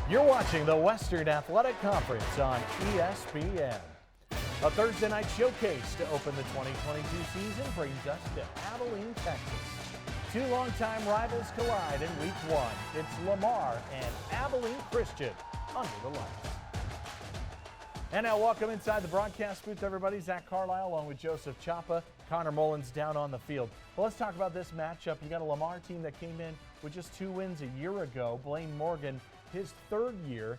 You're watching the Western Athletic Conference on ESPN. A Thursday night showcase to open the 2022 season brings us to Abilene, Texas. Two longtime rivals collide in week one. It's Lamar and Abilene Christian under the lights. And now welcome inside the broadcast booth, everybody. Zach Carlisle along with Joseph Chapa. Connor Mullins down on the field. Well, let's talk about this matchup. You got a Lamar team that came in with just 2 wins a year ago. Blaine Morgan, his 3rd year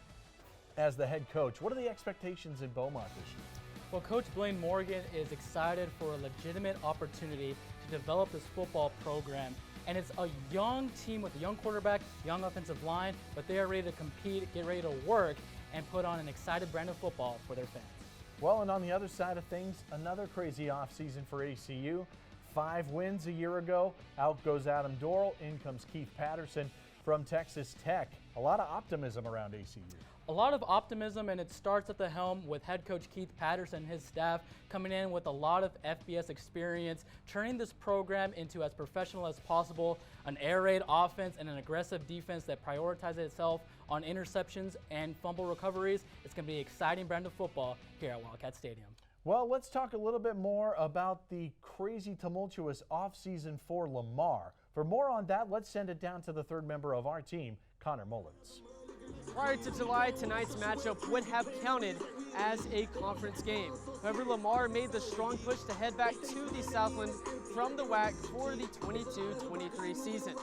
as the head coach. What are the expectations in Beaumont this year? Well, Coach Blaine Morgan is excited for a legitimate opportunity to develop this football program. And it's a young team with a young quarterback, young offensive line, but they are ready to compete, get ready to work, and put on an excited brand of football for their fans. Well, and on the other side of things, another crazy offseason for ACU. 5 wins a year ago. Out goes Adam Dorrell. In comes Keith Patterson from Texas Tech. A lot of optimism around ACU. A lot of optimism, and it starts at the helm with head coach Keith Patterson and his staff coming in with a lot of FBS experience, turning this program into as professional as possible, an air raid offense and an aggressive defense that prioritizes itself on interceptions and fumble recoveries. It's going to be an exciting brand of football here at Wildcat Stadium. Well, let's talk a little bit more about the crazy, tumultuous offseason for Lamar. For more on that, let's send it down to the 3rd member of our team, Connor Mullins. Prior to July, tonight's matchup would have counted as a conference game. However, Lamar made the strong push to head back to the Southland from the WAC for the 22-23 season.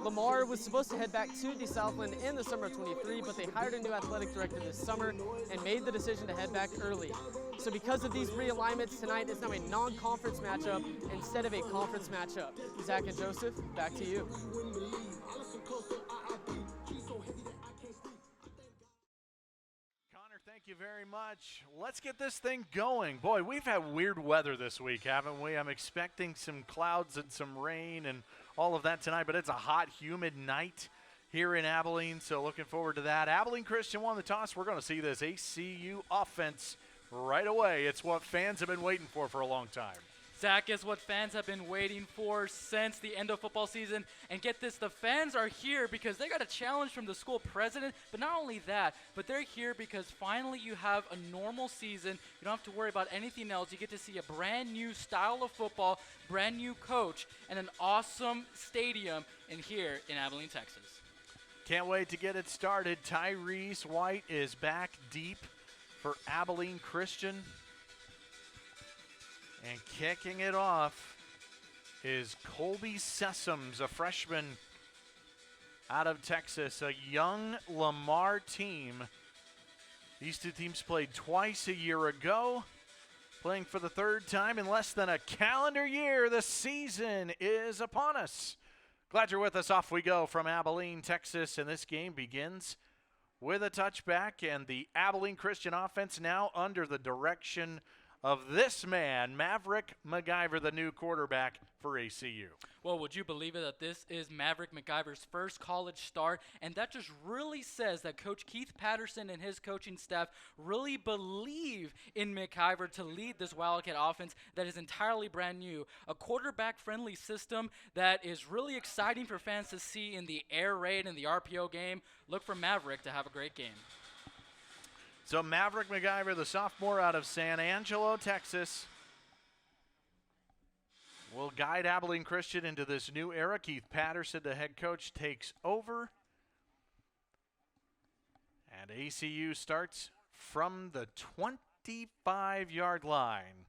Lamar was supposed to head back to the Southland in the summer of 23, but they hired a new athletic director this summer and made the decision to head back early. So because of these realignments, tonight is now a non-conference matchup instead of a conference matchup. Zach and Joseph, back to you. Thank you very much. Let's get this thing going. Boy, we've had weird weather this week, haven't we? I'm expecting some clouds and some rain and all of that tonight, but it's a hot, humid night here in Abilene, so looking forward to that. Abilene Christian won the toss. We're going to see this ACU offense right away. It's what fans have been waiting for a long time. Zach, is what fans have been waiting for since the end of football season. And get this, the fans are here because they got a challenge from the school president. But not only that, but they're here because finally you have a normal season. You don't have to worry about anything else. You get to see a brand new style of football, brand new coach, and an awesome stadium here in Abilene, Texas. Can't wait to get it started. Tyrese White is back deep for Abilene Christian. And kicking it off is Colby Sessoms, a freshman out of Texas, a young Lamar team. These two teams played twice a year ago, playing for the 3rd time in less than a calendar year. The season is upon us. Glad you're with us. Off we go from Abilene, Texas, and this game begins with a touchback, and the Abilene Christian offense now under the direction of this man, Maverick McIver, the new quarterback for ACU. Well, would you believe it that this is Maverick McIver's first college start? And that just really says that Coach Keith Patterson and his coaching staff really believe in McIver to lead this Wildcat offense that is entirely brand new. A quarterback-friendly system that is really exciting for fans to see in the air raid and the RPO game. Look for Maverick to have a great game. So Maverick McIver, the sophomore out of San Angelo, Texas, will guide Abilene Christian into this new era. Keith Patterson, the head coach, takes over. And ACU starts from the 25-yard line.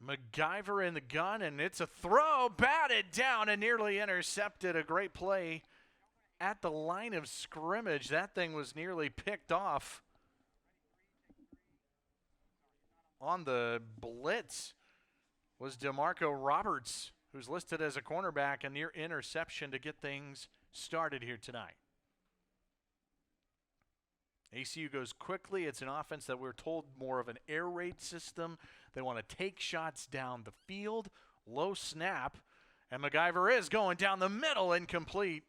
McIver in the gun, and it's a throw, batted down and nearly intercepted. A great play at the line of scrimmage. That thing was nearly picked off on the blitz. Was DeMarco Roberts, who's listed as a cornerback, a near interception to get things started here tonight. ACU goes quickly. It's an offense that we're told more of an air raid system. They want to take shots down the field, low snap, and McIver is going down the middle, incomplete.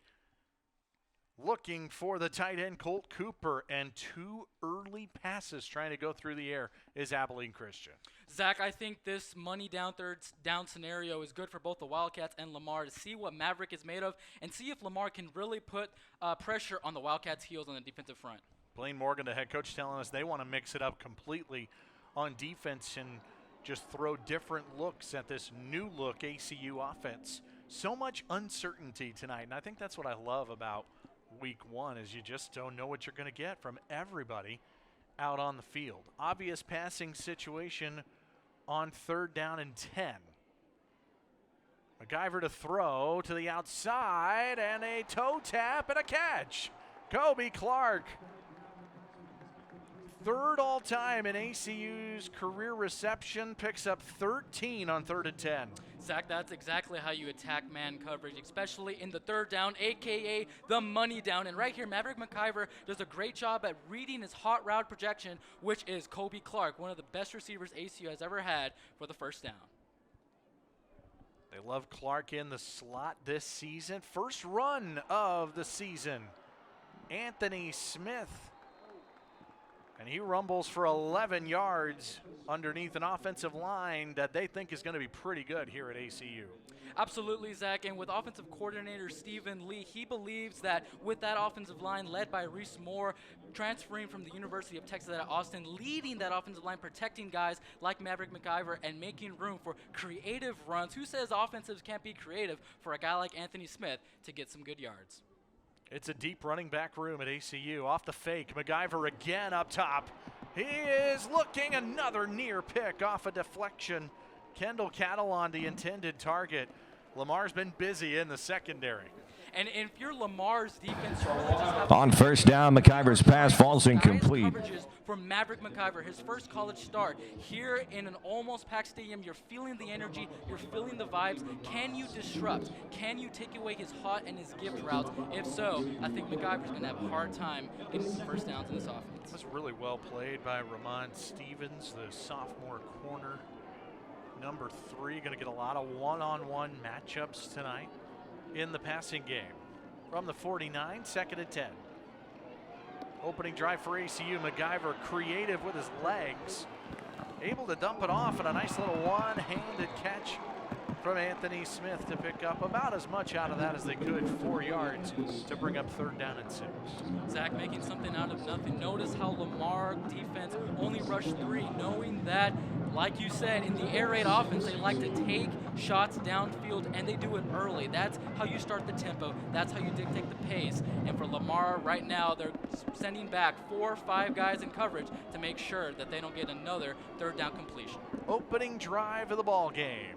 looking for the tight end Colt Cooper, and 2 early passes trying to go through the air is Abilene Christian. Zach, I think this money down, third down scenario is good for both the Wildcats and Lamar to see what Maverick is made of and see if Lamar can really put pressure on the Wildcats' heels on the defensive front. Blaine Morgan, the head coach, telling us they want to mix it up completely on defense and just throw different looks at this new look ACU offense. So much uncertainty tonight, and I think that's what I love about week 1 is you just don't know what you're going to get from everybody out on the field. Obvious passing situation on 3rd down and 10. MacGyver to throw to the outside, and a toe tap and a catch. Kobe Clark, 3rd all-time in ACU's career reception, picks up 13 on 3rd and 10. Zach, that's exactly how you attack man coverage, especially in the 3rd down, a.k.a. the money down. And right here, Maverick MacGyver does a great job at reading his hot route projection, which is Kobe Clark, one of the best receivers ACU has ever had for the 1st down. They love Clark in the slot this season. First run of the season, Anthony Smith. And he rumbles for 11 yards underneath an offensive line that they think is going to be pretty good here at ACU. Absolutely, Zach. And with offensive coordinator Stephen Lee, he believes that with that offensive line led by Reese Moore, transferring from the University of Texas at Austin, leading that offensive line, protecting guys like Maverick MacGyver and making room for creative runs. Who says offensives can't be creative for a guy like Anthony Smith to get some good yards? It's a deep running back room at ACU. Off the fake, MacGyver again up top. He is looking, another near pick off a deflection. Kendall Cattle on the intended target. Lamar's been busy in the secondary. And if you're Lamar's defense, you really just have on 1st down, MacGyver's pass falls incomplete. Coverages from Maverick MacGyver, his first college start. Here in an almost packed stadium, you're feeling the energy, you're feeling the vibes. Can you disrupt? Can you take away his hot and his gift routes? If so, I think MacGyver's going to have a hard time getting some 1st downs in this offense. That's really well played by Ramon Stevens, the sophomore corner. Number 3, going to get a lot of one-on-one matchups tonight in the passing game. From the 49, 2nd and 10. Opening drive for ACU. MacGyver creative with his legs. Able to dump it off, and a nice little one-handed catch from Anthony Smith to pick up about as much out of that as they could, 4 yards to bring up 3rd down and 6. Zach making something out of nothing. Notice how Lamar defense only rushed 3, knowing that, like you said, in the air raid offense, they like to take shots downfield, and they do it early. That's how you start the tempo. That's how you dictate the pace. And for Lamar right now, they're sending back 4 or 5 guys in coverage to make sure that they don't get another 3rd down completion. Opening drive of the ball game.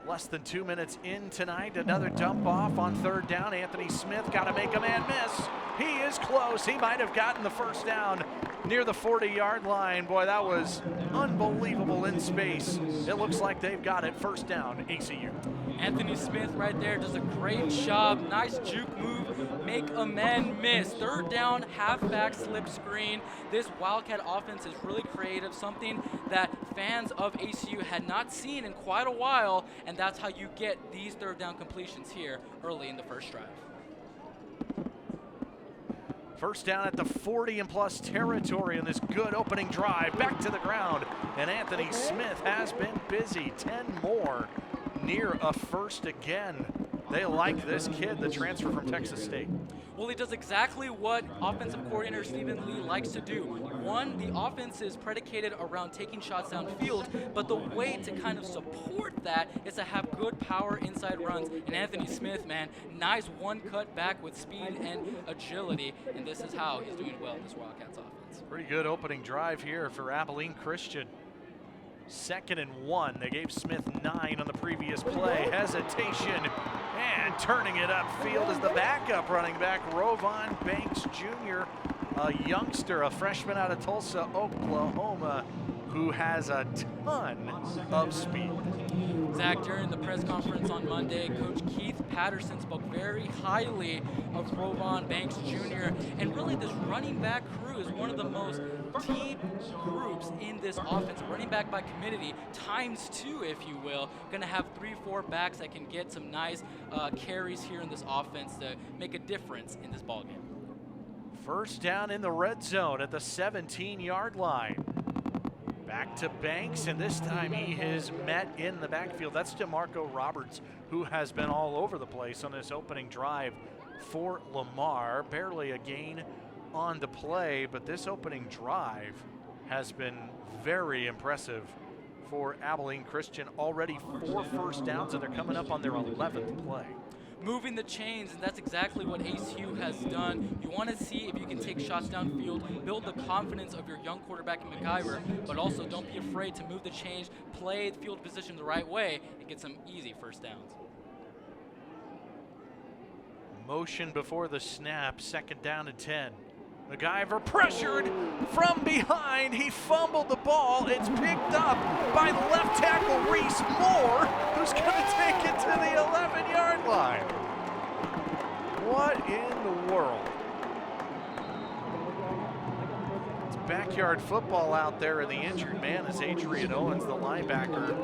Less than 2 minutes in tonight. Another dump off on 3rd down. Anthony Smith got to make a man miss. He is close. He might have gotten the 1st down near the 40-yard line. Boy, that was unbelievable in space. It looks like they've got it. 1st down, ACU. Anthony Smith right there does a great job. Nice juke move. Make a man miss. 3rd down, halfback slip screen. This Wildcat offense is really creative, something that fans of ACU had not seen in quite a while, and that's how you get these 3rd down completions here early in the 1st drive. 1st down at the 40 and plus territory in this good opening drive. Back to the ground, and Anthony Smith has been busy. 10 more near a 1st again. They like this kid, the transfer from Texas State. Well, he does exactly what offensive coordinator Stephen Lee likes to do. One, the offense is predicated around taking shots downfield, but the way to kind of support that is to have good power inside runs. And Anthony Smith, man, nice one cut back with speed and agility, and this is how he's doing well in this Wildcats offense. Pretty good opening drive here for Abilene Christian. 2nd and 1. They gave Smith 9 on the previous play. Hesitation and turning it upfield is the backup running back, Rovon Banks Jr., a youngster, a freshman out of Tulsa, Oklahoma, who has a ton of speed. Zach, during the press conference on Monday, Coach Keith Patterson spoke very highly of Rovon Banks Jr. And really this running back crew is one of the most deep groups in this offense. Running back by committee ×2, if you will. Going to have 3-4 backs that can get some nice carries here in this offense to make a difference in this ballgame. First down in the red zone at the 17-yard line. Back to Banks, and this time he is met in the backfield. That's DeMarco Roberts, who has been all over the place on this opening drive for Lamar. Barely a gain on the play, but this opening drive has been very impressive for Abilene Christian. Already 4 first downs, and they're coming up on their 11th play. Moving the chains, and that's exactly what ACU has done. You want to see if you can take shots downfield, build the confidence of your young quarterback in McIver, but also don't be afraid to move the chains, play the field position the right way, and get some easy first downs. Motion before the snap, 2nd down and 10. McIver pressured from behind. He fumbled the ball. It's picked up by the left tackle, Reese Moore, who's going to take it to the 11-yard line. What in the world? It's backyard football out there, and the injured man is Adrian Owens, the linebacker,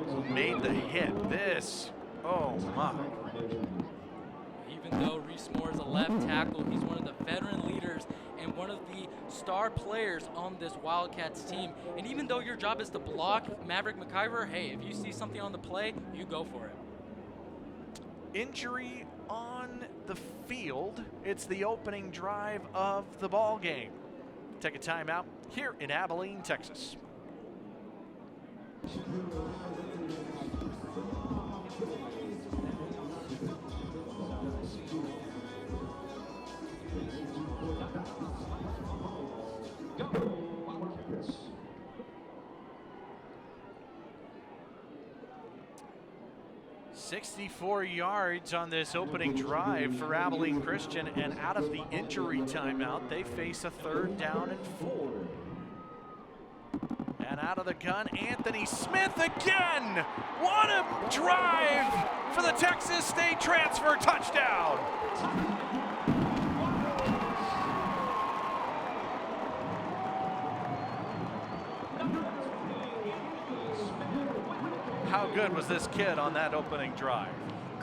who made the hit. This, oh my. Even though Reese Moore is a left tackle, he's one of the veteran leaders and one of the star players on this Wildcats team. And even though your job is to block Maverick McIver, hey, if you see something on the play, you go for it. Injury on the field. It's the opening drive of the ball game. Take a timeout here in Abilene, Texas. Go. 64 yards on this opening drive for Abilene Christian, and out of the injury timeout, they face a 3rd down and 4. And out of the gun, Anthony Smith again! What a drive for the Texas State transfer, touchdown! How good was this kid on that opening drive?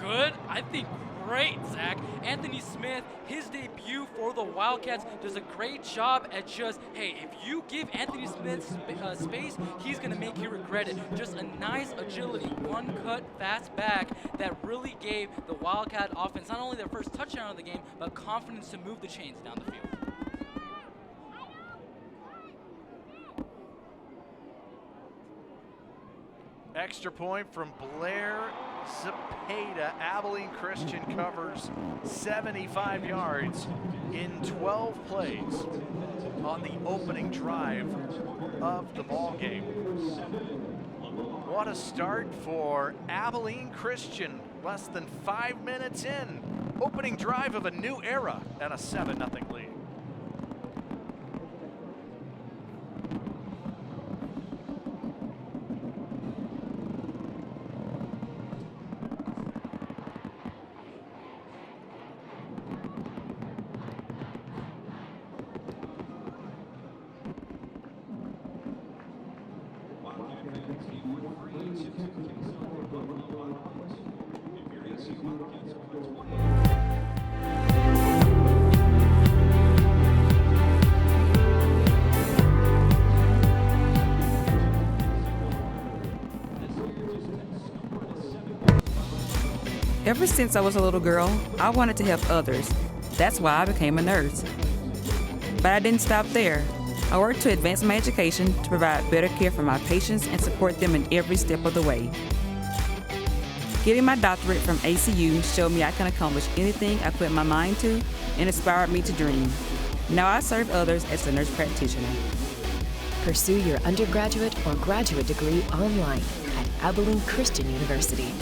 Good? I think great, Zach. Anthony Smith, his debut for the Wildcats, does a great job at just, hey, if you give Anthony Smith space, he's going to make you regret it. Just a nice agility, one-cut, fast back that really gave the Wildcat offense not only their first touchdown of the game, but confidence to move the chains down the field. Extra point from Blair Zepeda. Abilene Christian covers 75 yards in 12 plays on the opening drive of the ball game. What a start for Abilene Christian. Less than 5 minutes in. Opening drive of a new era and a 7-0 lead. Ever since I was a little girl, I wanted to help others. That's why I became a nurse. But I didn't stop there. I worked to advance my education to provide better care for my patients and support them in every step of the way. Getting my doctorate from ACU showed me I can accomplish anything I put my mind to and inspired me to dream. Now I serve others as a nurse practitioner. Pursue your undergraduate or graduate degree online at Abilene Christian University.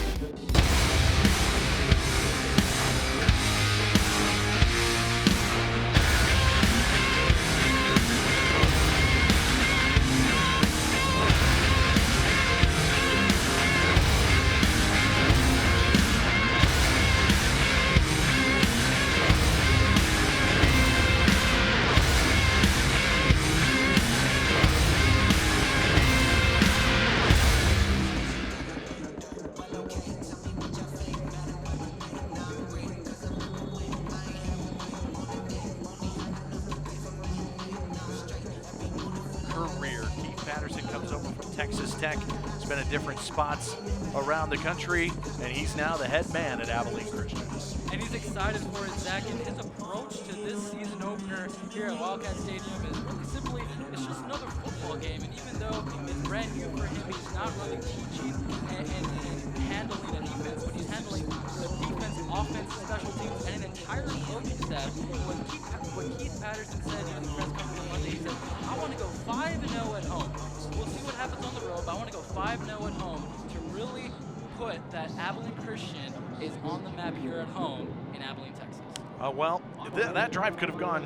Texas Tech. He's been in different spots around the country, and he's now the head man at Abilene Christian. And he's excited for it, Zach, and his approach to this season opener here at Wildcat Stadium is really simply, it's just another football game, and even though it's brand new for him, he's not really teaching and handling the defense, but he's handling the defense, offense, special teams, and an entire coaching staff. What Keith Patterson said in the press conference on Monday, he said, I want to go 5-0 at home. We'll see what happens on the road, but I want to go 5-0 at home to really put that Abilene Christian is on the map here at home in Abilene, Texas. Well, that drive could have gone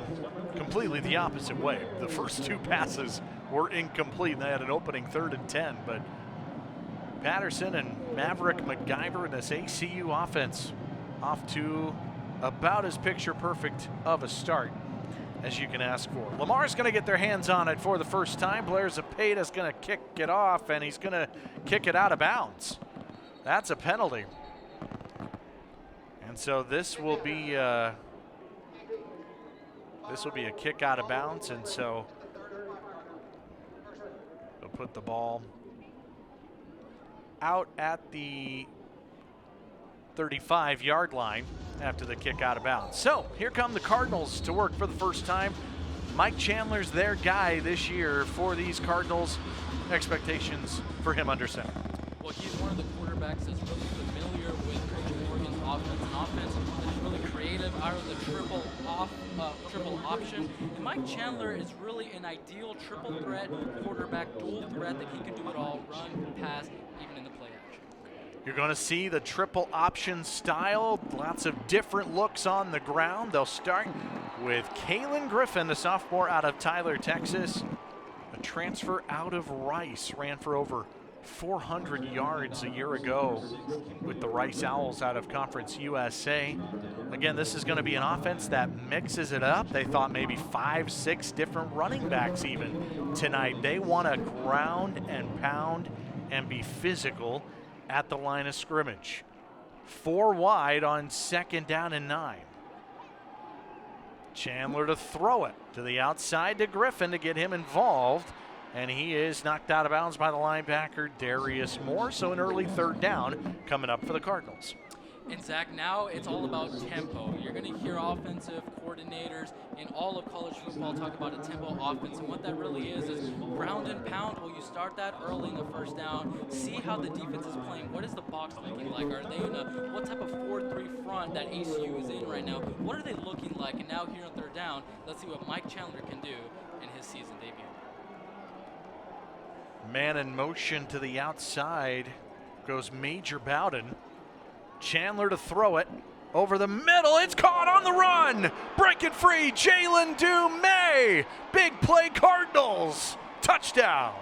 completely the opposite way. The first two passes were incomplete, and they had an opening 3rd and 10, but Patterson and Maverick McIver in this ACU offense off to about as picture-perfect of a start as you can ask for. Lamar's going to get their hands on it for the first time. Blair Zepeda's going to kick it off, and he's going to kick it out of bounds. That's a penalty. And so this will be a kick out of bounds, and so they'll put the ball out at the 35-yard line after the kick out of bounds. So here come the Cardinals to work for the first time. Mike Chandler's their guy this year for these Cardinals. Expectations for him under center. Well, he's one of the quarterbacks that's really familiar with Coach Morgan's offense, an offense that's really creative out of the triple option. And Mike Chandler is really an ideal triple threat quarterback, dual threat that he can do it all, run, pass, even in the play action. You're going to see the triple option style, lots of different looks on the ground. They'll start with Kalen Griffin, the sophomore out of Tyler, Texas. A transfer out of Rice, ran for over 400 yards a year ago with the Rice Owls out of Conference USA. Again, this is going to be an offense that mixes it up. They thought maybe 5, 6 different running backs even tonight. They want to ground and pound and be physical at the line of scrimmage. 4 wide on 2nd down and 9. Chandler to throw it to the outside to Griffin to get him involved, and he is knocked out of bounds by the linebacker Darius Moore. So an early 3rd down coming up for the Cardinals. And Zach, now it's all about tempo. You're going to hear offensive coordinators in all of college football talk about a tempo offense, and what that really is ground and pound. Well, you start that early in the 1st down, see how the defense is playing. What is the box looking like? Are they in what type of 4-3 front that ACU is in right now? What are they looking like? And now here on 3rd down, let's see what Mike Chandler can do in his season debut. Man in motion to the outside goes Major Bowden. Chandler to throw it over the middle. It's caught on the run. Breaking free, Jalen Dumais. Big play, Cardinals. Touchdown.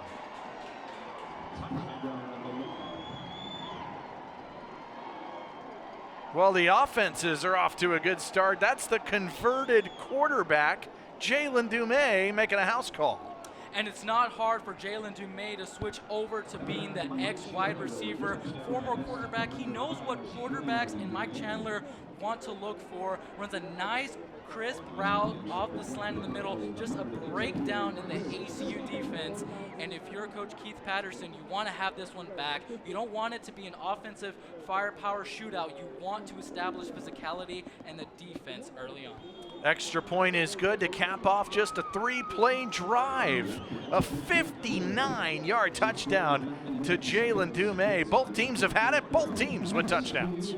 Well, the offenses are off to a good start. That's the converted quarterback, Jalen Dumais, making a house call. And it's not hard for Jalen Dumais to switch over to being that ex-wide receiver, former quarterback. He knows what quarterbacks and Mike Chandler want to look for. Runs a nice, crisp route off the slant in the middle, just a breakdown in the ACU defense. And if you're Coach Keith Patterson, you want to have this one back. You don't want it to be an offensive firepower shootout. You want to establish physicality and the defense early on. Extra point is good to cap off just a 3-play drive. A 59-yard touchdown to Jalen Dumais. Both teams have had it, both teams with touchdowns.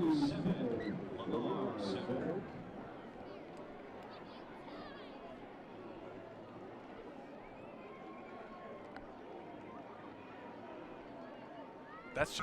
That's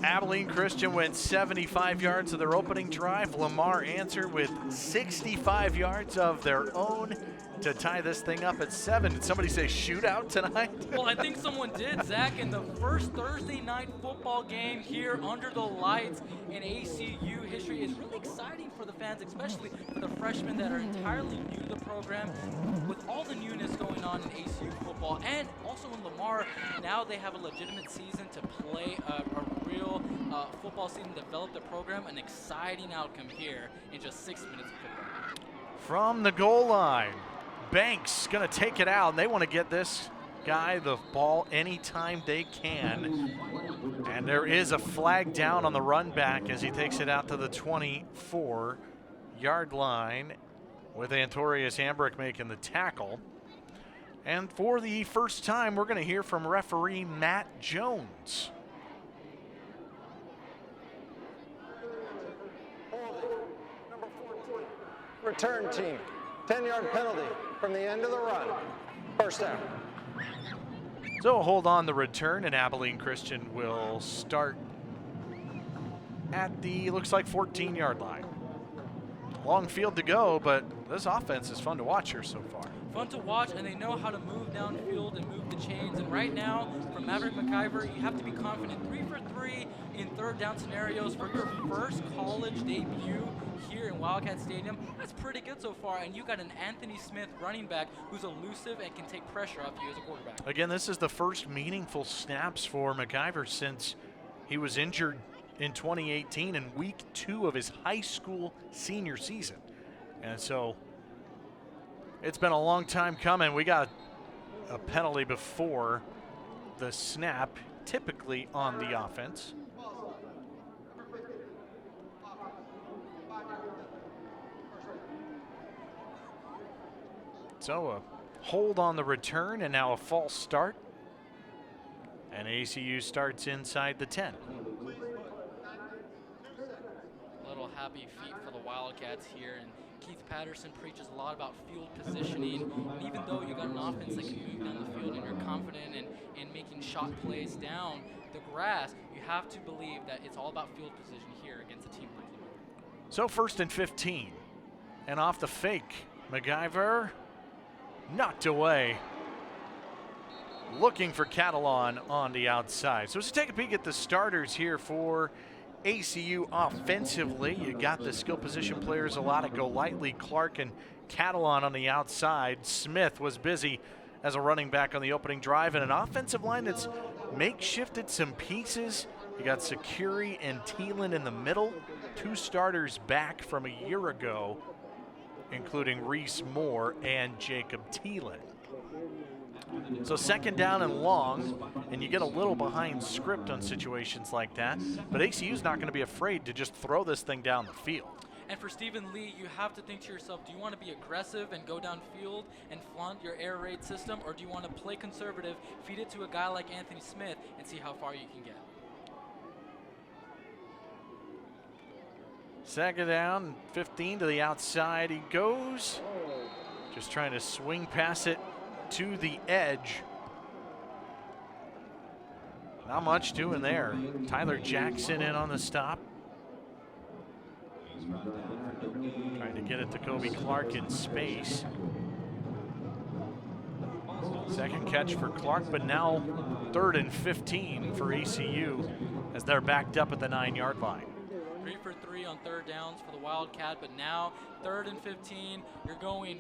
Abilene Christian went 75 yards of their opening drive. Lamar answered with 65 yards of their own to tie this thing up at 7. Did somebody say shootout tonight? Well, I think someone did, Zach. In the first Thursday night football game here under the lights in ACU ACU history is really exciting for the fans, especially for the freshmen that are entirely new to the program. With all the newness going on in ACU football and also in Lamar, now they have a legitimate season to play a real football season, develop the program. An exciting outcome here in just 6 minutes of football. From the goal line, Banks going to take it out, and they want to get this guy the ball anytime they can. And there is a flag down on the run back as he takes it out to the 24-yard line with Antorius Hambrick making the tackle. And for the first time, we're going to hear from referee Matt Jones. Number 14. Return team, 10-yard penalty from the end of the run. First down. So hold on the return, and Abilene Christian will start at the, looks like, 14-yard line. Long field to go, but this offense is fun to watch here so far. Fun to watch, and they know how to move downfield and move the chains. And right now, from Maverick McIver, you have to be confident. 3 for 3 in third down scenarios for your first college debut here in Wildcat Stadium. That's pretty good so far. And you got an Anthony Smith running back who's elusive and can take pressure off you as a quarterback. Again, this is the first meaningful snaps for McIver since he was injured in 2018 in week 2 of his high school senior season. And so it's been a long time coming. We got a penalty before the snap, typically on the offense. So a hold on the return and now a false start. And ACU starts inside the 10. Little happy feet for the Wildcats here, and Keith Patterson preaches a lot about field positioning. And even though you got an offense that can move down the field and you're confident in making shot plays down the grass, you have to believe that it's all about field position here against a team like Lamar. So 1st and 15, and off the fake, McIver knocked away. Looking for Catalan on the outside. So let's take a peek at the starters here for ACU offensively. You got the skill position players allowed to go lightly. Clark and Catalan on the outside. Smith was busy as a running back on the opening drive, and an offensive line that's makeshifted some pieces. You got Securi and Thielen in the middle. 2 starters back from a year ago, including Reese Moore and Jacob Thielen. So 2nd down and long, and you get a little behind script on situations like that, but ACU's not going to be afraid to just throw this thing down the field. And for Stephen Lee, you have to think to yourself, do you want to be aggressive and go downfield and flaunt your air raid system, or do you want to play conservative, feed it to a guy like Anthony Smith, and see how far you can get? 2nd down, 15 to the outside he goes. Just trying to swing past it to the edge. Not much doing there. Tyler Jackson in on the stop. Trying to get it to Kobe Clark in space. 2nd catch for Clark, but now 3rd and 15 for ACU as they're backed up at the 9-yard line. 3 for 3 on 3rd downs for the Wildcat, but now 3rd and 15, you're going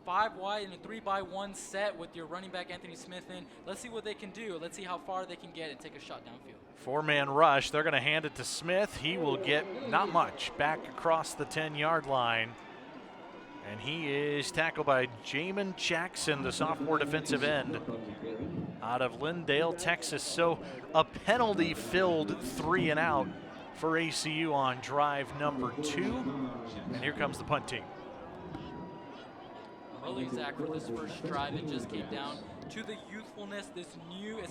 5 wide in a 3-by-1 set with your running back Anthony Smith in. Let's see what they can do. Let's see how far they can get and take a shot downfield. 4-man rush. They're going to hand it to Smith. He will get not much back across the 10-yard line. And he is tackled by Jamin Jackson, the sophomore defensive end out of Lindale, Texas. So a penalty-filled 3 and out for ACU on drive number 2. And here comes the punt team. Really, Zach, for this first drive, it just came down to the youthfulness. It's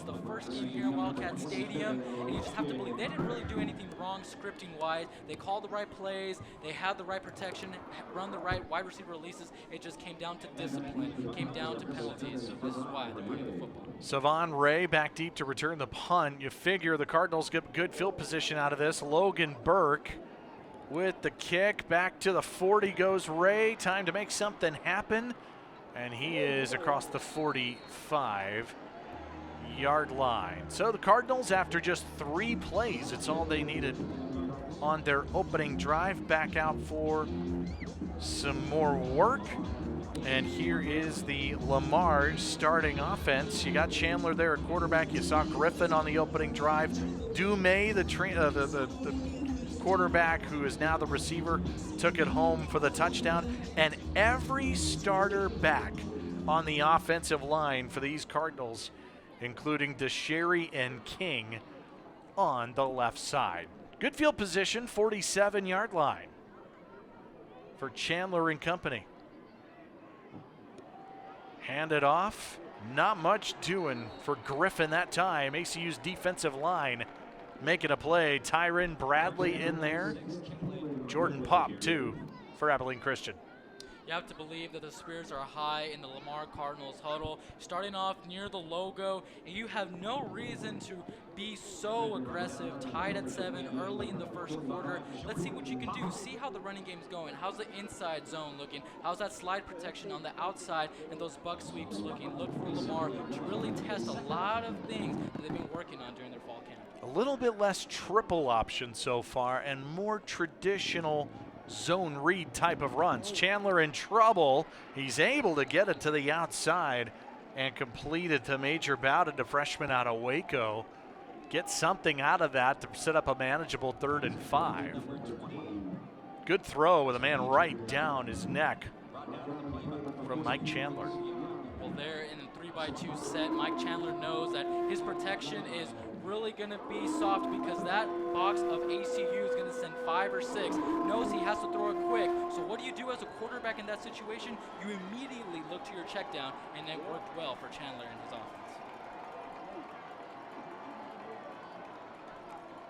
the first game here in Wildcat Stadium, and you just have to believe they didn't really do anything wrong scripting-wise. They called the right plays, they had the right protection, run the right wide receiver releases. It just came down to discipline, came down to penalties, so this is why they're putting the football. Savon Ray back deep to return the punt. You figure the Cardinals get good field position out of this. Logan Burke with the kick. Back to the 40 goes Ray. Time to make something happen. And he is across the 45-yard line. So the Cardinals, after just 3 plays, it's all they needed on their opening drive. Back out for some more work. And here is the Lamar starting offense. You got Chandler there at quarterback. You saw Griffin on the opening drive. Dumais, the quarterback who is now the receiver, took it home for the touchdown. And every starter back on the offensive line for these Cardinals, including DeSherry and King on the left side. Good field position, 47-yard line for Chandler and company. Hand it off. Not much doing for Griffin that time. ACU's defensive line making a play. Tyron Bradley in there. Jordan Pop, too, for Abilene Christian. You have to believe that the spirits are high in the Lamar Cardinals huddle. Starting off near the logo, and you have no reason to be so aggressive, tied at 7 early in the first quarter. Let's see what you can do. See how the running game's going. How's the inside zone looking? How's that slide protection on the outside and those buck sweeps looking? Look for Lamar to really test a lot of things that they've been working on during their fall camp. A little bit less triple option so far and more traditional zone read type of runs. Chandler in trouble. He's able to get it to the outside and complete it to Major Bowden, the freshman out of Waco. Get something out of that to set up a manageable 3rd and 5. Good throw with a man right down his neck from Mike Chandler. Well, there in the 3x2 set, Mike Chandler knows that his protection is really going to be soft because that box of ACU is going to send 5 or 6. Knows he has to throw it quick. So what do you do as a quarterback in that situation? You immediately look to your check down, and it worked well for Chandler and his offense.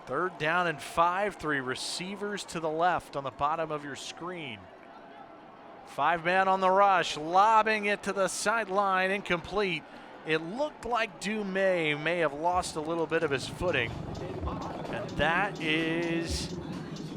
3rd down and 5, 3 receivers to the left on the bottom of your screen. 5-man on the rush, lobbing it to the sideline, incomplete. It looked like Dumais may have lost a little bit of his footing. And that is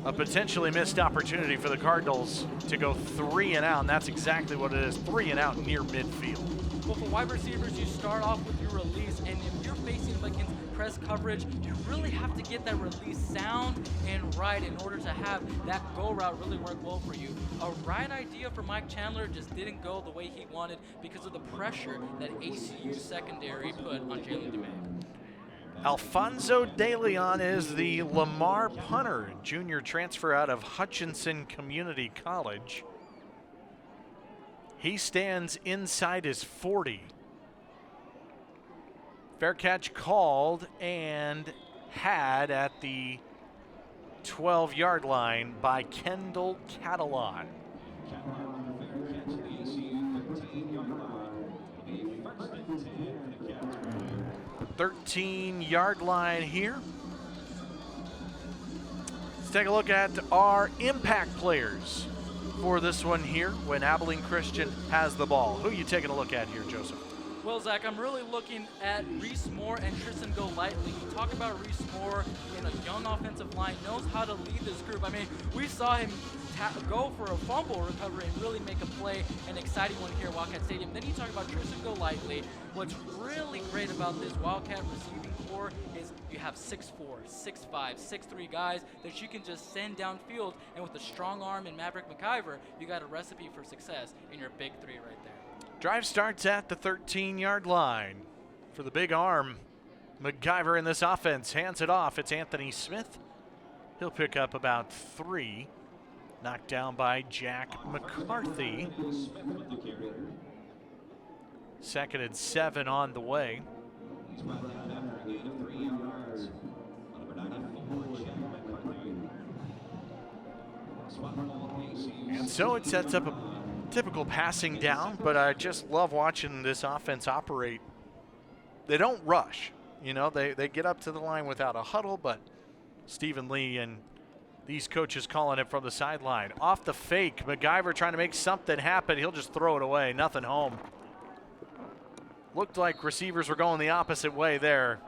a potentially missed opportunity for the Cardinals to go 3 and out. And that's exactly what it is, 3 and out near midfield. Well, for wide receivers, you start off with your release, and if you're facing against press coverage, you really have to get that release sound and right in order to have that go route really work well for you. A right idea for Mike Chandler just didn't go the way he wanted because of the pressure that ACU secondary put on Jalen Dumais. Alfonso De Leon is the Lamar punter, junior transfer out of Hutchinson Community College. He stands inside his 40. Fair catch called and had at the 12-yard line by Kendall Catalan. 13-yard line here. Let's take a look at our impact players for this one here when Abilene Christian has the ball. Who are you taking a look at here, Joseph? Well, Zach, I'm really looking at Reese Moore and Tristan Golightly. You talk about Reese Moore in a young offensive line, knows how to lead this group. I mean, we saw him go for a fumble recovery and really make a play, an exciting one here at Wildcat Stadium. Then you talk about Tristan Golightly. What's really great about this Wildcat receiving core is you have 6'4", 6'5", 6'3" guys that you can just send downfield, and with a strong arm in Maverick McIver, you got a recipe for success in your big 3 right there. Drive starts at the 13-yard line for the big arm. McIver in this offense hands it off. It's Anthony Smith. He'll pick up about 3. Knocked down by Jack McCarthy. 2nd and 7 on the way. And so it sets up a typical passing down, but I just love watching this offense operate. They don't rush. You know, they get up to the line without a huddle, but Stephen Lee and these coaches calling it from the sideline. Off the fake, McIver trying to make something happen. He'll just throw it away, nothing home. Looked like receivers were going the opposite way there.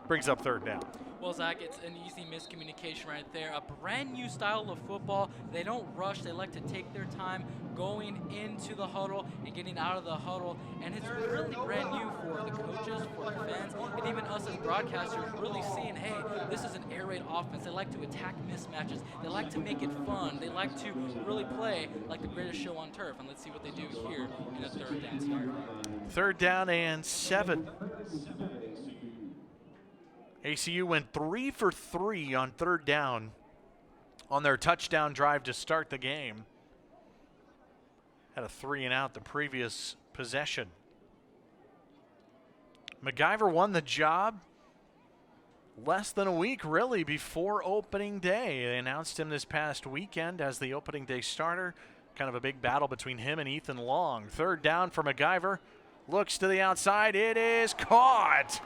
Brings up 3rd down. Well, Zach, it's an easy miscommunication right there. A brand new style of football. They don't rush. They like to take their time. going into the huddle and getting out of the huddle, and it's really brand new for the coaches, for the fans, and even us as broadcasters really seeing, hey, this is an air raid offense. They like to attack mismatches. They like to make it fun. They like to really play like the greatest show on turf, and let's see what they do here in a third down start. 3rd down and 7. ACU went 3 for 3 on 3rd down on their touchdown drive to start the game. Had a 3-and-out the previous possession. MacIver won the job less than a week, really, before opening day. They announced him this past weekend as the opening day starter. Kind of a big battle between him and Ethan Long. 3rd down for MacIver. Looks to the outside. It is caught.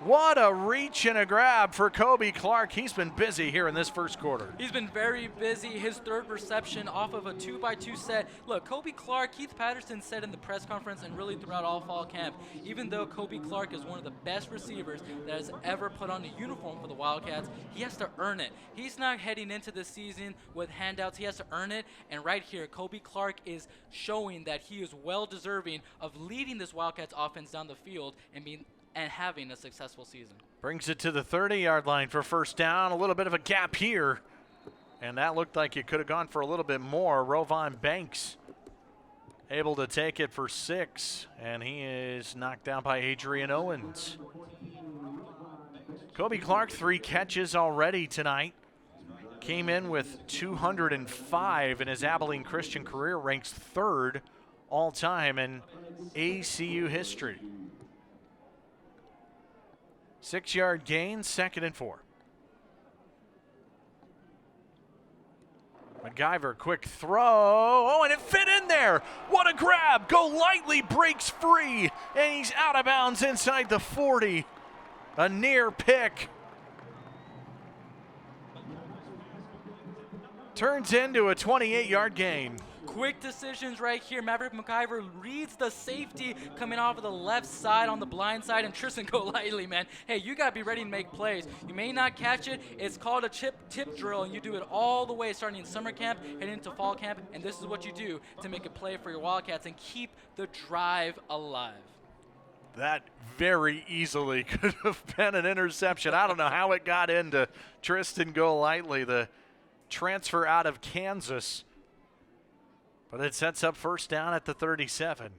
What a reach and a grab for Kobe Clark. He's been busy here in this first quarter. He's been very busy. His 3rd reception off of a 2x2 set. Look, Kobe Clark, Keith Patterson said in the press conference and really throughout all fall camp, even though Kobe Clark is one of the best receivers that has ever put on a uniform for the Wildcats, he has to earn it. He's not heading into the season with handouts. He has to earn it. And right here, Kobe Clark is showing that he is well deserving of leading this Wildcats offense down the field and having a successful season. Brings it to the 30-yard line for 1st down. A little bit of a gap here. And that looked like it could have gone for a little bit more. Rovon Banks able to take it for 6. And he is knocked down by Adrian Owens. Kobe Clark, 3 catches already tonight. Came in with 205 in his Abilene Christian career. Ranks 3rd all-time in ACU history. 6-yard gain, 2nd and 4. MacIver, quick throw. Oh, and it fit in there. What a grab. Golightly breaks free, and he's out of bounds inside the 40. A near pick. Turns into a 28-yard gain. Quick decisions right here. Maverick MacIver reads the safety coming off of the left side on the blind side, and Tristan Golightly, man. Hey, you got to be ready to make plays. You may not catch it. It's called a tip drill, and you do it all the way starting in summer camp and into fall camp, and this is what you do to make a play for your Wildcats and keep the drive alive. That very easily could have been an interception. I don't know how it got into Tristan Golightly, the transfer out of Kansas. But it sets up 1st down at the 37.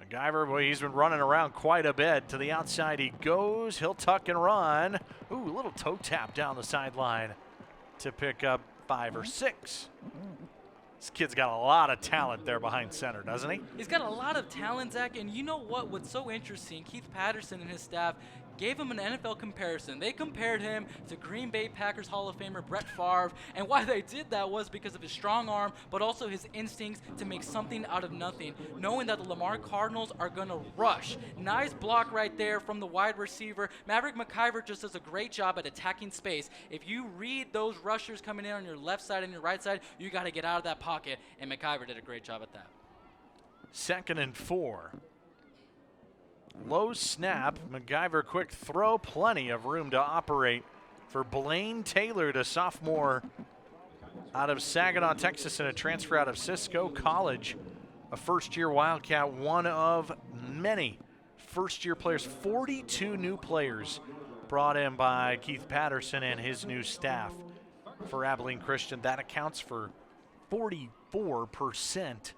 MacIver, boy, he's been running around quite a bit. To the outside he goes. He'll tuck and run. Ooh, a little toe tap down the sideline to pick up 5 or 6. This kid's got a lot of talent there behind center, doesn't he? He's got a lot of talent, Zach, and you know what? What's so interesting, Keith Patterson and his staff gave him an NFL comparison. They compared him to Green Bay Packers Hall of Famer Brett Favre, and why they did that was because of his strong arm, but also his instincts to make something out of nothing, knowing that the Lamar Cardinals are going to rush. Nice block right there from the wide receiver. Maverick MacIver just does a great job at attacking space. If you read those rushers coming in on your left side and your right side, you got to get out of that pocket, and MacIver did a great job at that. 2nd and 4. Low snap, MacIver quick throw, plenty of room to operate for Blaine Taylor, the sophomore out of Saginaw, Texas, and a transfer out of Cisco College. A 1st-year Wildcat, one of many first-year players. 42 new players brought in by Keith Patterson and his new staff for Abilene Christian. That accounts for 44%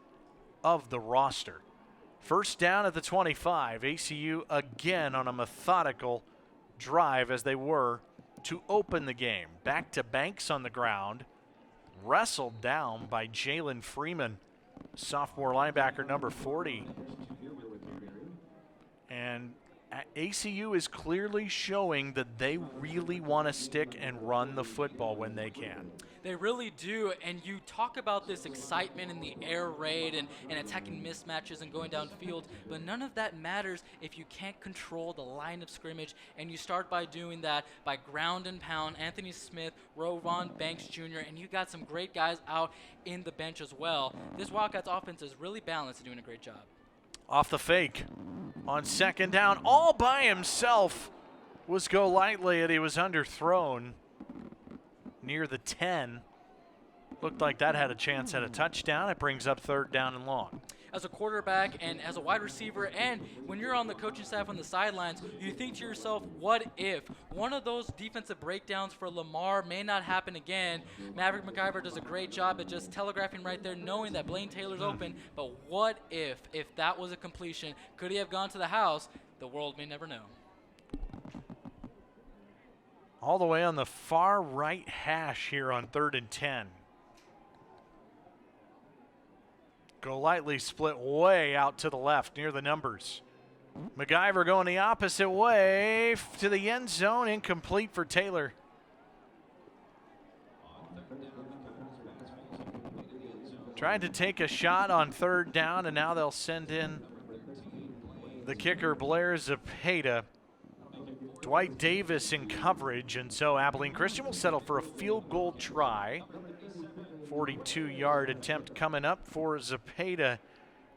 of the roster. 1st down at the 25. ACU again on a methodical drive as they were to open the game. Back to Banks on the ground. Wrestled down by Jalen Freeman, sophomore linebacker number 40. And ACU is clearly showing that they really want to stick and run the football when they can. They really do, and you talk about this excitement in the air raid and attacking mismatches and going downfield, but none of that matters if you can't control the line of scrimmage, and you start by doing that by ground and pound. Anthony Smith, Rovon Banks Jr., and you got some great guys out in the bench as well. This Wildcats offense is really balanced and doing a great job. Off the fake on 2nd down, all by himself was Golightly, and he was underthrown near the 10. Looked like that had a chance at a touchdown. It brings up 3rd down and long. As a quarterback and as a wide receiver, and when you're on the coaching staff on the sidelines, you think to yourself, what if one of those defensive breakdowns for Lamar may not happen again? Maverick McIver does a great job at just telegraphing right there, knowing that Blaine Taylor's open, but what if that was a completion? Could he have gone to the house? The world may never know. All the way on the far right hash here on 3rd and 10. Golightly split way out to the left near the numbers. McIver going the opposite way to the end zone, incomplete for Taylor. Tried to take a shot on 3rd down, and now they'll send in the kicker, Blair Zepeda. Dwight Davis in coverage, and so Abilene Christian will settle for a field goal try. 42-yard attempt coming up for Zepeda,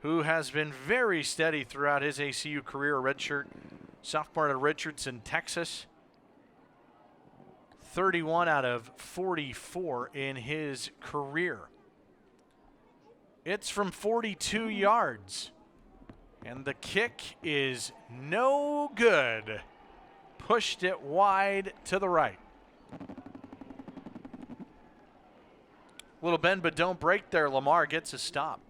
who has been very steady throughout his ACU career. Redshirt sophomore at Richardson, Texas. 31 out of 44 in his career. It's from 42 yards. And the kick is no good. Pushed it wide to the right. Little bend but don't break there. Lamar gets a stop.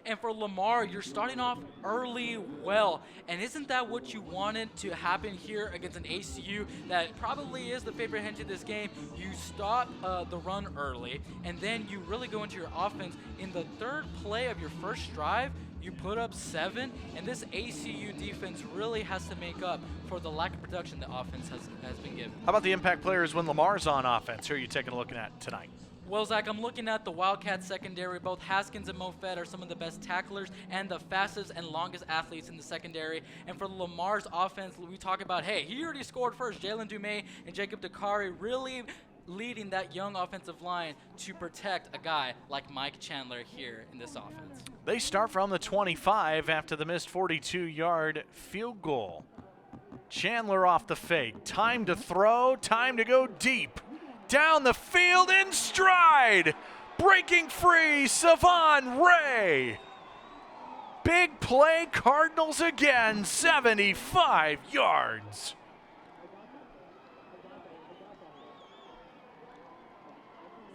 And for Lamar, you're starting off early well. And isn't that what you wanted to happen here against an ACU that probably is the favorite hint to this game? You stop the run early, and then you really go into your offense. In the 3rd play of your first drive, you put up 7, and this ACU defense really has to make up for the lack of production the offense has been given. How about the impact players when Lamar's on offense? Who are you taking a look at tonight? Well, Zach, I'm looking at the Wildcats secondary. Both Haskins and Mofet are some of the best tacklers and the fastest and longest athletes in the secondary. And for Lamar's offense, we talk about, hey, he already scored first. Jalen Dumais and Jacob Dakari really leading that young offensive line to protect a guy like Mike Chandler here in this offense. They start from the 25 after the missed 42-yard field goal. Chandler off the fake. Time to throw, time to go deep. Down the field in stride. Breaking free, Savon Ray. Big play, Cardinals again, 75 yards.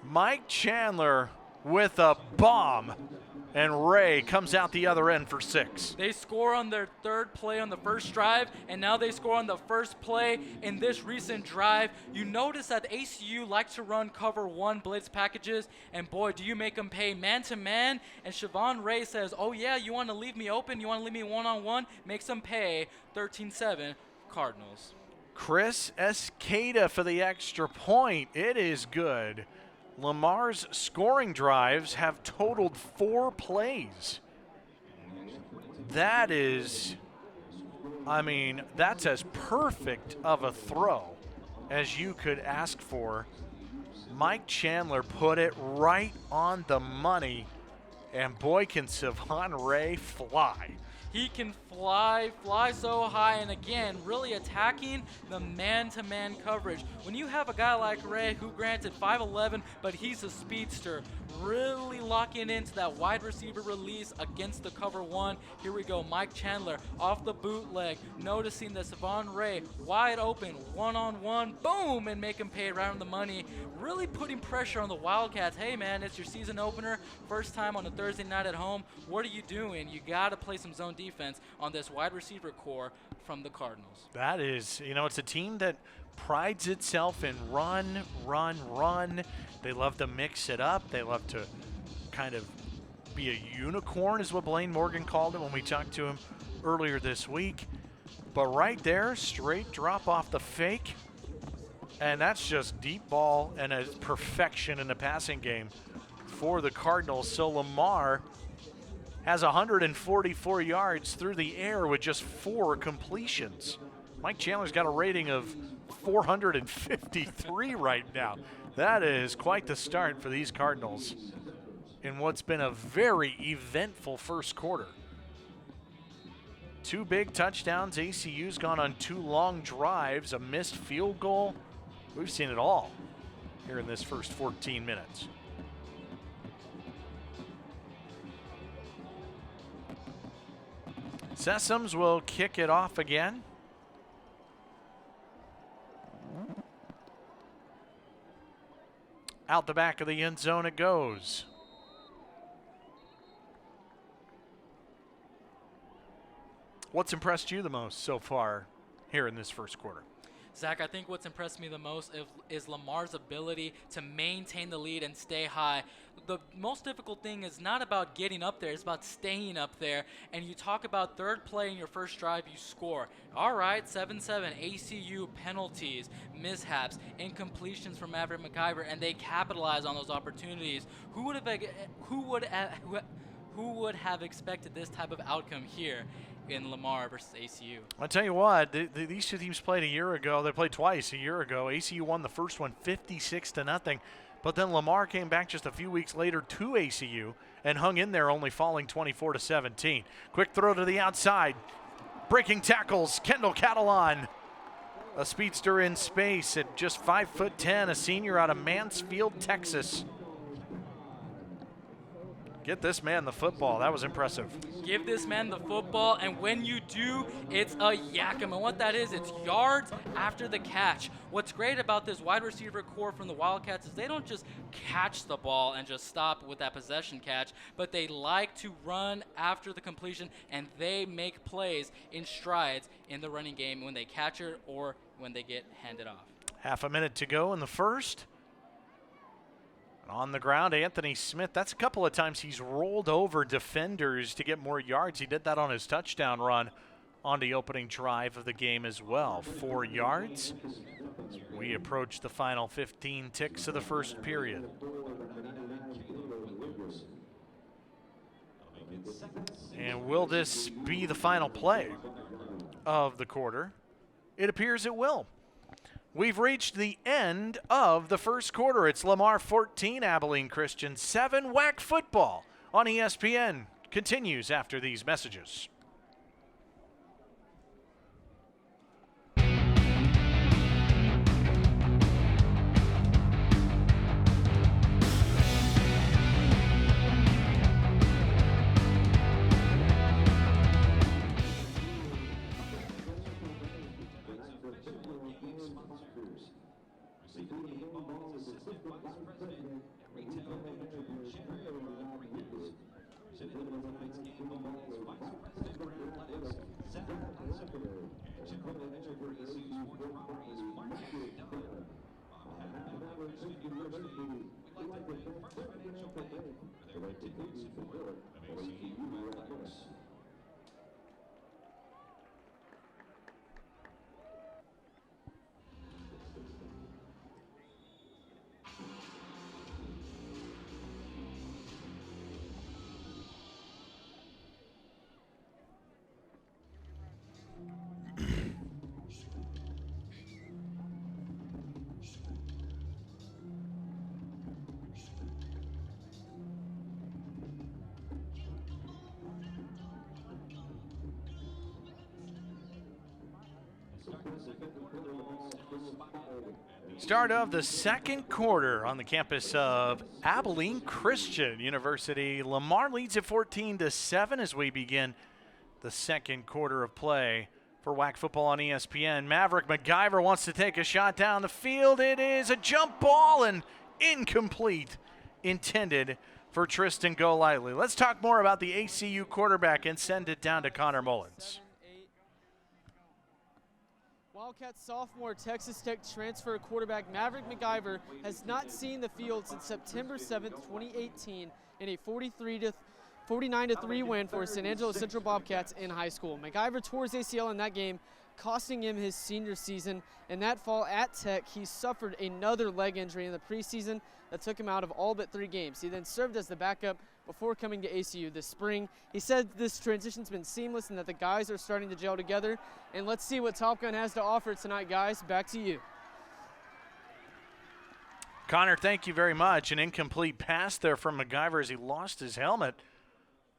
Mike Chandler with a bomb, and Ray comes out the other end for 6. They score on their 3rd play on the first drive, and now they score on the first play in this recent drive. You notice that ACU likes to run cover 1 blitz packages, and boy, do you make them pay man-to-man. And Siobhan Ray says, oh yeah, you want to leave me open? You want to leave me one-on-one? Makes them pay 13-7 Cardinals. Chris Escada for the extra point. It is good. Lamar's scoring drives have totaled 4 plays. That is, that's as perfect of a throw as you could ask for. Mike Chandler put it right on the money, and boy, can Savon Ray fly. He can fly so high, and again, really attacking the man-to-man coverage. When you have a guy like Ray, who granted 5'11", but he's a speedster, really locking into that wide receiver release against the cover 1. Here we go, Mike Chandler off the bootleg, noticing that Savon Ray wide open, one-on-one, boom, and make him pay right on the money. Really putting pressure on the Wildcats. Hey man, it's your season opener, first time on a Thursday night at home. What are you doing? You got to play some zone defense on this wide receiver core from the Cardinals. That is, it's a team that prides itself in run. They love to mix it up. They love to kind of be a unicorn, is what Blaine Morgan called it when we talked to him earlier this week. But right there, straight drop off the fake. And that's just deep ball and a perfection in the passing game for the Cardinals. So Lamar has 144 yards through the air with just 4 completions. Mike Chandler's got a rating of 453 right now. That is quite the start for these Cardinals in what's been a very eventful first quarter. 2 big touchdowns. ACU's gone on 2 long drives, a missed field goal. We've seen it all here in this first 14 minutes. Sessoms will kick it off again. Out the back of the end zone it goes. What's impressed you the most so far here in this first quarter? Zach, I think what's impressed me the most is Lamar's ability to maintain the lead and stay high. The most difficult thing is not about getting up there, it's about staying up there. And you talk about third play in your first drive, you score. All right, 7-7, ACU penalties, mishaps, incompletions from Maverick McIver, and they capitalize on those opportunities. Who would have expected this type of outcome here in Lamar versus ACU? I'll tell you what, these two teams played a year ago. They played twice a year ago. ACU won the first one 56-0, but then Lamar came back just a few weeks later to ACU and hung in there, only falling 24-17. Quick throw to the outside. Breaking tackles, Kendall Catalan. A speedster in space at just 5'10", a senior out of Mansfield, Texas. Get this man the football. That was impressive. Give this man the football, and when you do, it's a yak 'em. And what that is, it's yards after the catch. What's great about this wide receiver core from the Wildcats is they don't just catch the ball and just stop with that possession catch, but they like to run after the completion, and they make plays in strides in the running game when they catch it or when they get handed off. Half a minute to go in the first. On the ground, Anthony Smith, that's a couple of times he's rolled over defenders to get more yards. He did that on his touchdown run on the opening drive of the game as well. 4 yards. We approach the final 15 ticks of the first period. And will this be the final play of the quarter? It appears it will. We've reached the end of the first quarter. It's Lamar 14, Abilene Christian 7. WAC football on ESPN continues after these messages. Start of the second quarter on the campus of Abilene Christian University. Lamar leads at 14-7 as we begin the second quarter of play for WAC football on ESPN. Maverick McIver wants to take a shot down the field. It is a jump ball and incomplete, intended for Tristan Golightly. Let's talk more about the ACU quarterback and send it down to Connor Mullins. Wildcat sophomore Texas Tech transfer quarterback Maverick McIver has not seen the field since September 7th, 2018 in a 49-3 win for San Angelo Central Bobcats in high school. McIver tore his ACL in that game, costing him his senior season. And that fall at Tech, he suffered another leg injury in the preseason that took him out of all but 3 games. He then served as the backup before coming to ACU this spring. He said this transition's been seamless and that the guys are starting to gel together. And let's see what Top Gun has to offer tonight, guys. Back to you. Connor, thank you very much. An incomplete pass there from McIver as he lost his helmet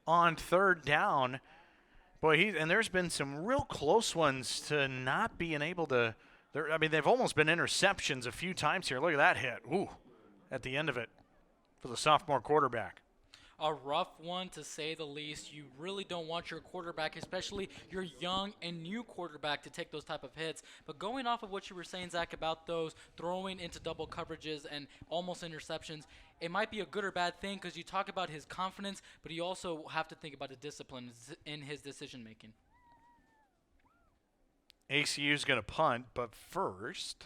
on third down. Boy, and there's been some real close ones to not being able to. I mean, they've almost been interceptions a few times here. Look at that hit. Ooh, at the end of it for the sophomore quarterback. A rough one, to say the least. You really don't want your quarterback, especially your young and new quarterback, to take those type of hits. But going off of what you were saying, Zach, about those throwing into double coverages and almost interceptions, it might be a good or bad thing because you talk about his confidence, but you also have to think about the discipline in his decision making. ACU's going to punt, but first,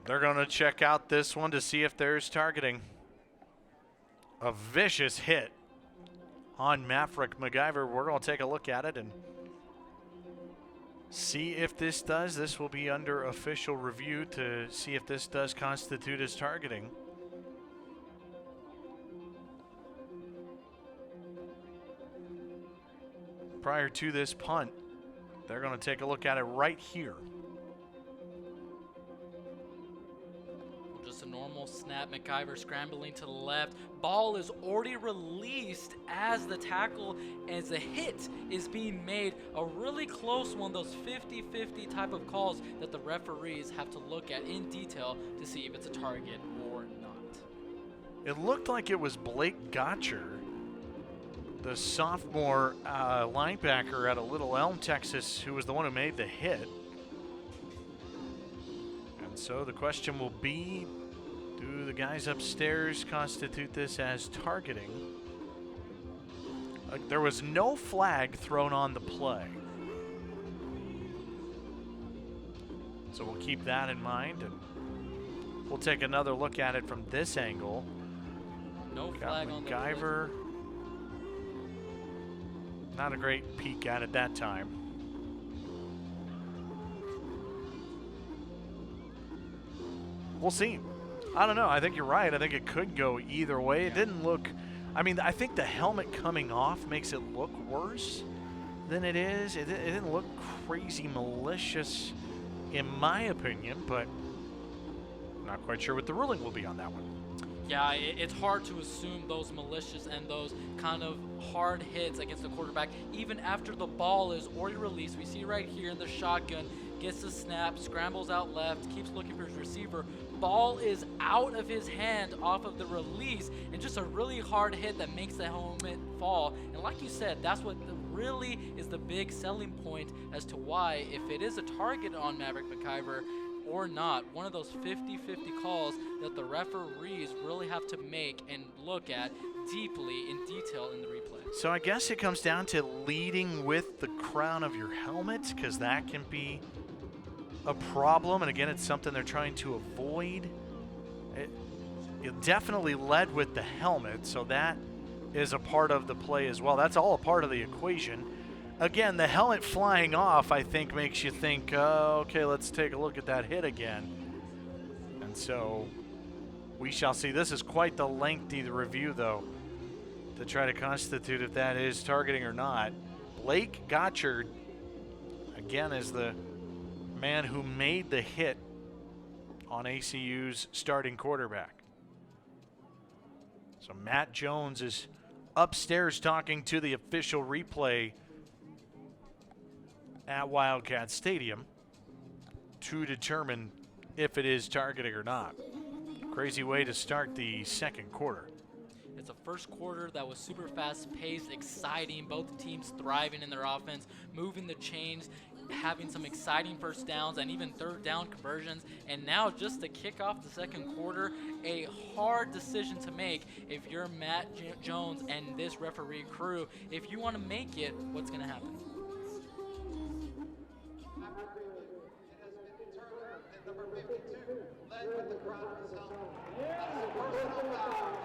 they're going to check out this one to see if there's targeting. A vicious hit on Maverick MacGyver. We're going to take a look at it and see if this does. This will be under official review to see if this does constitute as targeting. Prior to this punt, they're going to take a look at it right here. Just a normal snap. MacGyver scrambling to the left. Ball is already released as the tackle, as the hit is being made. A really close one, those 50-50 type of calls that the referees have to look at in detail to see if it's a target or not. It looked like it was Blake Gotcher, the sophomore linebacker out of Little Elm, Texas, who was the one who made the hit. And so the question will be, do the guys upstairs constitute this as targeting? There was no flag thrown on the play. So we'll keep that in mind, and we'll take another look at it from this angle. No flag on the play. MacGyver. Not a great peek at it that time. We'll see. I don't know. I think you're right. I think it could go either way. It didn't look, I mean, I think the helmet coming off makes it look worse than it is. It didn't look crazy malicious in my opinion, but I'm not quite sure what the ruling will be on that one. Yeah, it's hard to assume those malicious and those kind of hard hits against the quarterback, even after the ball is already released. We see right here in the shotgun, gets the snap, scrambles out left, keeps looking for his receiver. Ball is out of his hand off of the release, and just a really hard hit that makes the helmet fall. And like you said, that's what really is the big selling point as to why, if it is a target on Maverick MacGyver or not, one of those 50-50 calls that the referees really have to make and look at deeply in detail in the replay. So I guess it comes down to leading with the crown of your helmet, because that can be a problem. And again, it's something they're trying to avoid. It definitely led with the helmet, so that is a part of the play as well. That's all a part of the equation. Again, the helmet flying off, I think, makes you think, okay, let's take a look at that hit again. And so we shall see. This is quite the lengthy review, though, to try to constitute if that is targeting or not. Blake Gotcher, again, is the man who made the hit on ACU's starting quarterback. So Matt Jones is upstairs talking to the official replay at Wildcat Stadium to determine if it is targeting or not. Crazy way to start the second quarter. It's a first quarter that was super fast-paced, exciting, both teams thriving in their offense, moving the chains, having some exciting first downs and even third down conversions. And now, just to kick off the second quarter, a hard decision to make if you're Matt Jones and this referee crew. If you want to make it, what's going to happen? Number 52, led with the crowd of his helmet. That's a personal foul.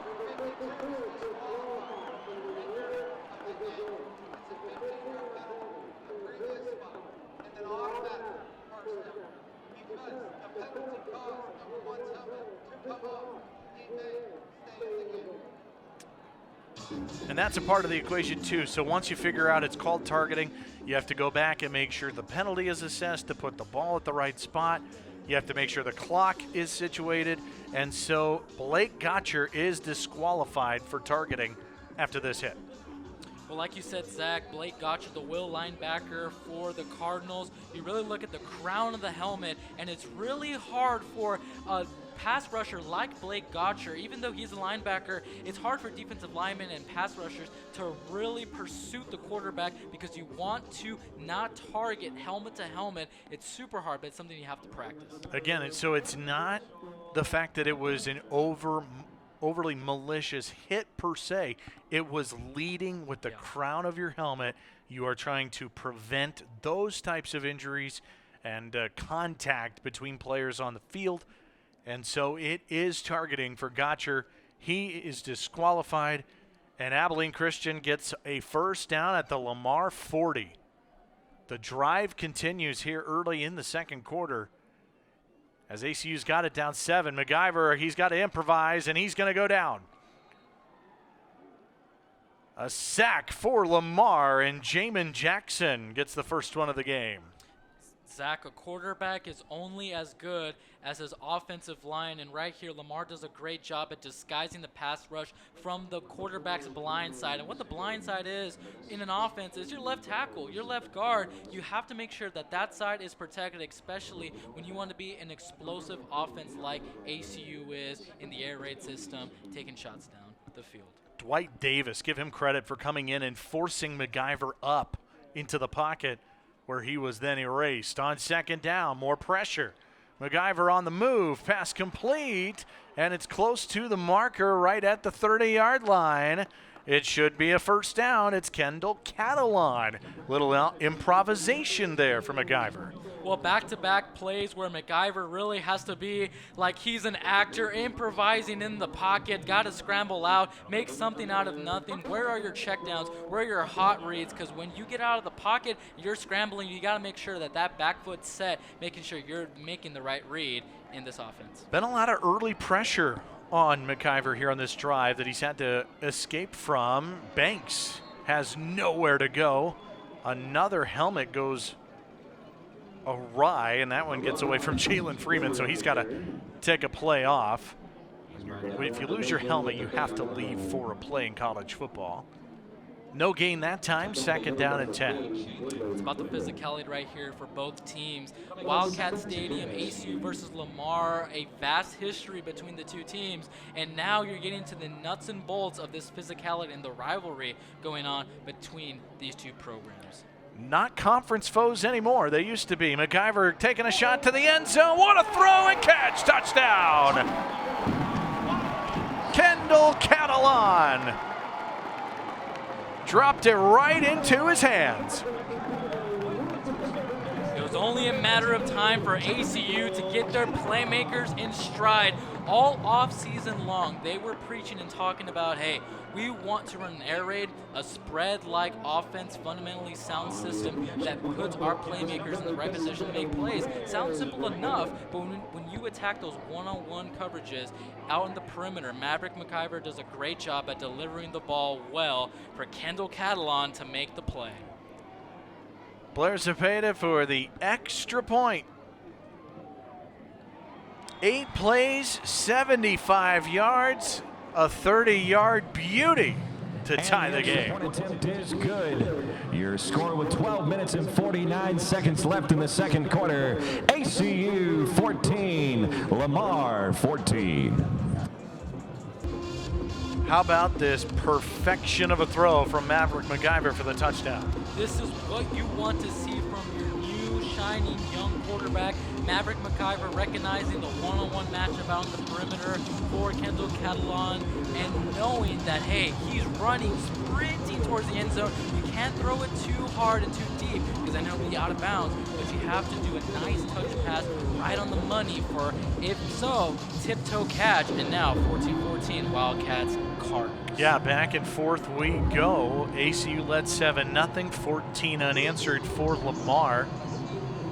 Number 52 is disqualified from the remainder of the game. It's a 15-yard penalty from the previous spot, and then automatic first down. Because the penalty caused number one's helmet to come off, he may stay in the game. And that's a part of the equation too. So once you figure out it's called targeting, you have to go back and make sure the penalty is assessed to put the ball at the right spot. You have to make sure the clock is situated. And so Blake Gotcher is disqualified for targeting after this hit. Well, like you said, Zach, Blake Gotcha, the will linebacker for the Cardinals. You really look at the crown of the helmet, and it's really hard for a pass rusher like Blake Gotcher, even though he's a linebacker, it's hard for defensive linemen and pass rushers to really pursue the quarterback because you want to not target helmet to helmet. It's super hard, but it's something you have to practice. Again, so it's not the fact that it was an overly malicious hit per se. It was leading with the crown of your helmet. You are trying to prevent those types of injuries and contact between players on the field. And so it is targeting for Gotcher. He is disqualified, and Abilene Christian gets a first down at the Lamar 40. The drive continues here early in the second quarter as ACU's got it down 7. MacGyver, he's got to improvise, and he's going to go down. A sack for Lamar, and Jamin Jackson gets the first one of the game. Zach, a quarterback is only as good as his offensive line, and right here Lamar does a great job at disguising the pass rush from the quarterback's blind side. And what the blind side is in an offense is your left tackle, your left guard. You have to make sure that that side is protected, especially when you want to be an explosive offense like ACU is in the air raid system, taking shots down the field. Dwight Davis, give him credit for coming in and forcing MacGyver up into the pocket, where he was then erased. On second down, more pressure. MacGyver on the move, pass complete, and it's close to the marker right at the 30-yard line. It should be a first down. It's Kendall Catalan. Little improvisation there for MacGyver. Well, back-to-back plays where MacGyver really has to be like he's an actor, improvising in the pocket, got to scramble out, make something out of nothing. Where are your checkdowns? Where are your hot reads? Because when you get out of the pocket, you're scrambling. You got to make sure that that back foot's set, making sure you're making the right read in this offense. Been a lot of early pressure on MacGyver here on this drive that he's had to escape from. Banks has nowhere to go. Another helmet goes awry, and that one gets away from Jalen Freeman, so he's got to take a play off. If you lose your helmet, you have to leave for a play in college football. No gain that time, second down and 10. It's about the physicality right here for both teams. Wildcat Stadium, ACU versus Lamar, a vast history between the two teams, and now you're getting to the nuts and bolts of this physicality and the rivalry going on between these two programs. Not conference foes anymore. They used to be. MacGyver taking a shot to the end zone. What a throw and catch. Touchdown. Kendall Catalan dropped it right into his hands. It was only a matter of time for ACU to get their playmakers in stride. All off-season long, they were preaching and talking about, hey, we want to run an air raid, a spread-like offense, fundamentally sound system that puts our playmakers in the right position to make plays. Sounds simple enough, but when you attack those one-on-one coverages out in the perimeter, Maverick MacGyver does a great job at delivering the ball well for Kendall Catalan to make the play. Blair Cepeda for the extra point. 8 plays, 75 yards, a 30-yard beauty to tie the game. Point attempt is good. Your score with 12 minutes and 49 seconds left in the second quarter. ACU 14, Lamar 14. How about this perfection of a throw from Maverick MacGyver for the touchdown? This is what you want to see from your new, shining, young quarterback. Maverick MacGyver recognizing the one-on-one matchup out on the perimeter for Kendall Catalan and knowing that, hey, he's running, sprinting towards the end zone. You can't throw it too hard and too deep because I know it'll be out of bounds, but you have to do a nice touch pass right on the money for, if so, tiptoe catch. And now 14-14 Wildcats Cardinals. Yeah, back and forth we go. ACU led 7-0, 14 unanswered for Lamar.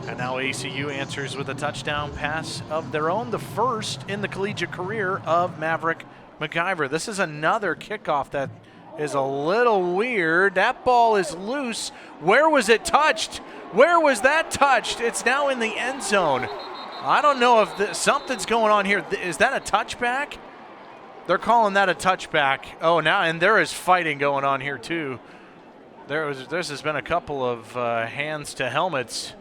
And now ACU answers with a touchdown pass of their own, the first in the collegiate career of Maverick MacGyver. This is another kickoff that is a little weird. That ball is loose. Where was it touched? Where was that touched? It's now in the end zone. I don't know if something's going on here. Is that a touchback? They're calling that a touchback. Oh, now, and there is fighting going on here too. This has been a couple of hands to helmets.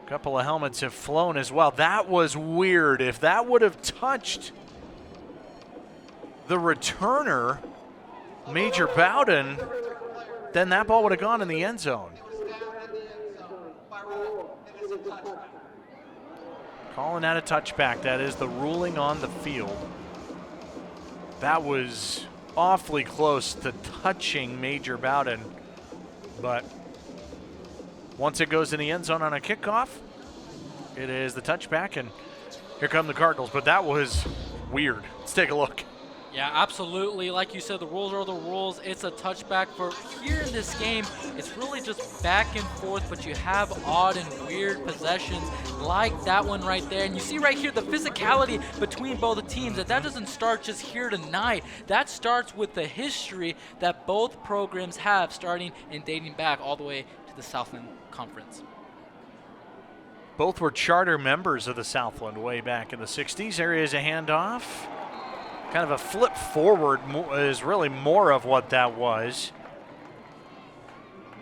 A couple of helmets have flown as well. That was weird. If that would have touched the returner, Major Bowden, then that ball would have gone in the end zone. Calling that a touchback. That is the ruling on the field. That was awfully close to touching Major Bowden, but once it goes in the end zone on a kickoff, it is the touchback, and here come the Cardinals. But that was weird. Let's take a look. Yeah, absolutely. Like you said, the rules are the rules. It's a touchback. For here in this game, it's really just back and forth, but you have odd and weird possessions like that one right there. And you see right here the physicality between both teams. That doesn't start just here tonight. That starts with the history that both programs have, starting and dating back all the way to the Southland Conference. Both were charter members of the Southland way back in the 60s. There is a handoff. Kind of a flip forward is really more of what that was.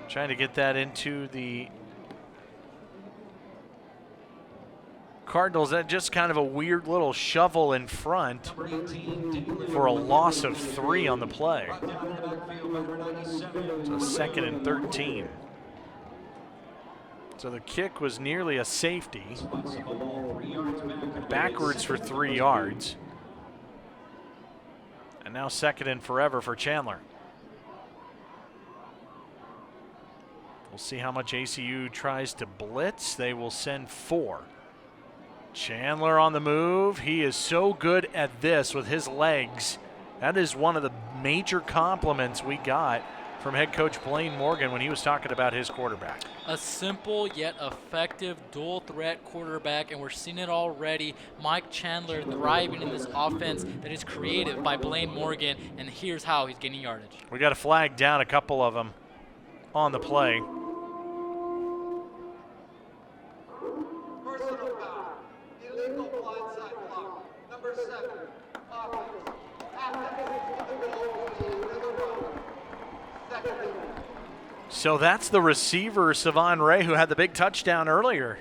Trying to get that into the Cardinals. That just kind of a weird little shovel in front for a loss of 3 on the play. So 2nd and 13. So the kick was nearly a safety. Backwards for 3 yards. And now 2nd and forever for Chandler. We'll see how much ACU tries to blitz. They will send 4. Chandler on the move. He is so good at this with his legs. That is one of the major compliments we got from head coach Blaine Morgan when he was talking about his quarterback. A simple yet effective dual threat quarterback, and we're seeing it already. Mike Chandler thriving in this offense that is created by Blaine Morgan, and here's how he's getting yardage. We got a flag down, a couple of them on the play. Personal foul, illegal blindside block, number 7, offense, half the goal, So that's the receiver, Savon Ray, who had the big touchdown earlier.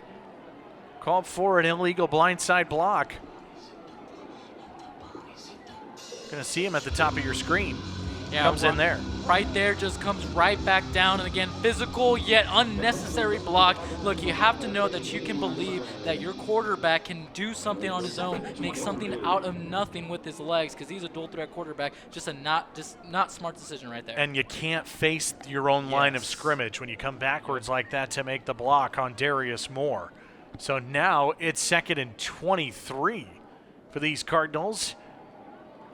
Called for an illegal blindside block. Going to see him at the top of your screen. Yeah, comes in there. Right there, just comes right back down. And again, physical yet unnecessary block. Look, you have to know that you can believe that your quarterback can do something on his own, make something out of nothing with his legs, because he's a dual threat quarterback. Just not smart decision right there. And you can't face your own line of scrimmage when you come backwards like that to make the block on Darius Moore. So now it's 2nd and 23 for these Cardinals.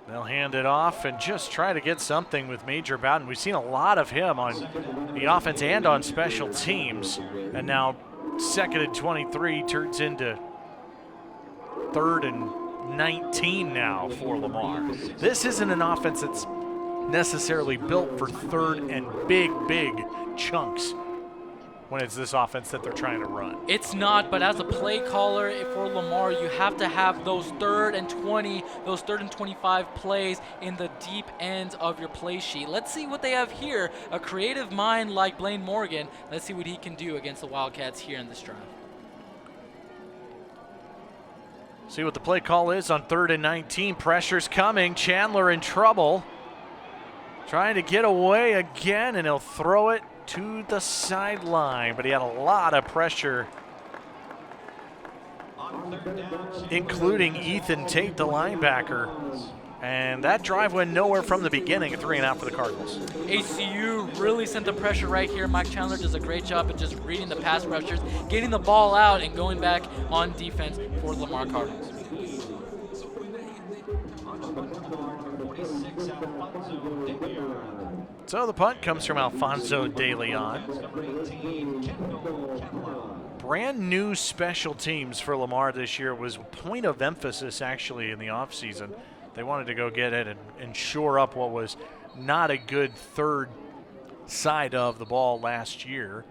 They'll hand it off and just try to get something with Major Bowden. We've seen a lot of him on the offense and on special teams. And now 2nd and 23 turns into 3rd and 19 now for Lamar. This isn't an offense that's necessarily built for 3rd and big chunks when it's this offense that they're trying to run. It's not, but as a play caller for Lamar, you have to have those 3rd and 20, those 3rd and 25 plays in the deep ends of your play sheet. Let's see what they have here. A creative mind like Blaine Morgan. Let's see what he can do against the Wildcats here in this drive. See what the play call is on 3rd and 19. Pressure's coming. Chandler in trouble. Trying to get away again, and he'll throw it to the sideline, but he had a lot of pressure, including Ethan Tate, the linebacker. And that drive went nowhere from the beginning, a 3-and-out for the Cardinals. ACU really sent the pressure right here. Mike Chandler does a great job of just reading the pass rushers, getting the ball out, and going back on defense for Lamar Cardinals. So the punt comes from Alfonso De Leon. Brand new special teams for Lamar this year was a point of emphasis actually in the offseason. They wanted to go get it and shore up what was not a good third side of the ball last year.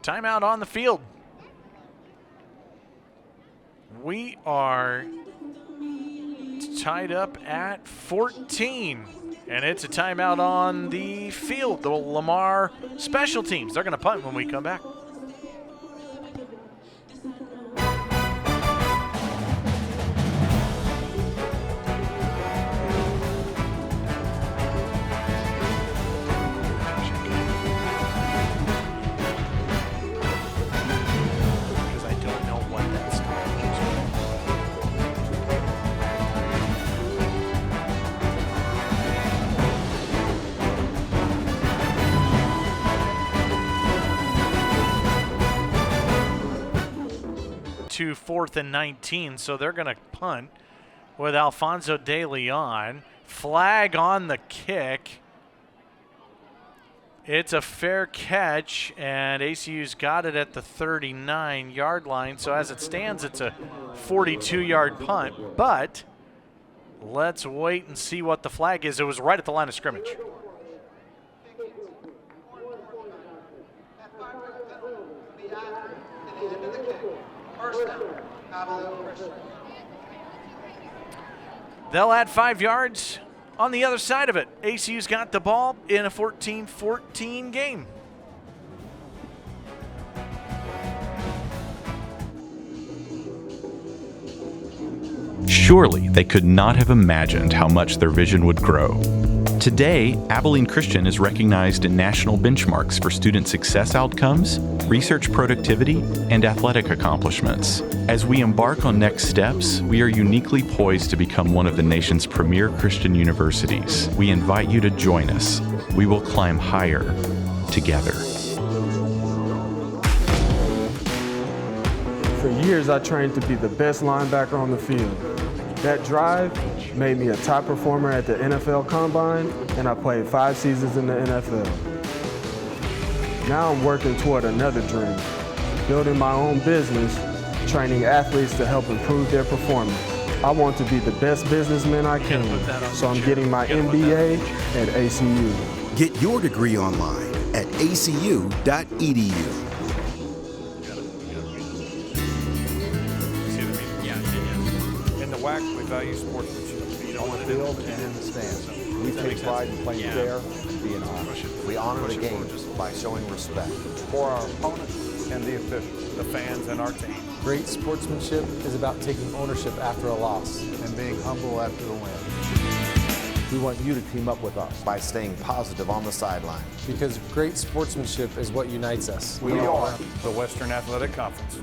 Timeout on the field. we are tied up at 14. And it's a timeout on the field. The Lamar special teams. They're going to punt when we come back. Because I don't know what that's called. 4th and 19, so they're going to punt with Alfonso De Leon. Flag on the kick. It's a fair catch, and ACU's got it at the 39-yard line. So as it stands, it's a 42-yard punt. But let's wait and see what the flag is. It was right at the line of scrimmage. They'll add 5 yards on the other side of it. ACU's got the ball in a 14-14 game. Surely they could not have imagined how much their vision would grow. Today, Abilene Christian is recognized in national benchmarks for student success outcomes, research productivity, and athletic accomplishments. As we embark on next steps, we are uniquely poised to become one of the nation's premier Christian universities. We invite you to join us. We will climb higher together. For years, I trained to be the best linebacker on the field. That drive made me a top performer at the NFL Combine, and I played 5 seasons in the NFL. Now I'm working toward another dream, building my own business, training athletes to help improve their performance. I want to be the best businessman I can, so I'm getting my MBA at ACU. Get your degree online at acu.edu. WAC, we value sportsmanship. You don't want to field and in the stands. We take pride in playing fair and being honest. We honor the game by showing respect for our opponents and the officials, the fans, and our team. Great sportsmanship is about taking ownership after a loss and being humble after the win. We want you to team up with us by staying positive on the sideline. Because great sportsmanship is what unites us. We are the Western Athletic Conference.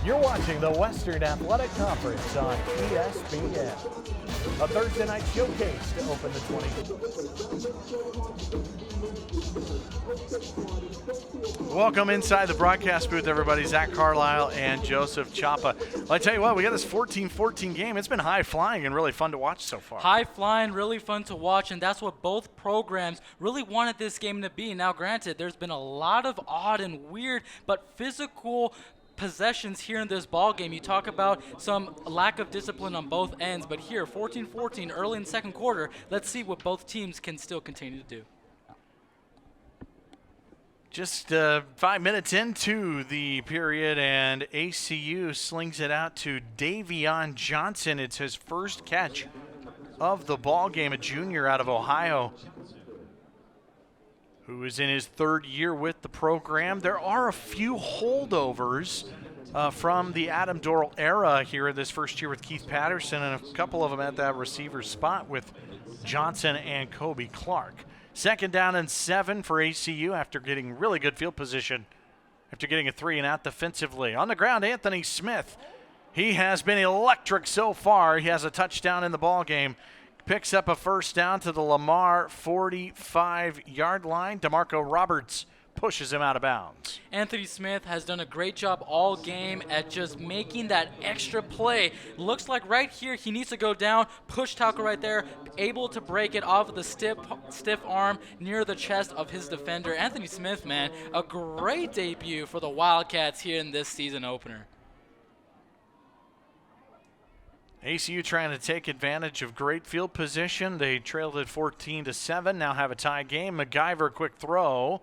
You're watching the Western Athletic Conference on ESPN. A Thursday night showcase to open the 20. Welcome inside the broadcast booth, everybody. Zach Carlisle and Joseph Chapa. Well, I tell you what, we got this 14-14 game. It's been high flying and really fun to watch so far. High flying, really fun to watch, and that's what both programs really wanted this game to be. Now, granted, there's been a lot of odd and weird but physical possessions here in this ball game. You talk about some lack of discipline on both ends, but here 14-14 early in the second quarter. Let's see what both teams can still continue to do. Just 5 minutes into the period, and ACU slings it out to Davion Johnson. It's his first catch of the ball game, a junior out of Ohio who is in his 3rd year with the program. There are a few holdovers from the Adam Dorrell era here in this first year with Keith Patterson, and a couple of them at that receiver spot with Johnson and Kobe Clark. 2nd down and 7 for ACU after getting really good field position, after getting a 3 and out defensively. On the ground, Anthony Smith. He has been electric so far. He has a touchdown in the ball game. Picks up a 1st down to the Lamar 45-yard line. DeMarco Roberts pushes him out of bounds. Anthony Smith has done a great job all game at just making that extra play. Looks like right here he needs to go down, push tackle right there, able to break it off of the stiff arm near the chest of his defender. Anthony Smith, man, a great debut for the Wildcats here in this season opener. ACU trying to take advantage of great field position. They trailed it 14-7, now have a tie game. MacGyver, quick throw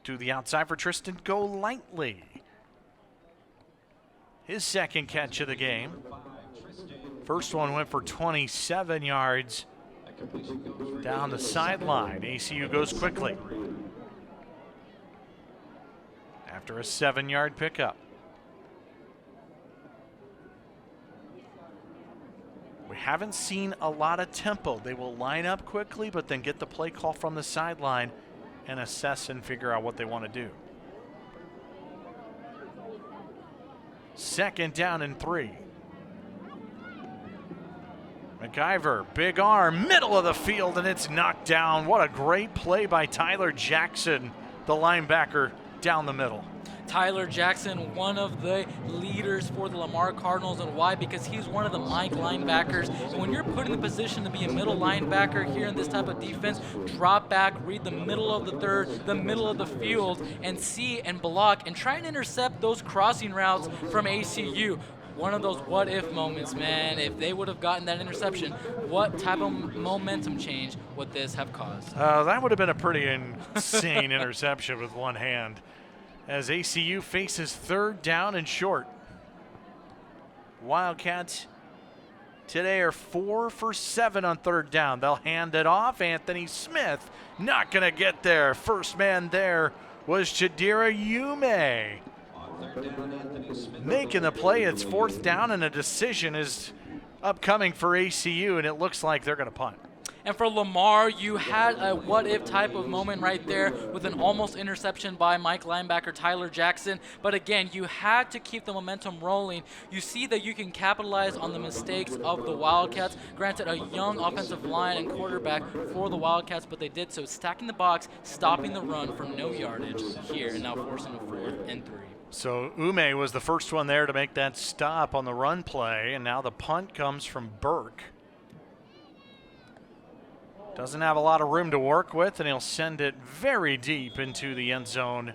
to the outside for Tristan Golightly. his second catch of the game. First one went for 27 yards down the sideline. ACU goes quickly after a 7-yard pickup. We haven't seen a lot of tempo. They will line up quickly, but then get the play call from the sideline and assess and figure out what they want to do. Second down and 3. McIver, big arm, middle of the field, and it's knocked down. What a great play by Tyler Jackson, the linebacker, down the middle. Tyler Jackson, one of the leaders for the Lamar Cardinals, and why? Because he's one of the Mike linebackers. And when you're put in the position to be a middle linebacker here in this type of defense, drop back, read the middle of the third, the middle of the field, and see and block and try and intercept those crossing routes from ACU. One of those what-if moments, man. If they would have gotten that interception, what type of momentum change would this have caused? That would have been a pretty insane interception with one hand, as ACU faces third down and short. Wildcats today are 4 for 7 on third down. They'll hand it off. Anthony Smith not going to get there. First man there was Chidira Yume. Making the play. It's fourth down, and a decision is upcoming for ACU, and it looks like they're going to punt. And for Lamar, you had a what-if type of moment right there with an almost interception by Mike linebacker Tyler Jackson. But again, you had to keep the momentum rolling. You see that you can capitalize on the mistakes of the Wildcats. Granted, a young offensive line and quarterback for the Wildcats, but they did so, stacking the box, stopping the run for no yardage here, and now forcing a 4th and 3. So Ume was the first one there to make that stop on the run play, and now the punt comes from Burke. Doesn't have a lot of room to work with, and he'll send it very deep into the end zone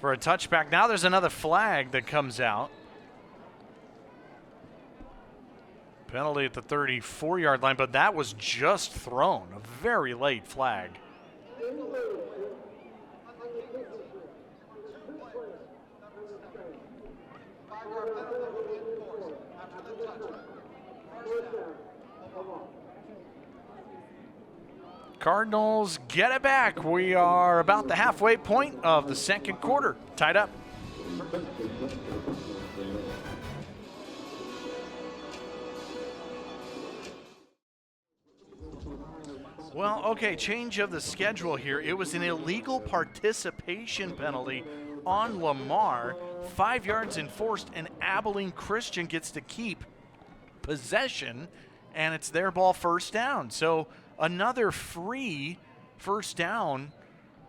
for a touchback. Now there's another flag that comes out. Penalty at the 34-yard line, but that was just thrown. A very late flag. Cardinals get it back. We are about the halfway point of the second quarter. Tied up. Well, okay, change of the schedule here. It was an illegal participation penalty on Lamar. 5 yards enforced, and Abilene Christian gets to keep possession, and it's their ball, first down. So another free first down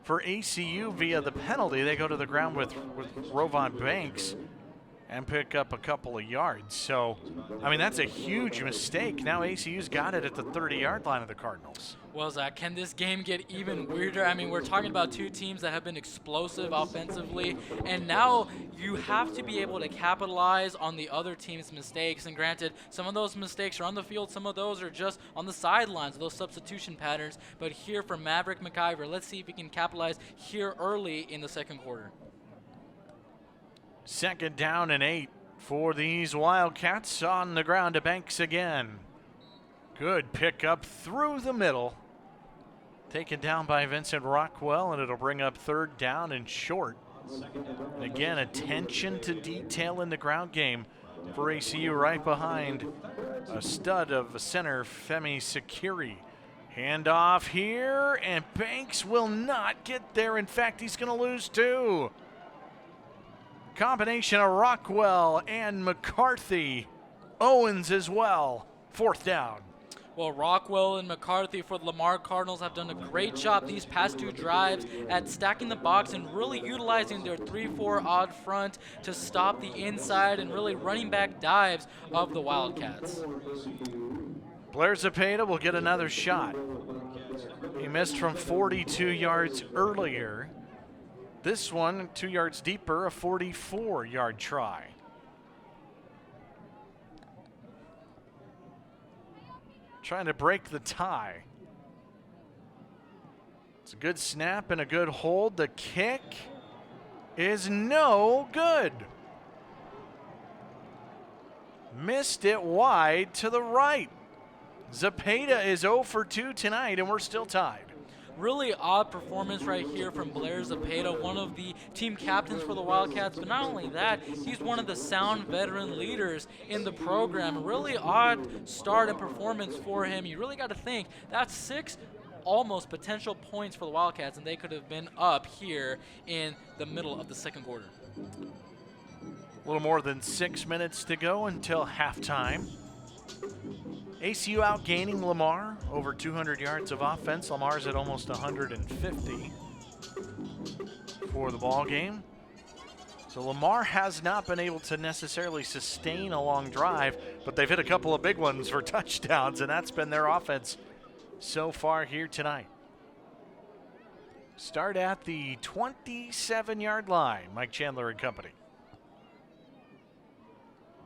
for ACU via the penalty. They go to the ground with Rovon Banks and pick up a couple of yards. So, I mean, that's a huge mistake. Now ACU's got it at the 30-yard line of the Cardinals. Well, Zach, can this game get even weirder? I mean, we're talking about two teams that have been explosive offensively, and now you have to be able to capitalize on the other team's mistakes. And granted, some of those mistakes are on the field, some of those are just on the sidelines, those substitution patterns. But here for Maverick McIver, let's see if he can capitalize here early in the second quarter. Second down and 8 for these Wildcats. On the ground to Banks again. Good pickup through the middle. Taken down by Vincent Rockwell, and it'll bring up third down and short. And again, attention to detail in the ground game for ACU, right behind a stud of a center, Femi Sakiri. Handoff here, and Banks will not get there. In fact, he's going to lose 2. Combination of Rockwell and McCarthy. Owens as well. Fourth down. Well, Rockwell and McCarthy for the Lamar Cardinals have done a great job these past 2 drives at stacking the box and really utilizing their 3-4 odd front to stop the inside and really running back dives of the Wildcats. Blair Zepeda will get another shot. He missed from 42 yards earlier. This one, 2 yards deeper, a 44-yard try. Trying to break the tie. It's a good snap and a good hold. The kick is no good. Missed it wide to the right. Zepeda is 0 for 2 tonight, and we're still tied. Really odd performance right here from Blair Zepeda, one of the team captains for the Wildcats. But not only that, he's one of the sound veteran leaders in the program. Really odd start and performance for him. You really got to think that's 6 almost potential points for the Wildcats, and they could have been up here in the middle of the second quarter. A little more than 6 minutes to go until halftime. ACU outgaining Lamar, over 200 yards of offense. Lamar's at almost 150 for the ball game. So Lamar has not been able to necessarily sustain a long drive, but they've hit a couple of big ones for touchdowns, and that's been their offense so far here tonight. Start at the 27-yard line, Mike Chandler and company.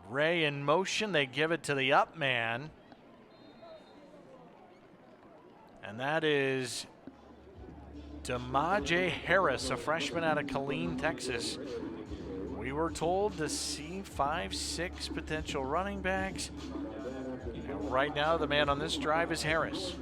Ray in motion, they give it to the up man. And that is Demaje Harris, a freshman out of Killeen, Texas. We were told to see 5, 6 potential running backs. And right now, the man on this drive is Harris.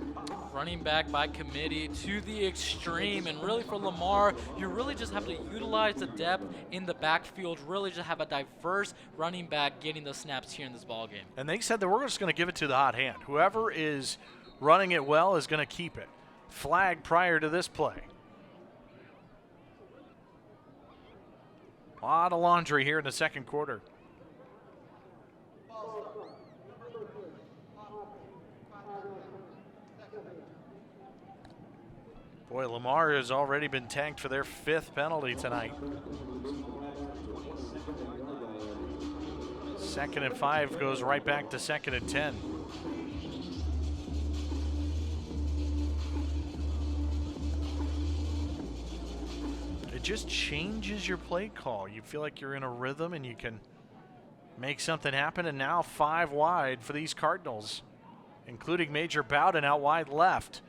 Running back by committee to the extreme, and really for Lamar, you really just have to utilize the depth in the backfield, really just have a diverse running back getting the snaps here in this ball game. And they said that we're just going to give it to the hot hand. Whoever is running it well is going to keep it. Flag prior to this play. A lot of laundry here in the second quarter. Boy, Lamar has already been tagged for their 5th penalty tonight. 2nd and 5 goes right back to 2nd and 10. It just changes your play call. You feel like you're in a rhythm and you can make something happen. And now 5 wide for these Cardinals, including Major Bowden out wide left.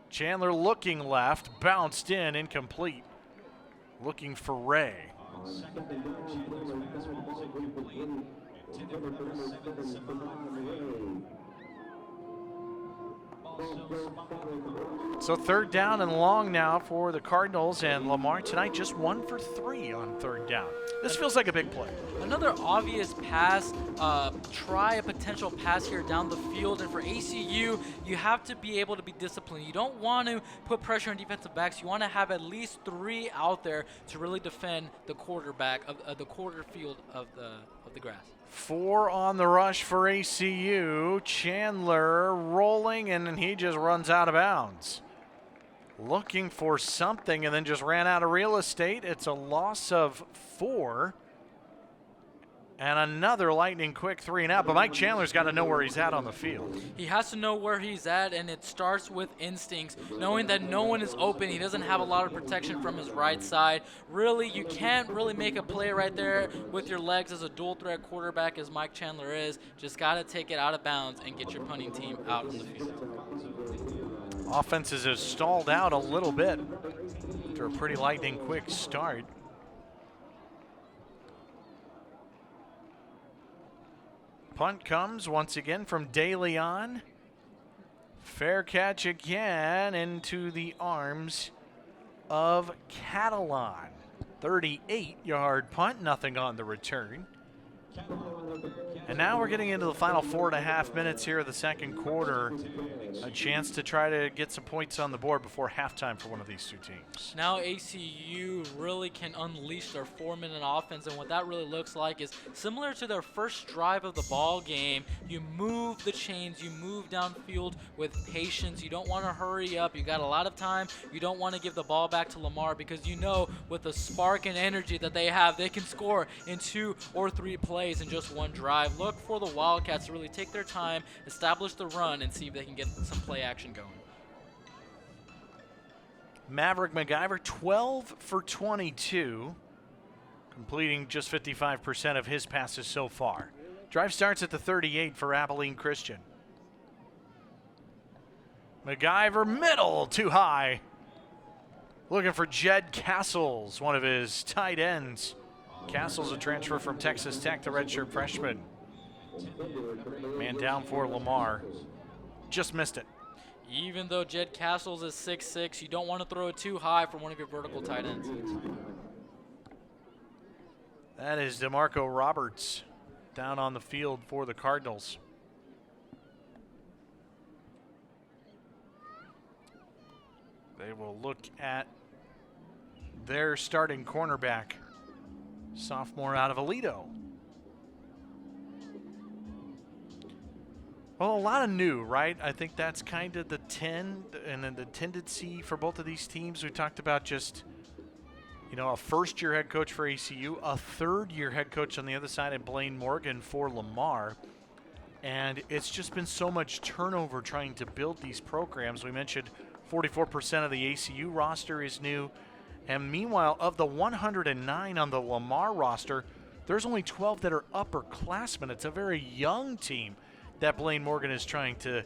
Chandler looking left, bounced in, incomplete. Looking for Ray. So 3rd down and long now for the Cardinals, and Lamar tonight just 1 for 3 on 3rd down. This feels like a big play. Another obvious pass, try a potential pass here down the field, and for ACU, you have to be able to be disciplined. You don't want to put pressure on defensive backs. You want to have at least 3 out there to really defend the quarterback of the quarter field of the grass. 4 on the rush for ACU. Chandler rolling, and then he just runs out of bounds. Looking for something and then just ran out of real estate. It's a loss of 4. And another lightning quick 3 and out. But Mike Chandler's got to know where he's at on the field. He has to know where he's at, and it starts with instincts, knowing that no one is open. He doesn't have a lot of protection from his right side. Really, you can't really make a play right there with your legs as a dual threat quarterback as Mike Chandler is. Just got to take it out of bounds and get your punting team out on the field. Offenses have stalled out a little bit after a pretty lightning quick start. Punt comes once again from De Leon. Fair catch again into the arms of Catalan. 38-yard punt, nothing on the return. And now we're getting into the final 4.5 minutes here of the second quarter. A chance to try to get some points on the board before halftime for one of these two teams. Now ACU really can unleash their 4-minute offense, and what that really looks like is similar to their first drive of the ball game. You move the chains, you move downfield with patience. You don't want to hurry up. You got a lot of time. You don't want to give the ball back to Lamar because you know with the spark and energy that they have, they can score in 2 or 3 plays in just one drive. Look for the Wildcats to really take their time, establish the run, and see if they can get some play action going. Maverick MacGyver, 12 for 22, completing just 55% of his passes so far. Drive starts at the 38 for Abilene Christian. MacGyver, middle, too high. Looking for Jed Castles, one of his tight ends. Castles, a transfer from Texas Tech, the redshirt freshman. Man down for Lamar. Just missed it. Even though Jed Castles is 6'6", you don't want to throw it too high for one of your vertical tight ends. That is DeMarco Roberts down on the field for the Cardinals. They will look at their starting cornerback, sophomore out of Aledo. Well, a lot of new, right? I think that's kind of the the tendency for both of these teams. We talked about just, a first-year head coach for ACU, a third-year head coach on the other side, and Blaine Morgan for Lamar. And it's just been so much turnover trying to build these programs. We mentioned 44% of the ACU roster is new. And meanwhile, of the 109 on the Lamar roster, there's only 12 that are upperclassmen. It's a very young team that Blaine Morgan is trying to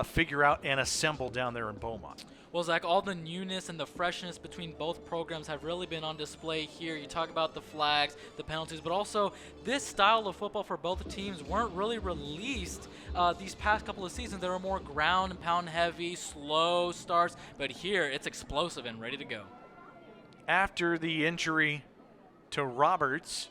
figure out and assemble down there in Beaumont. Well, Zach, all the newness and the freshness between both programs have really been on display here. You talk about the flags, the penalties, but also this style of football for both teams weren't really released these past couple of seasons. They were more ground and pound heavy, slow starts, but here it's explosive and ready to go. After the injury to Roberts,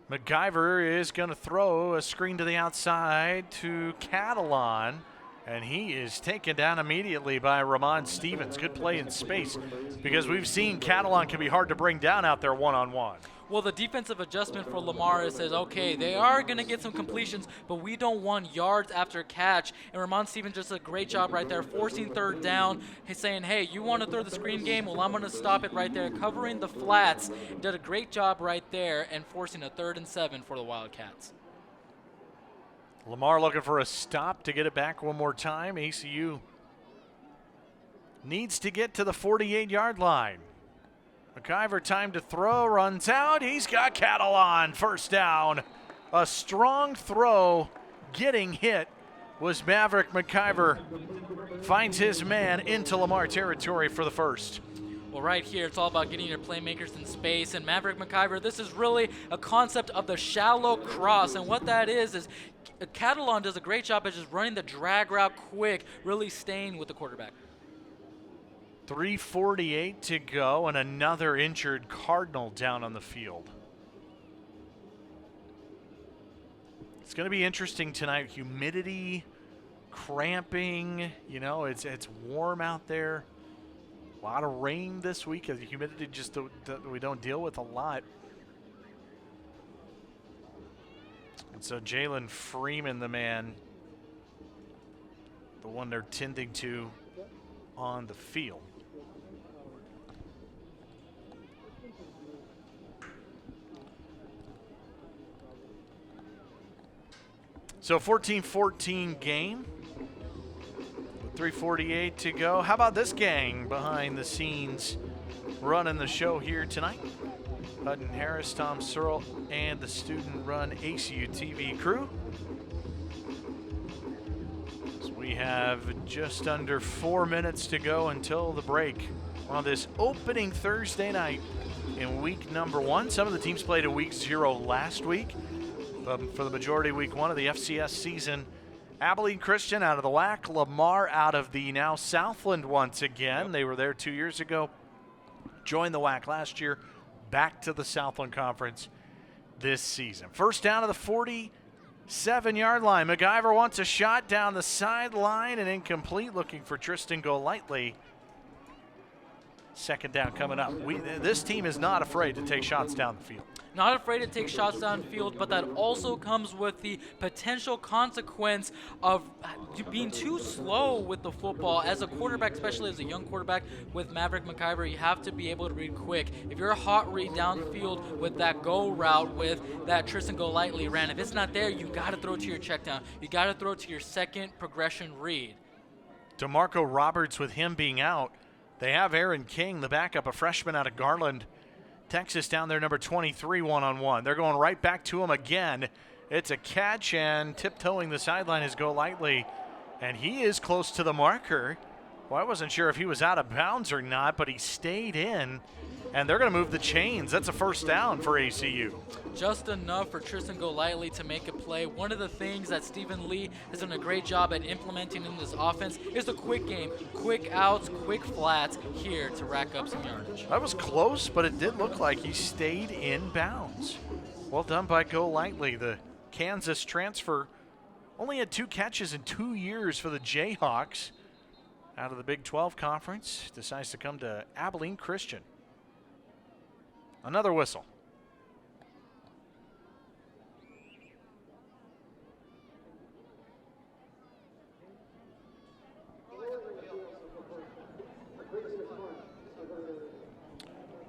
McIver is going to throw a screen to the outside to Catalan, and he is taken down immediately by Ramon Stevens. Good play in space, because we've seen Catalan can be hard to bring down out there one-on-one. Well, the defensive adjustment for Lamar says, okay, they are going to get some completions, but we don't want yards after catch. And Ramon Stevens just did a great job right there, forcing third down. He's saying, hey, you want to throw the screen game? Well, I'm going to stop it right there, covering the flats. Did a great job right there and forcing a 3rd and 7 for the Wildcats. Lamar looking for a stop to get it back one more time. ACU needs to get to the 48-yard line. McIver time to throw, runs out. He's got Catalan, first down. A strong throw, getting hit was Maverick McIver. Finds his man into Lamar territory for the first. Well, right here, it's all about getting your playmakers in space. And Maverick McIver, this is really a concept of the shallow cross. And what that is Catalan does a great job at just running the drag route quick, really staying with the quarterback. 3:48 to go, and another injured Cardinal down on the field. It's going to be interesting tonight. Humidity, cramping, it's warm out there. A lot of rain this week. The humidity just we don't deal with a lot. And so Jalen Freeman, the one they're tending to on the field. So 14-14 game. 3:48 to go. How about this gang behind the scenes running the show here tonight? Hutton Harris, Tom Searle, and the student-run ACUTV crew. So we have just under 4 minutes to go until the break on this opening Thursday night in week number 1. Some of the teams played in week 0 last week. But for the majority, week 1 of the FCS season, Abilene Christian out of the WAC, Lamar out of the now Southland once again. Yep. They were there 2 years ago, joined the WAC last year, back to the Southland Conference this season. First down to the 47-yard line. McIver wants a shot down the sideline and incomplete, looking for Tristan Golightly. Second down coming up. This team is not afraid to take shots down the field. Not afraid to take shots downfield, but that also comes with the potential consequence of being too slow with the football. As a quarterback, especially as a young quarterback with Maverick McIver, you have to be able to read quick. If you're a hot read downfield with that go route with that Tristan Golightly ran, if it's not there, you got to throw it to your check down. You got to throw it to your second progression read. DeMarco Roberts, with him being out, they have Aaron King, the backup, a freshman out of Garland, Texas, down there, number 23, one-on-one. They're going right back to him again. It's a catch, and tiptoeing the sideline is Golightly, and he is close to the marker. Well, I wasn't sure if he was out of bounds or not, but he stayed in. and they're going to move the chains. That's a first down for ACU. Just enough for Tristan Golightly to make a play. One of the things that Stephen Lee has done a great job at implementing in this offense is the quick game, quick outs, quick flats here to rack up some yardage. That was close, but it did look like he stayed in bounds. Well done by Golightly. The Kansas transfer only had 2 catches in 2 years for the Jayhawks. Out of the Big 12 Conference, decides to come to Abilene Christian. Another whistle.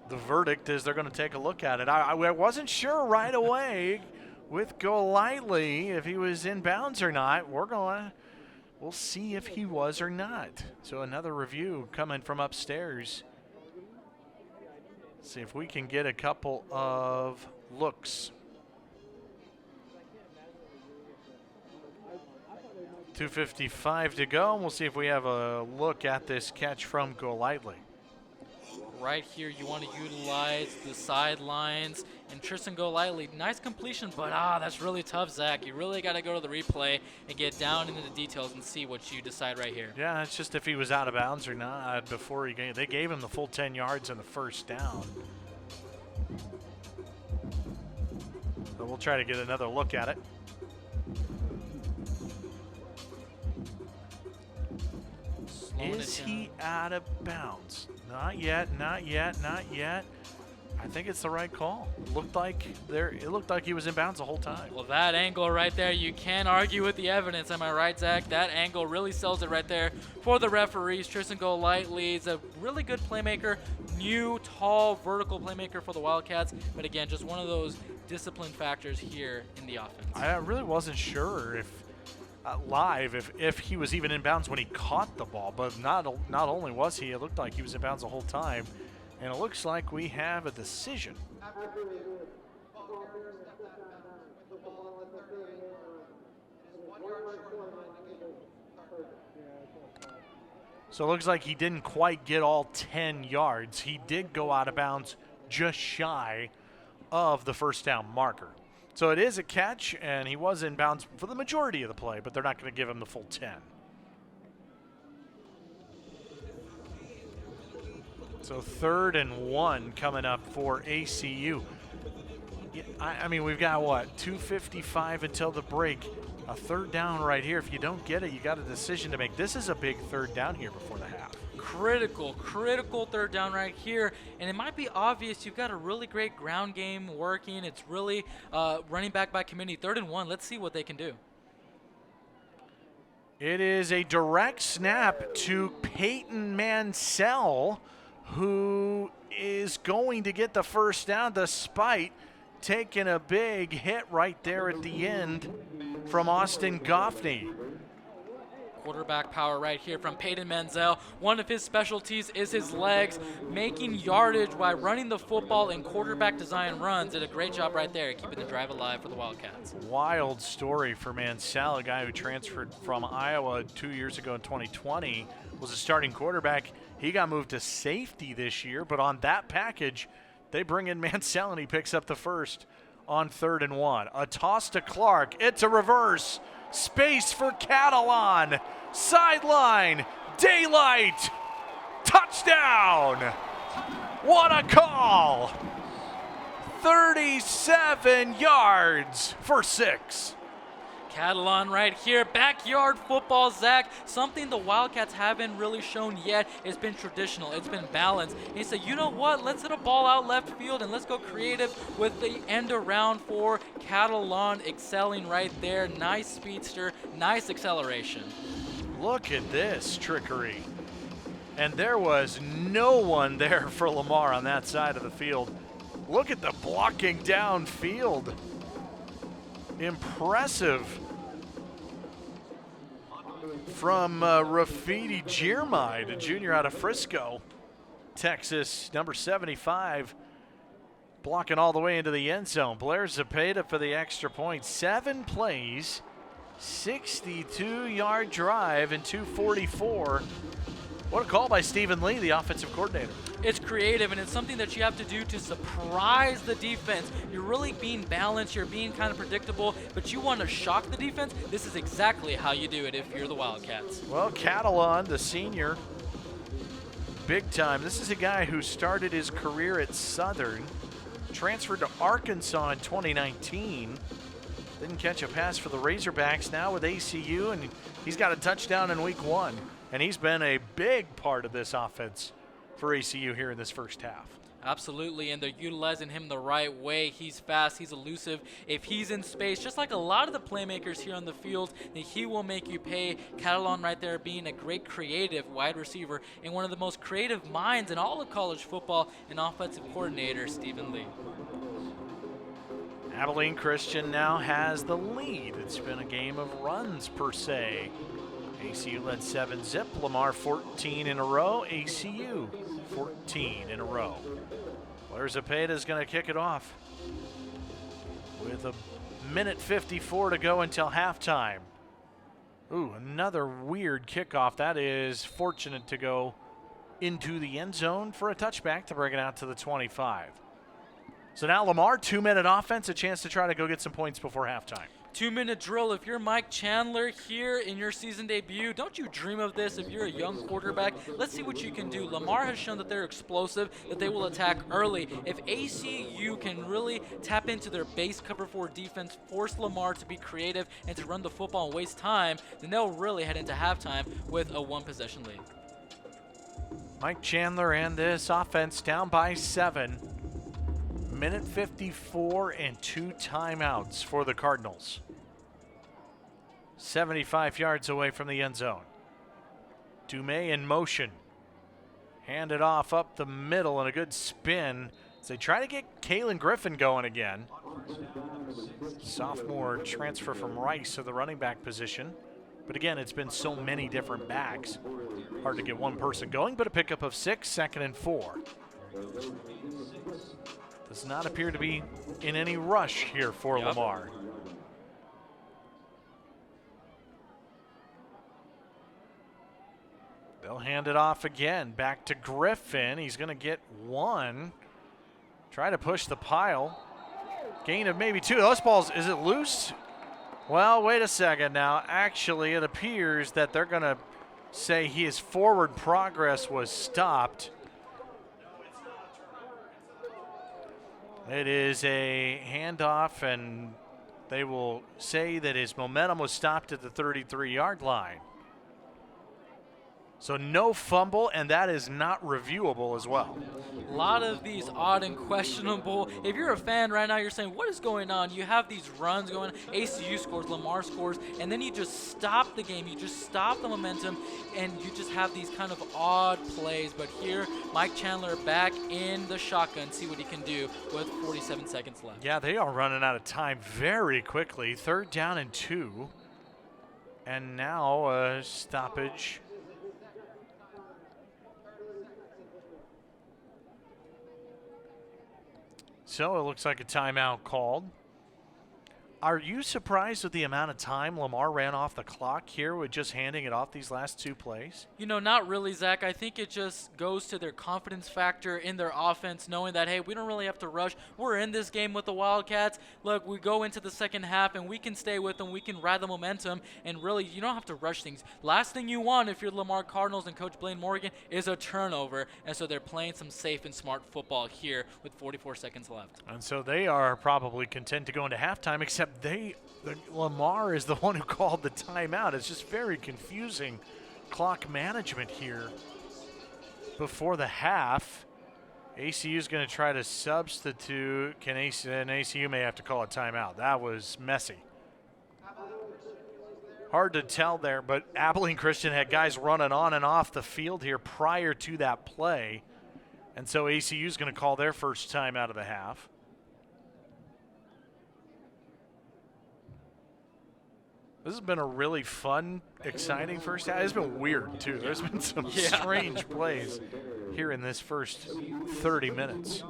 The verdict is they're going to take a look at it. I wasn't sure right away with Golightly if he was in bounds or not. We'll see if he was or not. So another review coming from upstairs. See if we can get a couple of looks. 2:55 to go, and we'll see if we have a look at this catch from Golightly. Right here, you want to utilize the sidelines. And Tristan Golightly, nice completion, but that's really tough, Zach. You really got to go to the replay and get down into the details and see what you decide right here. Yeah, it's just if he was out of bounds or not before they gave him the full 10 yards and the first down. So we'll try to get another look at it. Is he out of bounds? Not yet, not yet, not yet. I think it's the right call. It looked like he was in bounds the whole time. Well, that angle right there, you can't argue with the evidence. Am I right, Zach? That angle really sells it right there for the referees. Tristan Golightly is a really good playmaker, new, tall, vertical playmaker for the Wildcats. But again, just one of those discipline factors here in the offense. I really wasn't sure if he was even in bounds when he caught the ball, but not only was he, it looked like he was in bounds the whole time. And it looks like we have a decision. So it looks like he didn't quite get all 10 yards. He did go out of bounds just shy of the first down marker. So it is a catch, and he was in bounds for the majority of the play, but they're not going to give him the full 10. So 3rd and 1 coming up for ACU. I mean, we've got, 2:55 until the break. A 3rd down right here. If you don't get it, you got a decision to make. This is a big 3rd down here before the half. Critical 3rd down right here. And it might be obvious you've got a really great ground game working. It's really running back by committee. 3rd and 1. Let's see what they can do. It is a direct snap to Peyton Mansell, who is going to get the first down despite taking a big hit right there at the end from Austin Goffney. Quarterback power right here from Peyton Mansell. One of his specialties is his legs, making yardage by running the football in quarterback design runs. Did a great job right there, keeping the drive alive for the Wildcats. Wild story for Mansell, a guy who transferred from Iowa 2 years ago in 2020, was a starting quarterback. He got moved to safety this year, but on that package, they bring in Mansell, and he picks up the first on 3rd and 1. A toss to Clark. It's a reverse. Space for Catalan. Sideline. Daylight. Touchdown. What a call. 37 yards for 6. Catalan right here, backyard football, Zach. Something the Wildcats haven't really shown yet. It's been traditional, it's been balanced. And he said, you know what, let's hit a ball out left field and let's go creative with the end around for Catalan, excelling right there. Nice speedster, nice acceleration. Look at this trickery. And there was no one there for Lamar on that side of the field. Look at the blocking downfield. Impressive from Rafidi Jirmai, a junior out of Frisco, Texas, number 75, blocking all the way into the end zone. Blair Zepeda for the extra point. 7 plays, 62-yard drive, and 2:44 What a call by Stephen Lee, the offensive coordinator. It's creative, and it's something that you have to do to surprise the defense. You're really being balanced, you're being kind of predictable, but you want to shock the defense. This is exactly how you do it if you're the Wildcats. Well, Catalan, the senior, big time. This is a guy who started his career at Southern, transferred to Arkansas in 2019, didn't catch a pass for the Razorbacks, now with ACU, and he's got a touchdown in week 1. And he's been a big part of this offense for ACU here in this first half. Absolutely, and they're utilizing him the right way. He's fast, he's elusive. If he's in space, just like a lot of the playmakers here on the field, then he will make you pay. Catalan right there being a great creative wide receiver and one of the most creative minds in all of college football, and offensive coordinator Stephen Lee. Abilene Christian now has the lead. It's been a game of runs per se. ACU led 7-zip, Lamar 14 in a row, ACU 14 in a row. Blair Zepeda's going to kick it off with a minute 54 to go until halftime. Ooh, another weird kickoff. That is fortunate to go into the end zone for a touchback to bring it out to the 25. So now Lamar, 2-minute offense, a chance to try to go get some points before halftime. 2-minute drill. If you're Mike Chandler here in your season debut, don't you dream of this if you're a young quarterback? Let's see what you can do. Lamar has shown that they're explosive, that they will attack early. If ACU can really tap into their base cover 4 defense, force Lamar to be creative and to run the football and waste time, then they'll really head into halftime with a 1-possession lead. Mike Chandler and this offense down by 7. Minute 54 and 2 timeouts for the Cardinals. 75 yards away from the end zone. Dumais in motion. Hand it off up the middle and a good spin as they try to get Kalen Griffin going again. Sophomore transfer from Rice to the running back position. But again, it's been so many different backs. Hard to get one person going, but a pickup of 6, 2nd and 4. Does not appear to be in any rush here for Lamar. They'll hand it off again. Back to Griffin. He's going to get 1. Try to push the pile. Gain of maybe 2. Those balls, is it loose? Well, wait a second now. Actually, it appears that they're going to say his forward progress was stopped. It is a handoff, and they will say that his momentum was stopped at the 33-yard line. So no fumble, and that is not reviewable as well. A lot of these odd and questionable. If you're a fan right now, you're saying, what is going on? You have these runs going, ACU scores, Lamar scores, and then you just stop the game. You just stop the momentum, and you just have these kind of odd plays. But here, Mike Chandler back in the shotgun. See what he can do with 47 seconds left. Yeah, they are running out of time very quickly. 3rd down and 2. And now a stoppage. So it looks like a timeout called. Are you surprised with the amount of time Lamar ran off the clock here with just handing it off these last 2 plays? You know, not really, Zach. I think it just goes to their confidence factor in their offense, knowing that, hey, we don't really have to rush. We're in this game with the Wildcats. Look, we go into the second half, and we can stay with them. We can ride the momentum, and really, you don't have to rush things. Last thing you want if you're the Lamar Cardinals and Coach Blaine Morgan is a turnover, and so they're playing some safe and smart football here with 44 seconds left. And so they are probably content to go into halftime, except Lamar is the one who called the timeout. It's just very confusing clock management here before the half. ACU is going to try to substitute. And ACU may have to call a timeout. That was messy. Hard to tell there, but Abilene Christian had guys running on and off the field here prior to that play. And so ACU is going to call their first timeout of the half. This has been a really fun, exciting first half. It's been weird, too. There's been some strange plays here in this first 30 minutes.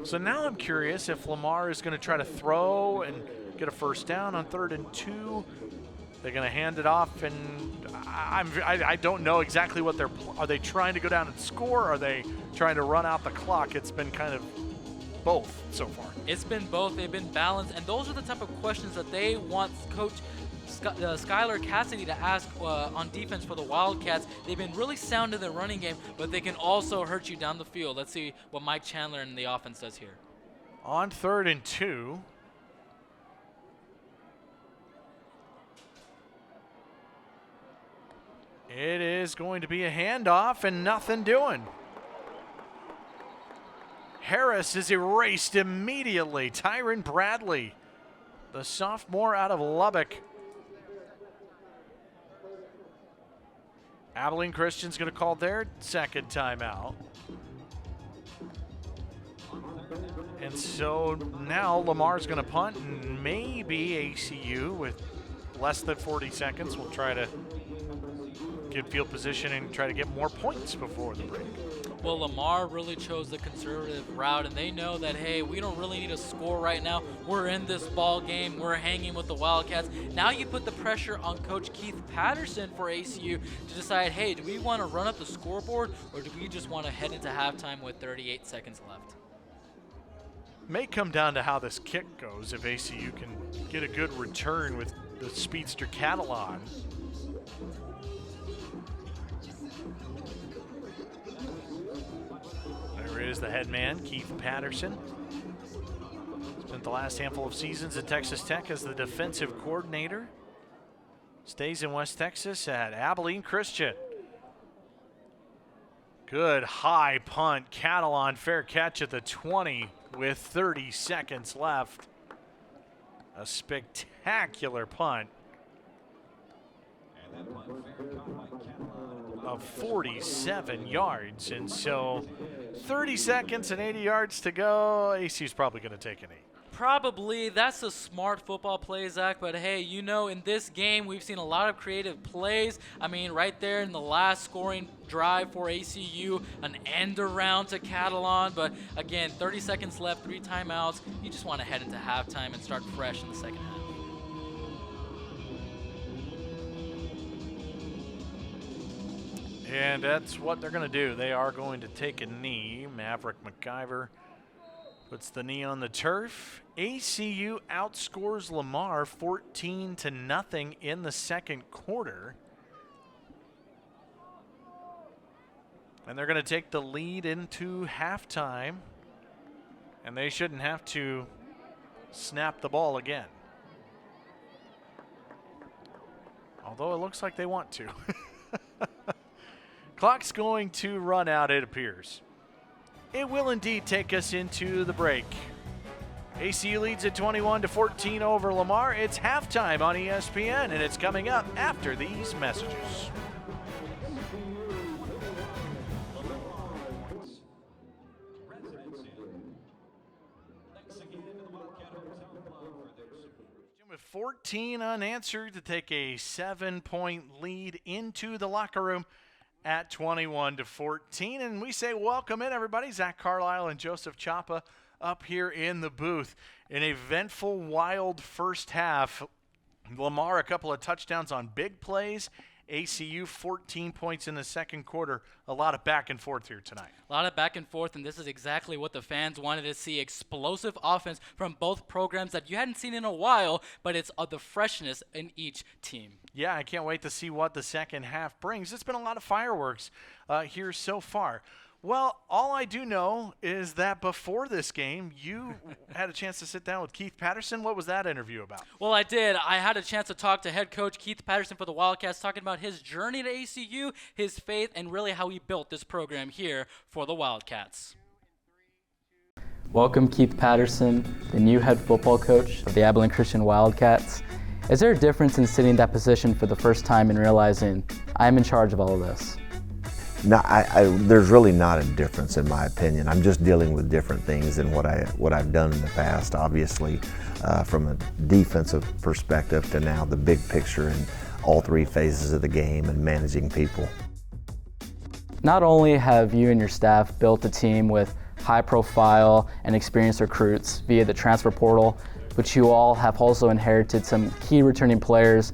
So now I'm curious if Lamar is going to try to throw and get a first down on 3rd and 2. They're going to hand it off, and I don't know exactly what are they trying to go down and score? Or are they trying to run out the clock? It's been kind of both so far. It's been both. They've been balanced, and those are the type of questions that they want Coach Skylar Cassidy to ask on defense for the Wildcats. They've been really sound in the running game, but they can also hurt you down the field. Let's see what Mike Chandler and the offense does here. On 3rd and 2. It is going to be a handoff and nothing doing. Harris is erased immediately. Tyron Bradley, the sophomore out of Lubbock. Abilene Christian's going to call their second timeout. And so now Lamar's going to punt, and maybe ACU with less than 40 seconds will try to get field position and try to get more points before the break. Well, Lamar really chose the conservative route, and they know that, hey, we don't really need a score right now. We're in this ball game. We're hanging with the Wildcats. Now you put the pressure on Coach Keith Patterson for ACU to decide, hey, do we want to run up the scoreboard, or do we just want to head into halftime with 38 seconds left? May come down to how this kick goes if ACU can get a good return with the speedster Catalan. There is the head man, Keith Patterson. Spent the last handful of seasons at Texas Tech as the defensive coordinator. Stays in West Texas at Abilene Christian. Good high punt. Catalan, fair catch at the 20 with 30 seconds left. A spectacular punt of 47 yards. And so 30 seconds and 80 yards to go. ACU's probably going to take a knee. Probably. That's a smart football play, Zach. But, hey, you know, in this game, we've seen a lot of creative plays. I mean, right there in the last scoring drive for ACU, an end around to Catalan. But, again, 30 seconds left, 3 timeouts. You just want to head into halftime and start fresh in the second half. And that's what they're going to do. They are going to take a knee. Maverick McIver puts the knee on the turf. ACU outscores Lamar 14-0 in the second quarter. And they're going to take the lead into halftime. And they shouldn't have to snap the ball again. Although it looks like they want to. Clock's going to run out, it appears. It will indeed take us into the break. ACU leads at 21-14 over Lamar. It's halftime on ESPN, and it's coming up after these messages. With 14 unanswered to take a 7-point lead into the locker room at 21-14. And we say welcome in, everybody. Zach Carlisle and Joseph Chapa up here in the booth. An eventful, wild first half. Lamar, a couple of touchdowns on big plays. ACU 14 points in the second quarter. A lot of back and forth here tonight. A lot of back and forth, and this is exactly what the fans wanted to see. Explosive offense from both programs that you hadn't seen in a while, but it's the freshness in each team. Yeah, I can't wait to see what the second half brings. It's been a lot of fireworks here so far. Well, all I do know is that before this game, you had a chance to sit down with Keith Patterson. What was that interview about? Well, I did. I had a chance to talk to head coach Keith Patterson for the Wildcats, talking about his journey to ACU, his faith, and really how he built this program here for the Wildcats. Welcome, Keith Patterson, the new head football coach of the Abilene Christian Wildcats. Is there a difference in sitting in that position for the first time and realizing I'm in charge of all of this? No, there's really not a difference in my opinion. I'm just dealing with different things than what I've done in the past. Obviously, from a defensive perspective to now the big picture in all 3 phases of the game and managing people. Not only have you and your staff built a team with high profile and experienced recruits via the transfer portal, but you all have also inherited some key returning players.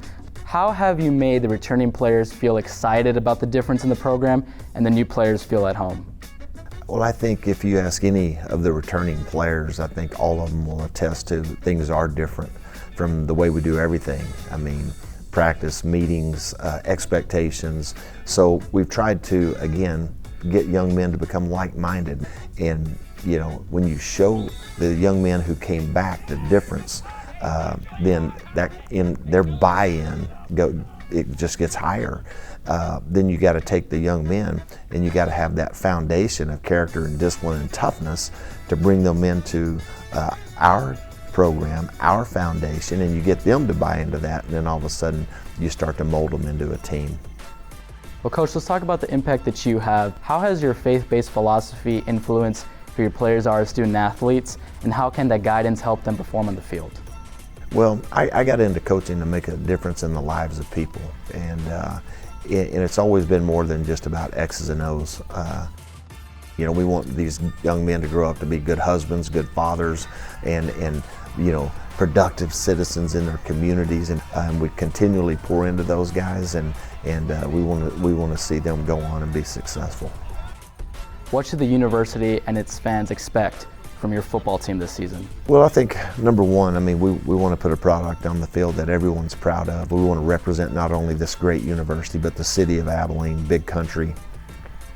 How have you made the returning players feel excited about the difference in the program and the new players feel at home? Well, I think if you ask any of the returning players, I think all of them will attest to things are different from the way we do everything. I mean, practice, meetings, expectations. So we've tried to, again, get young men to become like-minded. And, you know, when you show the young men who came back the difference, then that in their buy-in, it just gets higher. Then you got to take the young men and you got to have that foundation of character and discipline and toughness to bring them into our program, our foundation, and you get them to buy into that, and then all of a sudden you start to mold them into a team. Well, Coach, let's talk about the impact that you have. How has your faith-based philosophy influenced who your players are as student athletes, and how can that guidance help them perform on the field? Well, I got into coaching to make a difference in the lives of people, and it's always been more than just about X's and O's. You know, we want these young men to grow up to be good husbands, good fathers, and you know, productive citizens in their communities, and we continually pour into those guys, and we want to see them go on and be successful. What should the university and its fans expect from your football team this season? Well, I think number one, I mean, we want to put a product on the field that everyone's proud of. We want to represent not only this great university, but the city of Abilene, big country.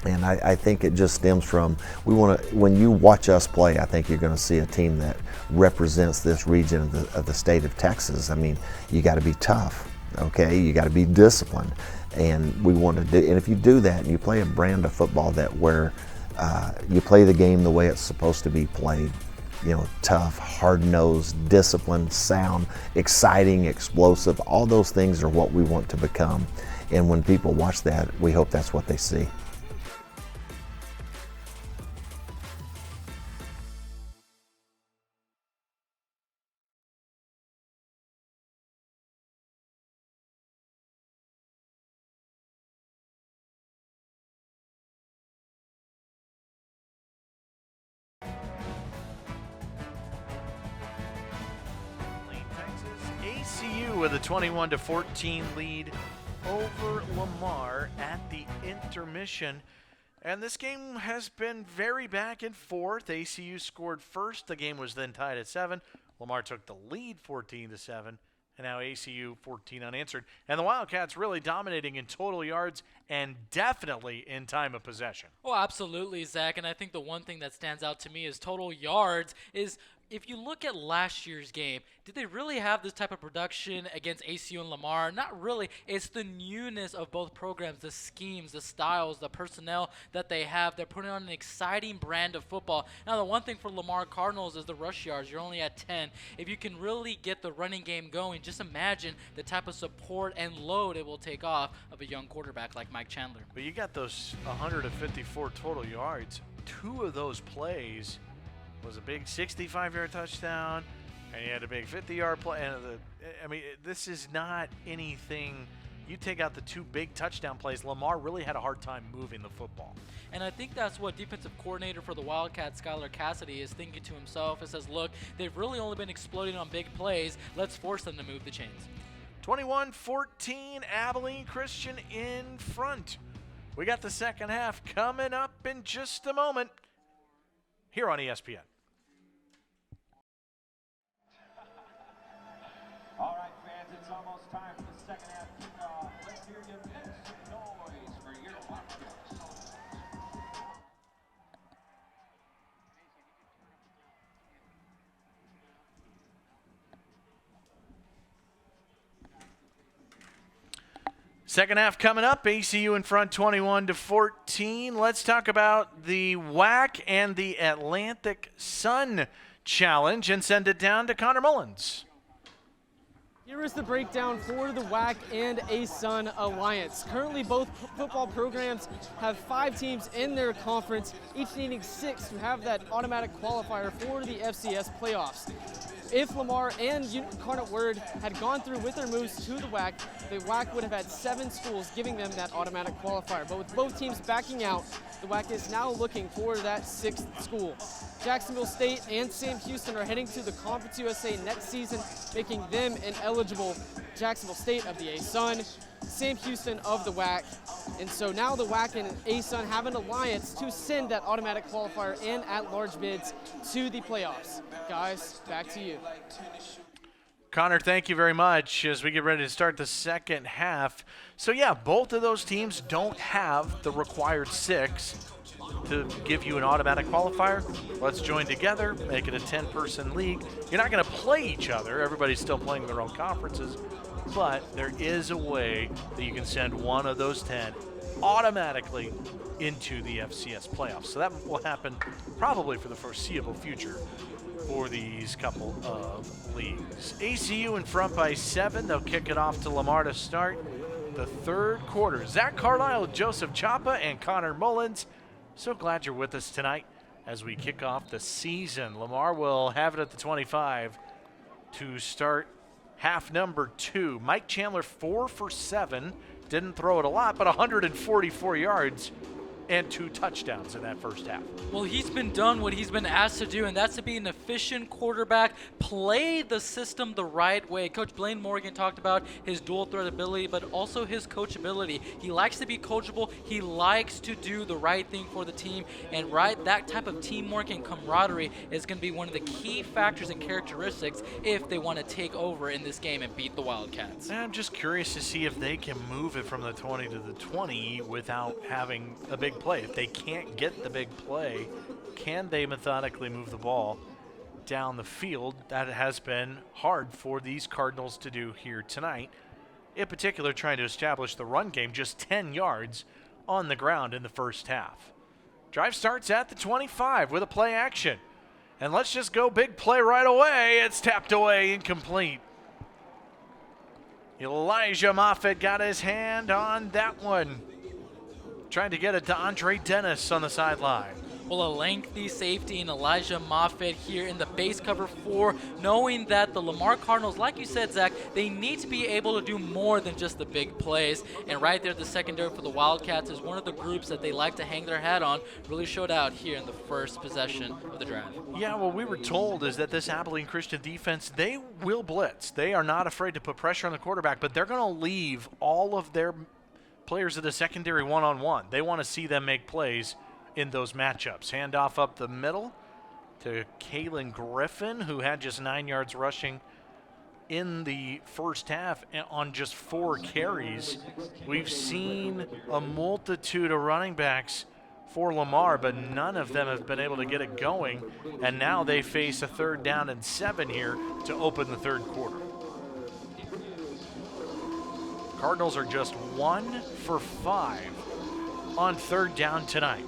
And I think it just stems from, when you watch us play, I think you're going to see a team that represents this region of the state of Texas. I mean, you got to be tough, okay? You got to be disciplined. And we want to do, and if you do that and you play a brand of football where you play the game the way it's supposed to be played, you know, tough, hard-nosed, disciplined, sound, exciting, explosive, all those things are what we want to become. And when people watch that, we hope that's what they see. ACU with a 21-14 lead over Lamar at the intermission. And this game has been very back and forth. ACU scored first. The game was then tied at 7. Lamar took the lead 14-7. And now ACU 14 unanswered. And the Wildcats really dominating in total yards and definitely in time of possession. Oh, absolutely, Zach. And I think the one thing that stands out to me is total yards is, if you look at last year's game, did they really have this type of production against ACU and Lamar? Not really. It's the newness of both programs, the schemes, the styles, the personnel that they have. They're putting on an exciting brand of football. Now, the one thing for Lamar Cardinals is the rush yards. You're only at 10. If you can really get the running game going, just imagine the type of support and load it will take off of a young quarterback like Mike Chandler. But you got those 154 total yards. 2 of those plays was a big 65-yard touchdown, and you had a big 50-yard play. And I mean, this is not anything. You take out the 2 big touchdown plays, Lamar really had a hard time moving the football. And I think that's what defensive coordinator for the Wildcats, Skylar Cassidy, is thinking to himself. It says, look, they've really only been exploding on big plays. Let's force them to move the chains. 21-14, Abilene Christian in front. We got the second half coming up in just a moment here on ESPN. All right, fans, it's almost time for the second half kickoff. Let's hear you make some noise for your Wildcats. Second half coming up, ACU in front 21-14. Let's talk about the WAC and the Atlantic Sun Challenge and send it down to Connor Mullins. Here is the breakdown for the WAC and ASUN Alliance. Currently, both football programs have 5 teams in their conference, each needing 6 to have that automatic qualifier for the FCS playoffs. If Lamar and Incarnate Word had gone through with their moves to the WAC would have had 7 schools giving them that automatic qualifier. But with both teams backing out, the WAC is now looking for that 6th school. Jacksonville State and Sam Houston are heading to the Conference USA next season, making them ineligible. Jacksonville State of the A-Sun, Sam Houston of the WAC. And so now the WAC and A-Sun have an alliance to send that automatic qualifier and at-large bids to the playoffs. Guys, back to you. Connor, thank you very much as we get ready to start the second half. So yeah, both of those teams don't have the required 6 to give you an automatic qualifier. Let's join together, make it a 10-person league. You're not going to play each other. Everybody's still playing their own conferences, but there is a way that you can send one of those 10 automatically into the FCS playoffs. So that will happen probably for the foreseeable future for these couple of leagues. ACU in front by 7. They'll kick it off to Lamar to start the third quarter. Zach Carlisle, Joseph Chapa, and Connor Mullins. So glad you're with us tonight as we kick off the season. Lamar will have it at the 25 to start half number 2. Mike Chandler 4 for 7. Didn't throw it a lot, but 144 yards and 2 touchdowns in that first half. Well, he's been done what he's been asked to do, and that's to be an efficient quarterback, play the system the right way. Coach Blaine Morgan talked about his dual threat ability, but also his coachability. He likes to be coachable. He likes to do the right thing for the team, and that type of teamwork and camaraderie is going to be one of the key factors and characteristics if they want to take over in this game and beat the Wildcats. And I'm just curious to see if they can move it from the 20 to the 20 without having a big play. If they can't get the big play, can they methodically move the ball down the field? That has been hard for these Cardinals to do here tonight. In particular, trying to establish the run game, just 10 yards on the ground in the first half. Drive starts at the 25 with a play action. And let's just go big play right away. It's tapped away, incomplete. Elijah Moffitt got his hand on that one. Trying to get it to Andre Dennis on the sideline. Well, a lengthy safety in Elijah Moffitt here in the base cover 4, knowing that the Lamar Cardinals, like you said, Zach, they need to be able to do more than just the big plays. And right there, the secondary for the Wildcats is one of the groups that they like to hang their hat on. Really showed out here in the first possession of the drive. Yeah, what we were told is that this Abilene Christian defense, they will blitz. They are not afraid to put pressure on the quarterback, but they're going to leave all of their players of the secondary one-on-one. They want to see them make plays in those matchups. Handoff up the middle to Kalen Griffin, who had just 9 yards rushing in the first half on just 4 carries. We've seen a multitude of running backs for Lamar, but none of them have been able to get it going, and now they face a 3rd down and 7 here to open the third quarter. Cardinals are just 1 for 5 on 3rd down tonight.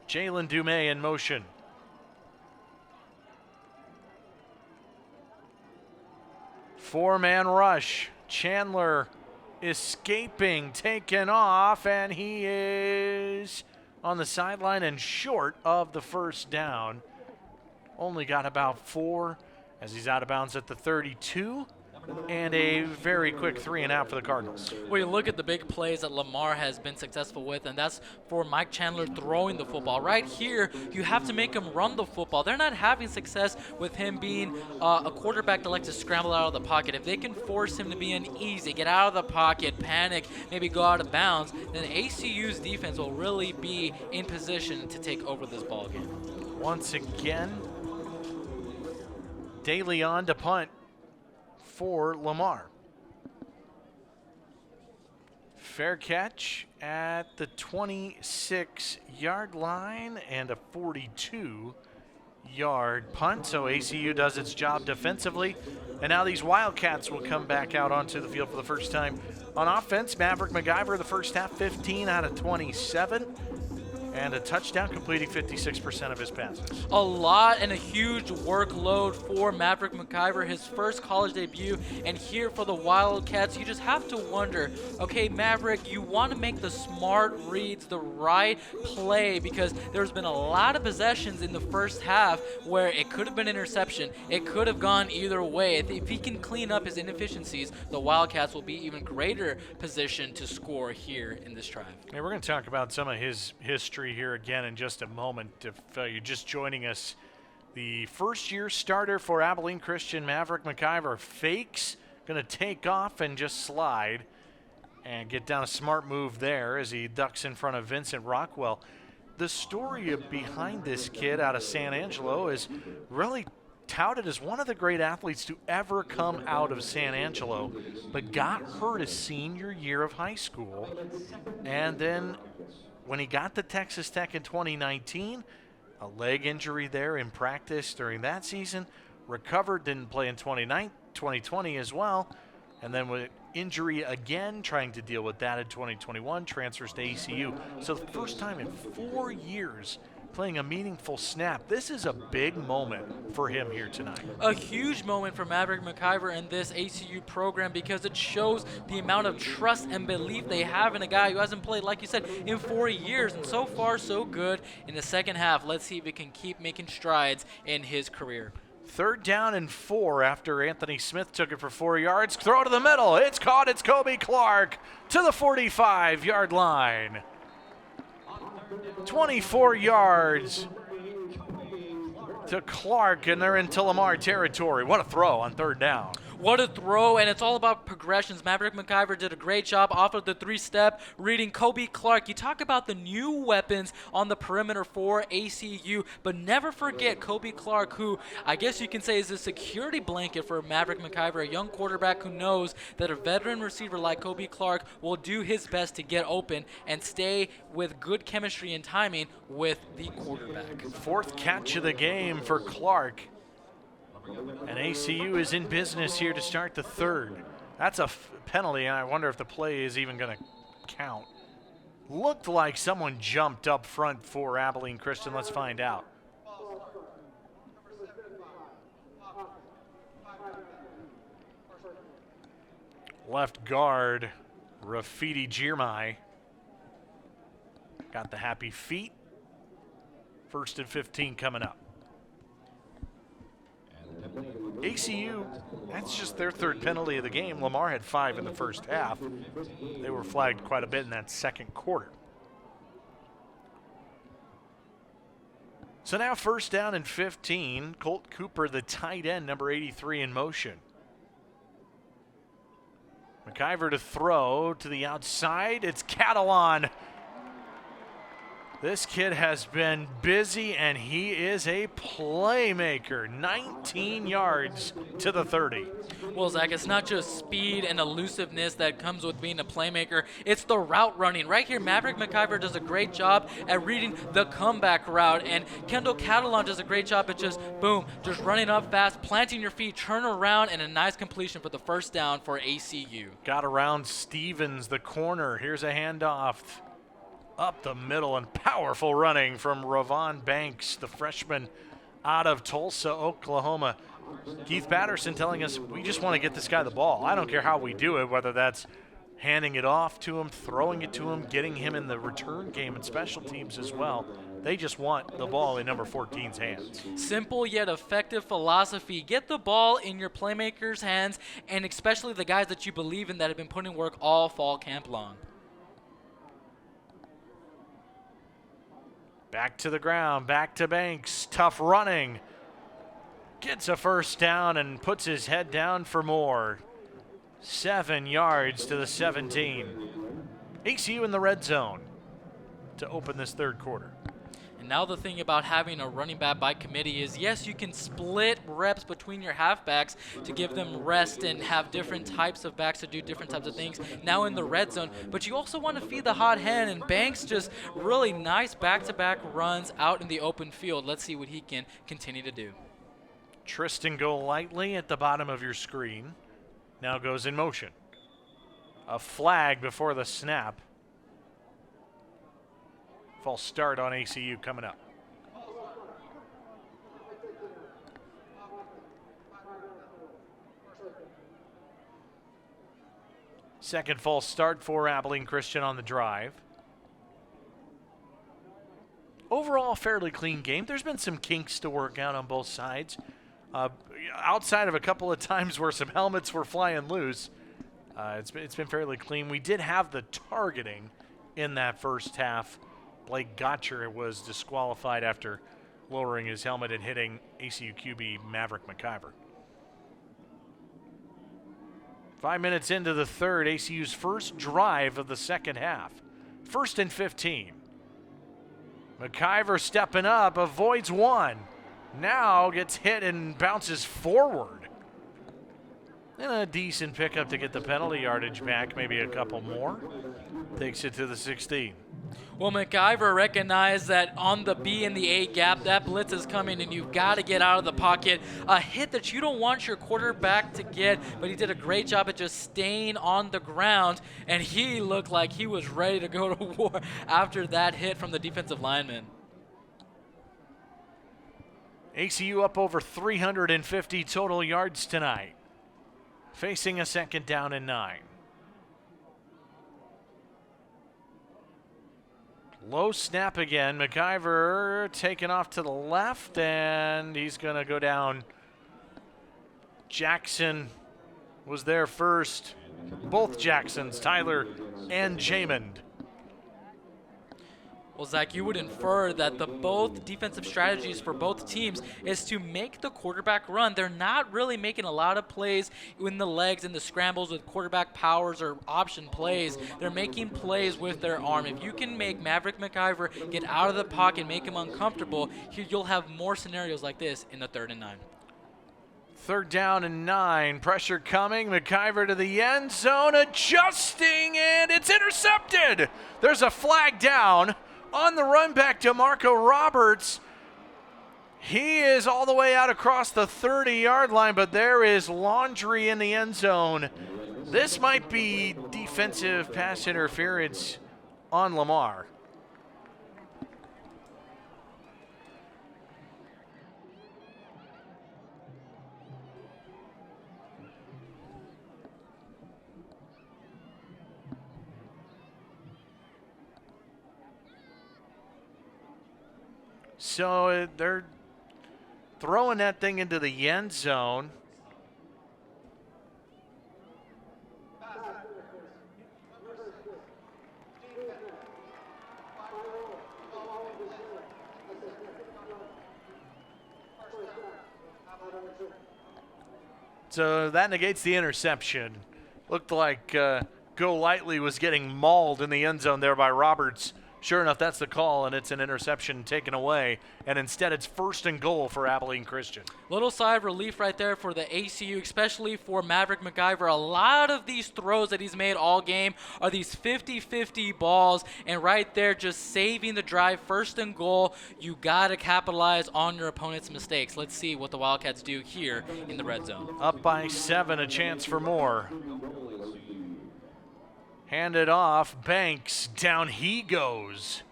Jalen Dumais in motion. Four-man rush. Chandler escaping, taken off, and he is on the sideline and short of the first down. Only got about 4 as he's out of bounds at the 32. And a very quick 3 and out for the Cardinals. Well, you look at the big plays that Lamar has been successful with, and that's for Mike Chandler throwing the football. Right here, you have to make him run the football. They're not having success with him being a quarterback that likes to scramble out of the pocket. If they can force him to be uneasy, get out of the pocket, panic, maybe go out of bounds, then ACU's defense will really be in position to take over this ball game. Once again, DeLeon to punt for Lamar. Fair catch at the 26-yard line and a 42-yard punt. So ACU does its job defensively. And now these Wildcats will come back out onto the field for the first time on offense. Maverick MacGyver, the first half, 15 out of 27. and a touchdown, completing 56% of his passes. A lot and a huge workload for Maverick McIver, his first college debut, and here for the Wildcats, you just have to wonder, okay, Maverick, you want to make the smart reads, the right play, because there's been a lot of possessions in the first half where it could have been interception, it could have gone either way. If he can clean up his inefficiencies, the Wildcats will be even greater position to score here in this drive. Hey, we're going to talk about some of his history here again in just a moment. If you're just joining us, the first-year starter for Abilene Christian, Maverick McIver, fakes, going to take off and just slide and get down a smart move there as he ducks in front of Vincent Rockwell. The story behind this kid out of San Angelo is really touted as one of the great athletes to ever come out of San Angelo, but got hurt his senior year of high school. And then when he got to Texas Tech in 2019, a leg injury there in practice during that season, recovered, didn't play in 2020 as well, and then with injury again, trying to deal with that in 2021, transfers to ACU. So the first time in 4 years playing a meaningful snap. This is a big moment for him here tonight. A huge moment for Maverick McIver and this ACU program because it shows the amount of trust and belief they have in a guy who hasn't played, like you said, in 4 years. And so far, so good in the second half. Let's see if it can keep making strides in his career. 3rd down and 4 after Anthony Smith took it for 4 yards. Throw to the middle. It's caught. It's Kobe Clark to the 45-yard line. 24 yards to Clark, and they're into Lamar territory. What a throw on 3rd down. What a throw, and it's all about progressions. Maverick McIver did a great job off of the 3-step, reading Kobe Clark. You talk about the new weapons on the perimeter for ACU, but never forget Kobe Clark, who I guess you can say is a security blanket for Maverick McIver, a young quarterback who knows that a veteran receiver like Kobe Clark will do his best to get open and stay with good chemistry and timing with the quarterback. 4th catch of the game for Clark. And ACU is in business here to start the 3rd. That's a penalty, and I wonder if the play is even going to count. Looked like someone jumped up front for Abilene Christian. Let's find out. Left guard, Rafidi Jirmai. Got the happy feet. 1st and 15 coming up. ACU, that's just their 3rd penalty of the game. Lamar had 5 in the first half. They were flagged quite a bit in that second quarter. So now 1st down and 15. Colt Cooper, the tight end, number 83, in motion. McIver to throw to the outside. It's Catalan. This kid has been busy, and he is a playmaker. 19 yards to the 30. Well, Zach, it's not just speed and elusiveness that comes with being a playmaker. It's the route running. Right here, Maverick McIver does a great job at reading the comeback route, and Kendall Catalan does a great job at just, boom, just running up fast, planting your feet, turn around, and a nice completion for the 1st down for ACU. Got around Stevens, the corner. Here's a handoff. Up the middle, and powerful running from Ravon Banks, the freshman out of Tulsa, Oklahoma. Keith Patterson telling us we just want to get this guy the ball. I don't care how we do it, whether that's handing it off to him, throwing it to him, getting him in the return game and special teams as well. They just want the ball in number 14's hands. Simple yet effective philosophy. Get the ball in your playmakers' hands, and especially the guys that you believe in that have been putting work all fall camp long. Back to the ground, back to Banks. Tough running. Gets a 1st down and puts his head down for more. 7 yards to the 17. ACU in the red zone to open this 3rd quarter. And now the thing about having a running back by committee is, yes, you can split reps between your halfbacks to give them rest and have different types of backs to do different types of things now in the red zone, but you also want to feed the hot hand, and Banks just really nice back-to-back runs out in the open field. Let's see what he can continue to do. Tristan Golightly at the bottom of your screen now goes in motion. A flag before the snap. False start on ACU coming up. Second false start for Abilene Christian on the drive. Overall, fairly clean game. There's been some kinks to work out on both sides. Outside of a couple of times where some helmets were flying loose, it's been fairly clean. We did have the targeting in that first half. Blake Gotcher was disqualified after lowering his helmet and hitting ACU QB Maverick McIver. 5 minutes into the third, ACU's first drive of the second half. 1st and 15. McIver stepping up, avoids one. Now gets hit and bounces forward. And a decent pickup to get the penalty yardage back, maybe a couple more. Takes it to the 16. Well, McIver recognized that on the B and the A gap, that blitz is coming and you've got to get out of the pocket. A hit that you don't want your quarterback to get, but he did a great job at just staying on the ground, and he looked like he was ready to go to war after that hit from the defensive lineman. ACU up over 350 total yards tonight, facing a 2nd down and 9. Low snap again. McIver taken off to the left, and he's going to go down. Jackson was there first. Both Jacksons, Tyler and Jamond. Well, Zach, you would infer that the both defensive strategies for both teams is to make the quarterback run. They're not really making a lot of plays in the legs and the scrambles with quarterback powers or option plays. They're making plays with their arm. If you can make Maverick McIver get out of the pocket and make him uncomfortable, you'll have more scenarios like this in the 3rd and 9. 3rd down and 9. Pressure coming. McIver to the end zone, adjusting, and it's intercepted. There's a flag down. On the run back to Marco Roberts. He is all the way out across the 30-yard line, but there is Laundry in the end zone. This might be defensive pass interference on Lamar. So they're throwing that thing into the end zone. So that negates the interception. Looked like Go Lightly was getting mauled in the end zone there by Roberts. Sure enough, that's the call, and it's an interception taken away. And instead, it's 1st and goal for Abilene Christian. Little sigh of relief right there for the ACU, especially for Maverick McIver. A lot of these throws that he's made all game are these 50-50 balls, and right there, just saving the drive, 1st and goal. You got to capitalize on your opponent's mistakes. Let's see what the Wildcats do here in the red zone. Up by 7, a chance for more. Handed off, Banks, down he goes.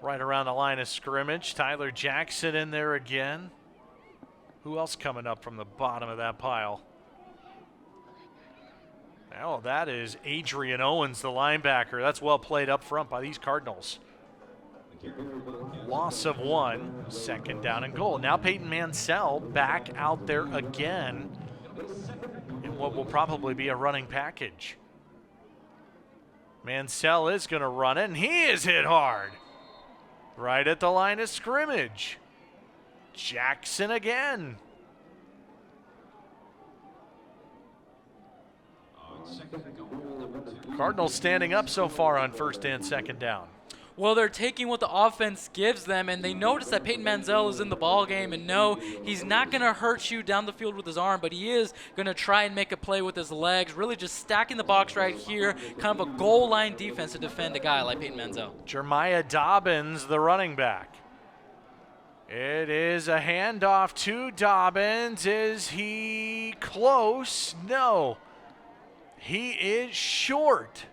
Right around the line of scrimmage. Tyler Jackson in there again. Who else coming up from the bottom of that pile? Oh, that is Adrian Owens, the linebacker. That's well played up front by these Cardinals. Loss of 1, 2nd down and goal. Now Peyton Mansell back out there again in what will probably be a running package. Mansell is going to run it, and he is hit hard. Right at the line of scrimmage. Jackson again. Cardinals standing up so far on 1st and 2nd down. Well, they're taking what the offense gives them, and they notice that Peyton Mansell is in the ball game, and no, he's not going to hurt you down the field with his arm, but he is going to try and make a play with his legs, really just stacking the box right here, kind of a goal line defense to defend a guy like Peyton Mansell. Jeremiah Dobbins, the running back. It is a handoff to Dobbins. Is he close? No. He is short.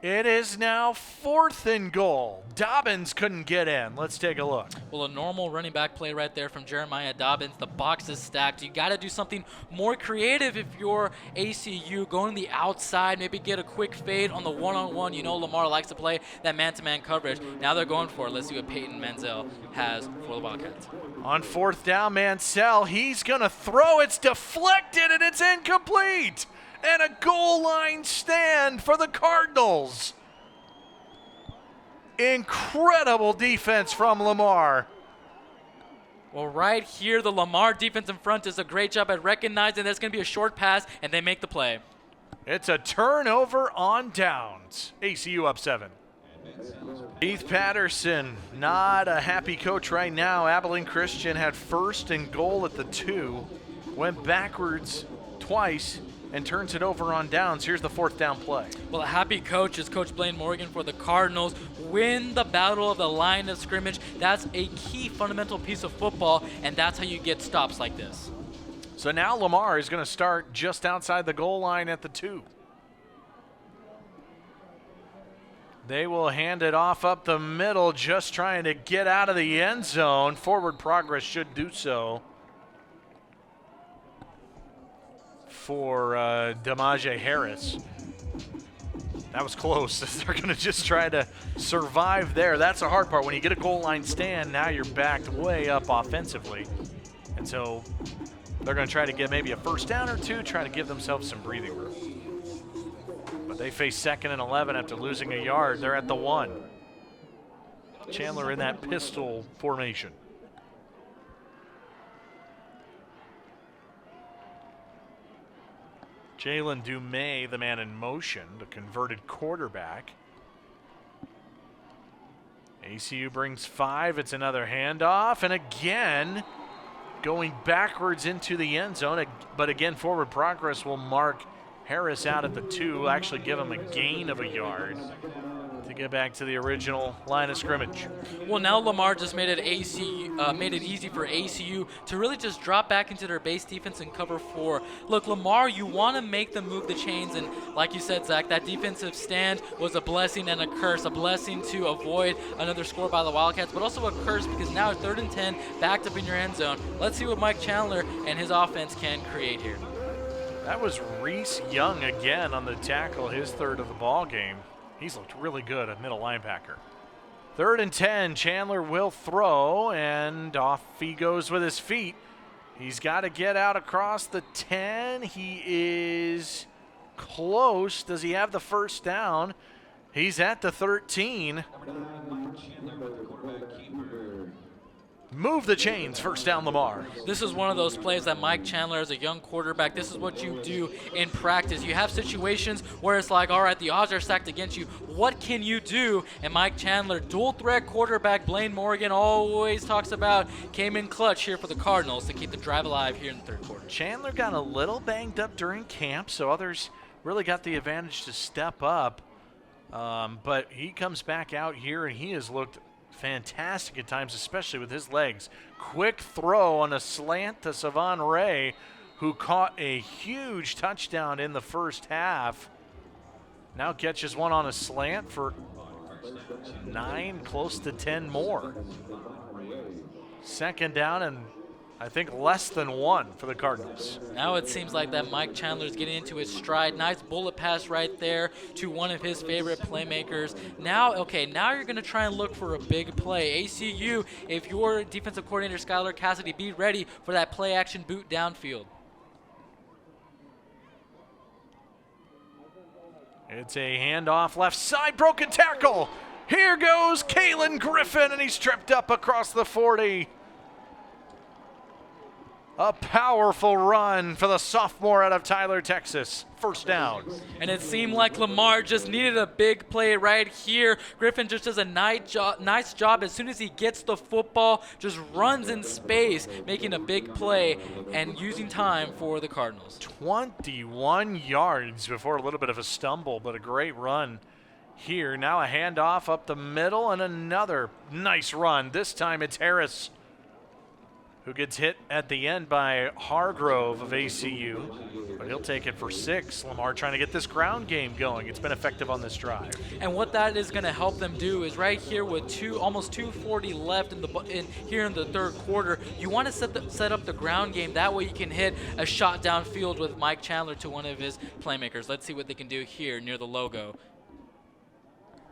It is now 4th and goal. Dobbins couldn't get in. Let's take a look. Well, a normal running back play right there from Jeremiah Dobbins. The box is stacked. You got to do something more creative if you're ACU. Going to the outside, maybe get a quick fade on the one-on-one. You know Lamar likes to play that man-to-man coverage. Now they're going for it. Let's see what Peyton Menzel has for the Wildcats. On 4th down, Mansell, he's going to throw. It's deflected, and it's incomplete. And a goal line stand for the Cardinals. Incredible defense from Lamar. Well, right here, the Lamar defense in front does a great job at recognizing there's going to be a short pass, and they make the play. It's a turnover on downs. ACU up 7. Keith Patterson, not a happy coach right now. Abilene Christian had 1st and goal at the 2, went backwards twice, and turns it over on downs. Here's the 4th down play. Well, a happy coach is Coach Blaine Morgan for the Cardinals. Win the battle of the line of scrimmage. That's a key fundamental piece of football, and that's how you get stops like this. So now Lamar is going to start just outside the goal line at the 2. They will hand it off up the middle, just trying to get out of the end zone. Forward progress should do so for Demaje Harris. That was close. They're going to just try to survive there. That's the hard part. When you get a goal line stand, now you're backed way up offensively. And so they're going to try to get maybe a 1st down or 2, try to give themselves some breathing room. But they face 2nd and 11 after losing a yard. They're at the 1. Chandler in that pistol formation. Jalen Dumais, the man in motion, the converted quarterback. ACU brings 5. It's another handoff. And again, going backwards into the end zone. But again, forward progress will mark Harris out at the 2. Actually give him a gain of a yard to get back to the original line of scrimmage. Well, now Lamar just made it easy for ACU to really just drop back into their base defense and cover 4. Look, Lamar, you want to make them move the chains, and like you said, Zach, that defensive stand was a blessing and a curse. A blessing to avoid another score by the Wildcats, but also a curse because now it's 3rd and 10, backed up in your end zone. Let's see what Mike Chandler and his offense can create here. That was Reese Young again on the tackle, his 3rd of the ball game. He's looked really good at middle linebacker. 3rd and 10, Chandler will throw, and off he goes with his feet. He's got to get out across the 10. He is close. Does he have the 1st down? He's at the 13. Move the chains, 1st down Lamar. This is one of those plays that Mike Chandler, as a young quarterback, this is what you do in practice. You have situations where it's like, all right, the odds are stacked against you. What can you do? And Mike Chandler, dual threat quarterback, Blaine Morgan always talks about, came in clutch here for the Cardinals to keep the drive alive here in the 3rd quarter. Chandler got a little banged up during camp, so others really got the advantage to step up. But he comes back out here, and he has looked fantastic at times, especially with his legs. Quick throw on a slant to Savon Ray, who caught a huge touchdown in the 1st half. Now catches one on a slant for 9, close to 10 more. 2nd down and I think less than 1 for the Cardinals. Now it seems like that Mike Chandler's getting into his stride. Nice bullet pass right there to one of his favorite playmakers. Now you're going to try and look for a big play. ACU, if your defensive coordinator Skylar Cassidy, be ready for that play action boot downfield. It's a handoff left side, broken tackle. Here goes Kalen Griffin, and he's tripped up across the 40. A powerful run for the sophomore out of Tyler, Texas. 1st down. And it seemed like Lamar just needed a big play right here. Griffin just does a nice job. As soon as he gets the football, just runs in space, making a big play and using time for the Cardinals. 21 yards before a little bit of a stumble, but a great run here. Now a handoff up the middle and another nice run. This time it's Harris. who gets hit at the end by Hargrove of ACU, but he'll take it for 6. Lamar trying to get this ground game going. It's been effective on this drive. And what that is going to help them do is right here with almost 2:40 left here in the third quarter, you want to set up the ground game. That way you can hit a shot downfield with Mike Chandler to one of his playmakers. Let's see what they can do here near the logo.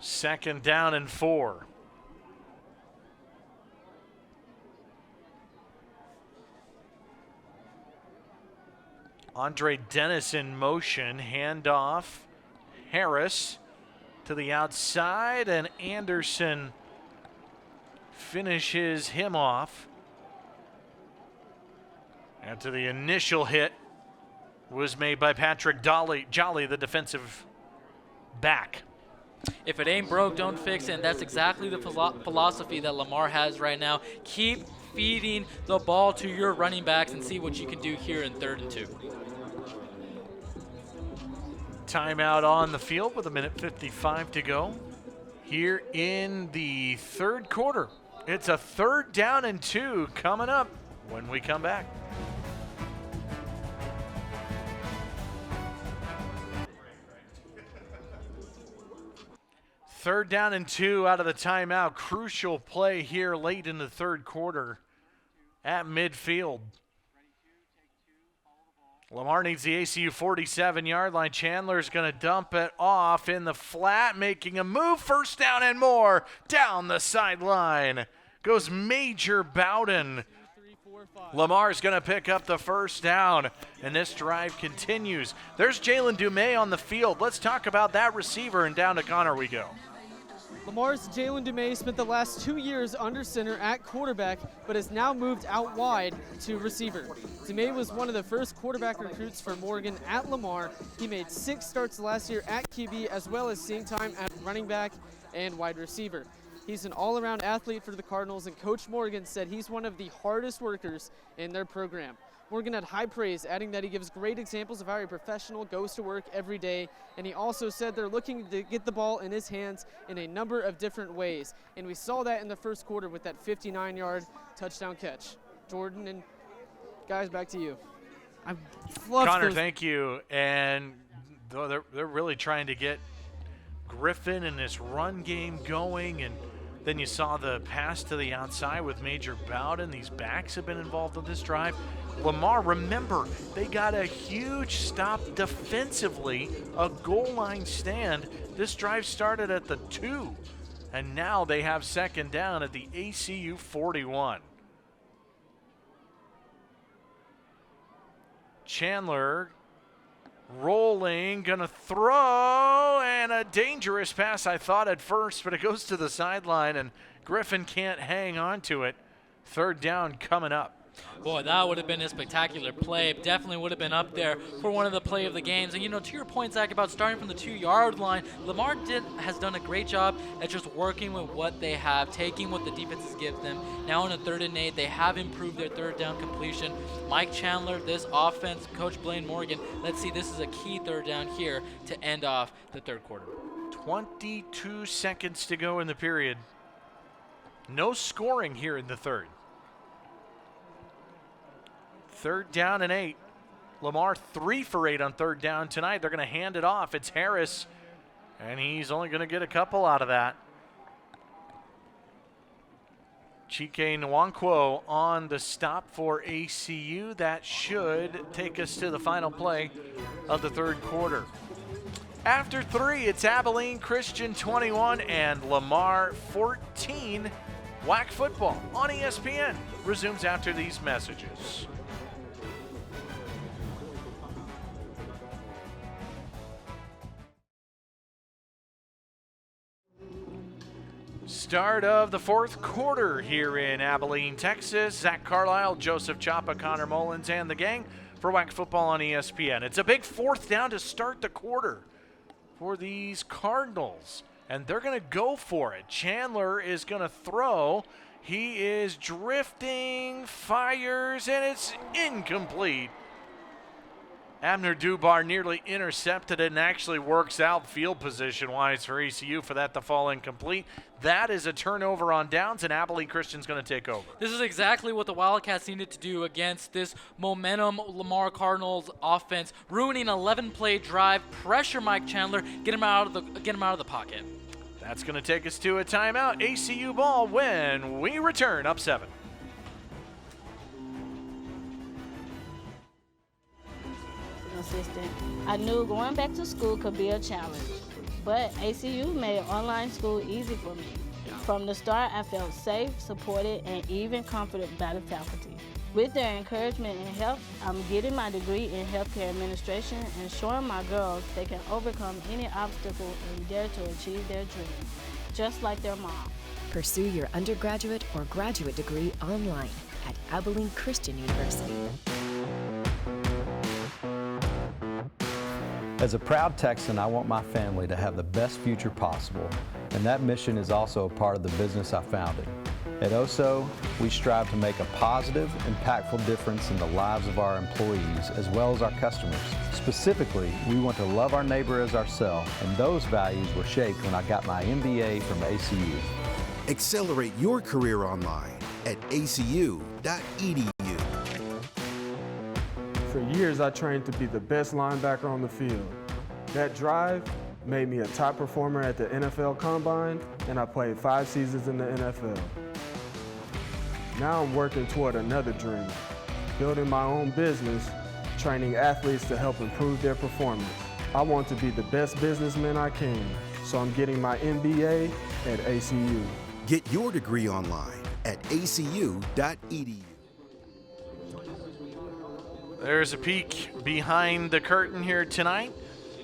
2nd down and 4. Andre Dennis in motion, handoff. Harris to the outside, and Anderson finishes him off. After the initial hit was made by Patrick Jolly, the defensive back. If it ain't broke, don't fix it. And that's exactly the philosophy that Lamar has right now. Keep feeding the ball to your running backs and see what you can do here in 3rd and 2. Timeout on the field with 1:55 to go here in the third quarter. It's a 3rd down and 2 coming up when we come back. Third down and 2 out of the timeout. Crucial play here late in the third quarter at midfield. Lamar needs the ACU 47-yard line. Chandler's going to dump it off in the flat, making a move. 1st down and more down the sideline. Goes Major Bowden. Lamar's going to pick up the 1st down, and this drive continues. There's Jalen Dumais on the field. Let's talk about that receiver, and down to Connor we go. Lamar's Jalen Dumais spent the last 2 years under center at quarterback, but has now moved out wide to receiver. Dumais was one of the first quarterback recruits for Morgan at Lamar. He made 6 starts last year at QB, as well as seeing time at running back and wide receiver. He's an all-around athlete for the Cardinals, and Coach Morgan said he's one of the hardest workers in their program. Morgan had high praise, adding that he gives great examples of how a professional goes to work every day, and he also said they're looking to get the ball in his hands in a number of different ways, and we saw that in the first quarter with that 59-yard touchdown catch. Jordan and guys, back to you. Connor, thank you. And they're really trying to get Griffin and this run game going, and then you saw the pass to the outside with Major Bowden. These backs have been involved in this drive. Lamar, remember, they got a huge stop defensively, a goal line stand. This drive started at the 2, and now they have 2nd down at the ACU 41. Chandler rolling, gonna throw, and a dangerous pass I thought at first, but it goes to the sideline, and Griffin can't hang on to it. 3rd down coming up. Boy, that would have been a spectacular play. Definitely would have been up there for one of the play of the games. And, you know, to your point, Zach, about starting from the 2-yard line, Lamar has done a great job at just working with what they have, taking what the defenses give them. Now in a 3rd and 8, they have improved their 3rd down completion. Mike Chandler, this offense, Coach Blaine Morgan, let's see, this is a key 3rd down here to end off the 3rd quarter. 22 seconds to go in the period. No scoring here in the 3rd. 3rd down and 8. Lamar 3 for 8 on 3rd down tonight. They're going to hand it off. It's Harris, and he's only going to get a couple out of that. Chike Nwankwo on the stop for ACU. That should take us to the final play of the 3rd quarter. After 3, it's Abilene Christian 21 and Lamar 14. WAC football on ESPN resumes after these messages. Start of the 4th quarter here in Abilene, Texas. Zach Carlisle, Joseph Chapa, Connor Mullins, and the gang for WAC football on ESPN. It's a big 4th down to start the quarter for these Cardinals, and they're going to go for it. Chandler is going to throw. He is drifting, fires, and it's incomplete. Abner Dubar nearly intercepted it and actually works out field position-wise for ACU for that to fall incomplete. That is a turnover on downs, and Abilene Christian's going to take over. This is exactly what the Wildcats needed to do against this momentum Lamar Cardinals offense, ruining an 11-play drive, pressure Mike Chandler, get him out of the pocket. That's going to take us to a timeout. ACU ball when we return up 7. Assistant. I knew going back to school could be a challenge, but ACU made online school easy for me. From the start, I felt safe, supported, and even comforted by the faculty. With their encouragement and help, I'm getting my degree in healthcare administration and showing my girls they can overcome any obstacle and dare to achieve their dreams, just like their mom. Pursue your undergraduate or graduate degree online at Abilene Christian University. As a proud Texan, I want my family to have the best future possible, and that mission is also a part of the business I founded. At OSO, we strive to make a positive, impactful difference in the lives of our employees as well as our customers. Specifically, we want to love our neighbor as ourselves, and those values were shaped when I got my MBA from ACU. Accelerate your career online at acu.edu. For years, I trained to be the best linebacker on the field. That drive made me a top performer at the NFL Combine, and I played 5 seasons in the NFL. Now I'm working toward another dream, building my own business, training athletes to help improve their performance. I want to be the best businessman I can, so I'm getting my MBA at ACU. Get your degree online at acu.edu. There's a peek behind the curtain here tonight.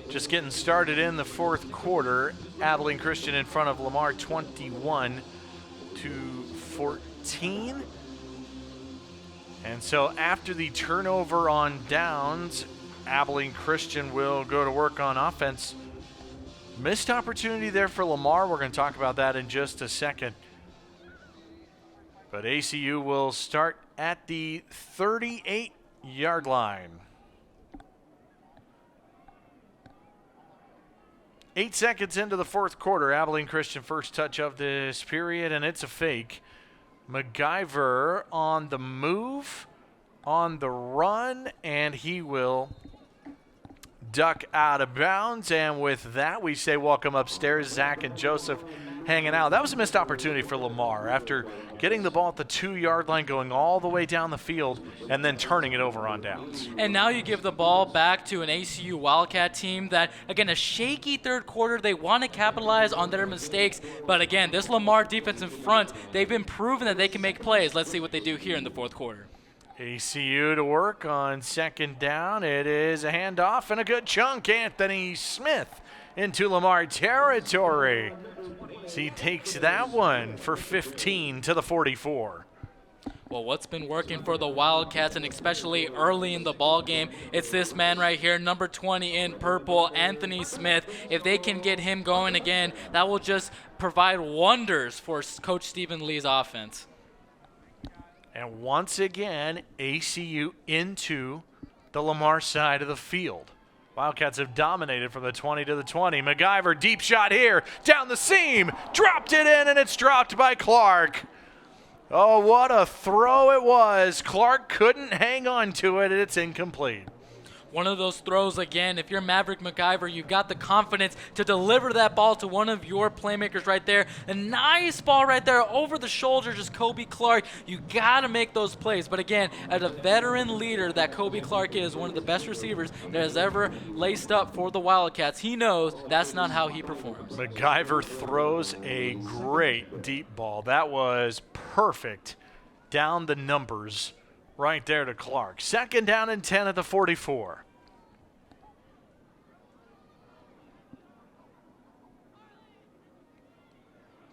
Just getting started in the fourth quarter. Abilene Christian in front of Lamar 21-14. And so after the turnover on downs, Abilene Christian will go to work on offense. Missed opportunity there for Lamar. We're going to talk about that in just a second. But ACU will start at the 38-yard line. 8 seconds into the fourth quarter, Abilene Christian first touch of this period, and it's a fake. MacGyver on the move, on the run, and he will duck out of bounds. And with that, we say welcome upstairs, Zach and Joseph hanging out. That was a missed opportunity for Lamar after getting the ball at the 2-yard line, going all the way down the field, and then turning it over on downs. And now you give the ball back to an ACU Wildcat team that, again, a shaky third quarter. They want to capitalize on their mistakes. But, again, this Lamar defensive front, they've been proven that they can make plays. Let's see what they do here in the fourth quarter. ACU to work on second down. It is a handoff and a good chunk. Anthony Smith into Lamar territory. So he takes that one for 15 to the 44. Well, what's been working for the Wildcats, and especially early in the ball game, it's this man right here, number 20 in purple, Anthony Smith. If they can get him going again, that will just provide wonders for Coach Stephen Lee's offense. And once again, ACU into the Lamar side of the field. Wildcats have dominated from the 20 to the 20. MacGyver, deep shot here, down the seam, dropped it in, and it's dropped by Clark. Oh, what a throw it was. Clark couldn't hang on to it, and it's incomplete. One of those throws, again, if you're Maverick MacGyver, you've got the confidence to deliver that ball to one of your playmakers right there. A nice ball right there over the shoulder, just Kobe Clark. You got to make those plays. But again, as a veteran leader that Kobe Clark is, one of the best receivers that has ever laced up for the Wildcats, he knows that's not how he performs. MacGyver throws a great deep ball. That was perfect down the numbers right there to Clark. Second down and 10 at the 44.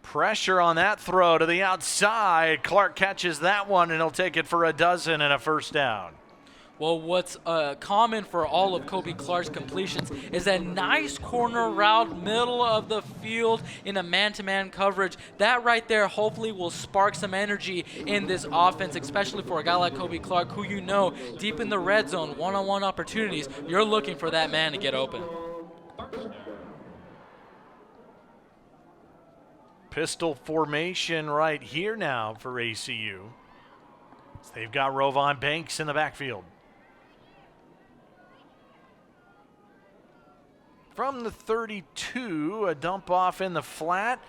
Pressure on that throw to the outside. Clark catches that one, and he'll take it for a dozen and a first down. Well, what's common for all of Kobe Clark's completions is that nice corner route, middle of the field in a man-to-man coverage. That right there hopefully will spark some energy in this offense, especially for a guy like Kobe Clark, who you know, deep in the red zone, one-on-one opportunities, you're looking for that man to get open. Pistol formation right here now for ACU. They've got Rovon Banks in the backfield. From the 32, a dump off in the flat,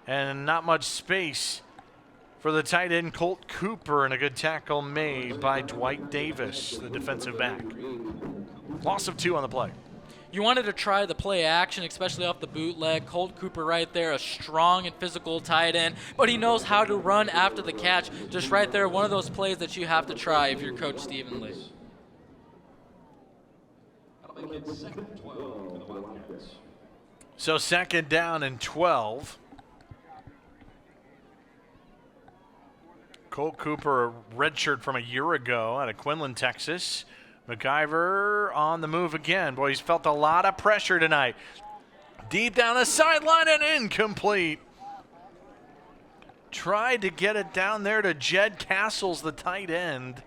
and not much space for the tight end Colt Cooper, and a good tackle made by Dwight Davis, the defensive back. Loss of 2 on the play. You wanted to try the play action, especially off the bootleg. Colt Cooper right there, a strong and physical tight end, but he knows how to run after the catch. Just right there, one of those plays that you have to try if you're Coach Stephen Lee. So 2nd down and 12. Colt Cooper, a redshirt from a year ago out of Quinlan, Texas. McIver on the move again. Boy, he's felt a lot of pressure tonight. Deep down the sideline and incomplete. Tried to get it down there to Jed Castles, the tight end.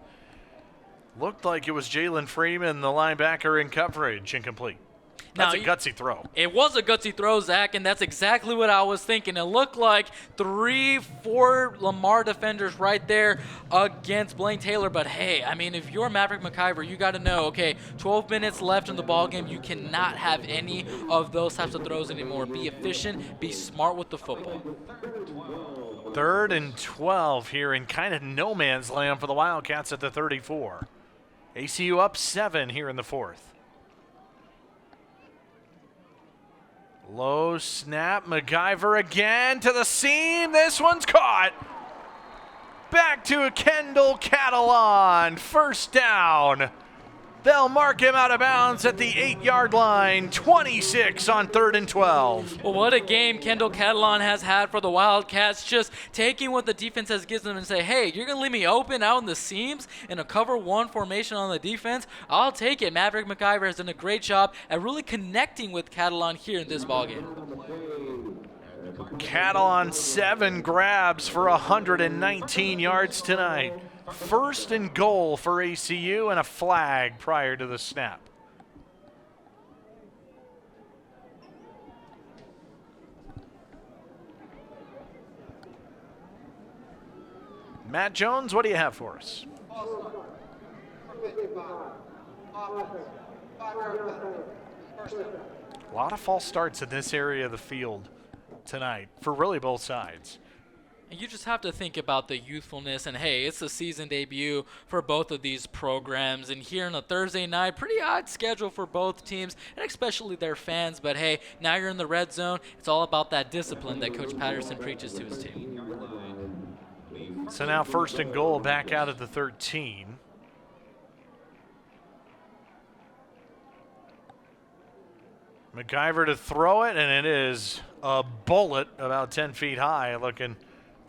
Looked like it was Jalen Freeman, the linebacker, in coverage. Incomplete. That's a gutsy throw. It was a gutsy throw, Zach, and that's exactly what I was thinking. It looked like 3-4 Lamar defenders right there against Blaine Taylor. But, hey, I mean, if you're Maverick McIver, you got to know, okay, 12 minutes left in the ballgame. You cannot have any of those types of throws anymore. Be efficient. Be smart with the football. 3rd and 12 here in kind of no man's land for the Wildcats at the 34. ACU up 7 here in the 4th. Low snap, McIver again to the seam. This one's caught. Back to Kendall Catalan. 1st down. They'll mark him out of bounds at the 8-yard line. 26 on 3rd and 12. Well, what a game Kendall Catalan has had for the Wildcats. Just taking what the defense has given them and say, hey, you're going to leave me open out in the seams in a cover 1 formation on the defense? I'll take it. Maverick McIver has done a great job at really connecting with Catalan here in this ballgame. Catalan 7 grabs for 119 yards tonight. 1st and goal for ACU and a flag prior to the snap. Matt Jones, what do you have for us? A lot of false starts in this area of the field tonight for really both sides. And you just have to think about the youthfulness, and hey, it's a season debut for both of these programs. And here on a Thursday night, pretty odd schedule for both teams, and especially their fans. But hey, now you're in the red zone. It's all about that discipline that Coach Patterson preaches to his team. So now 1st and goal back out at the 13. McIver to throw it, and it is a bullet about 10 feet high, looking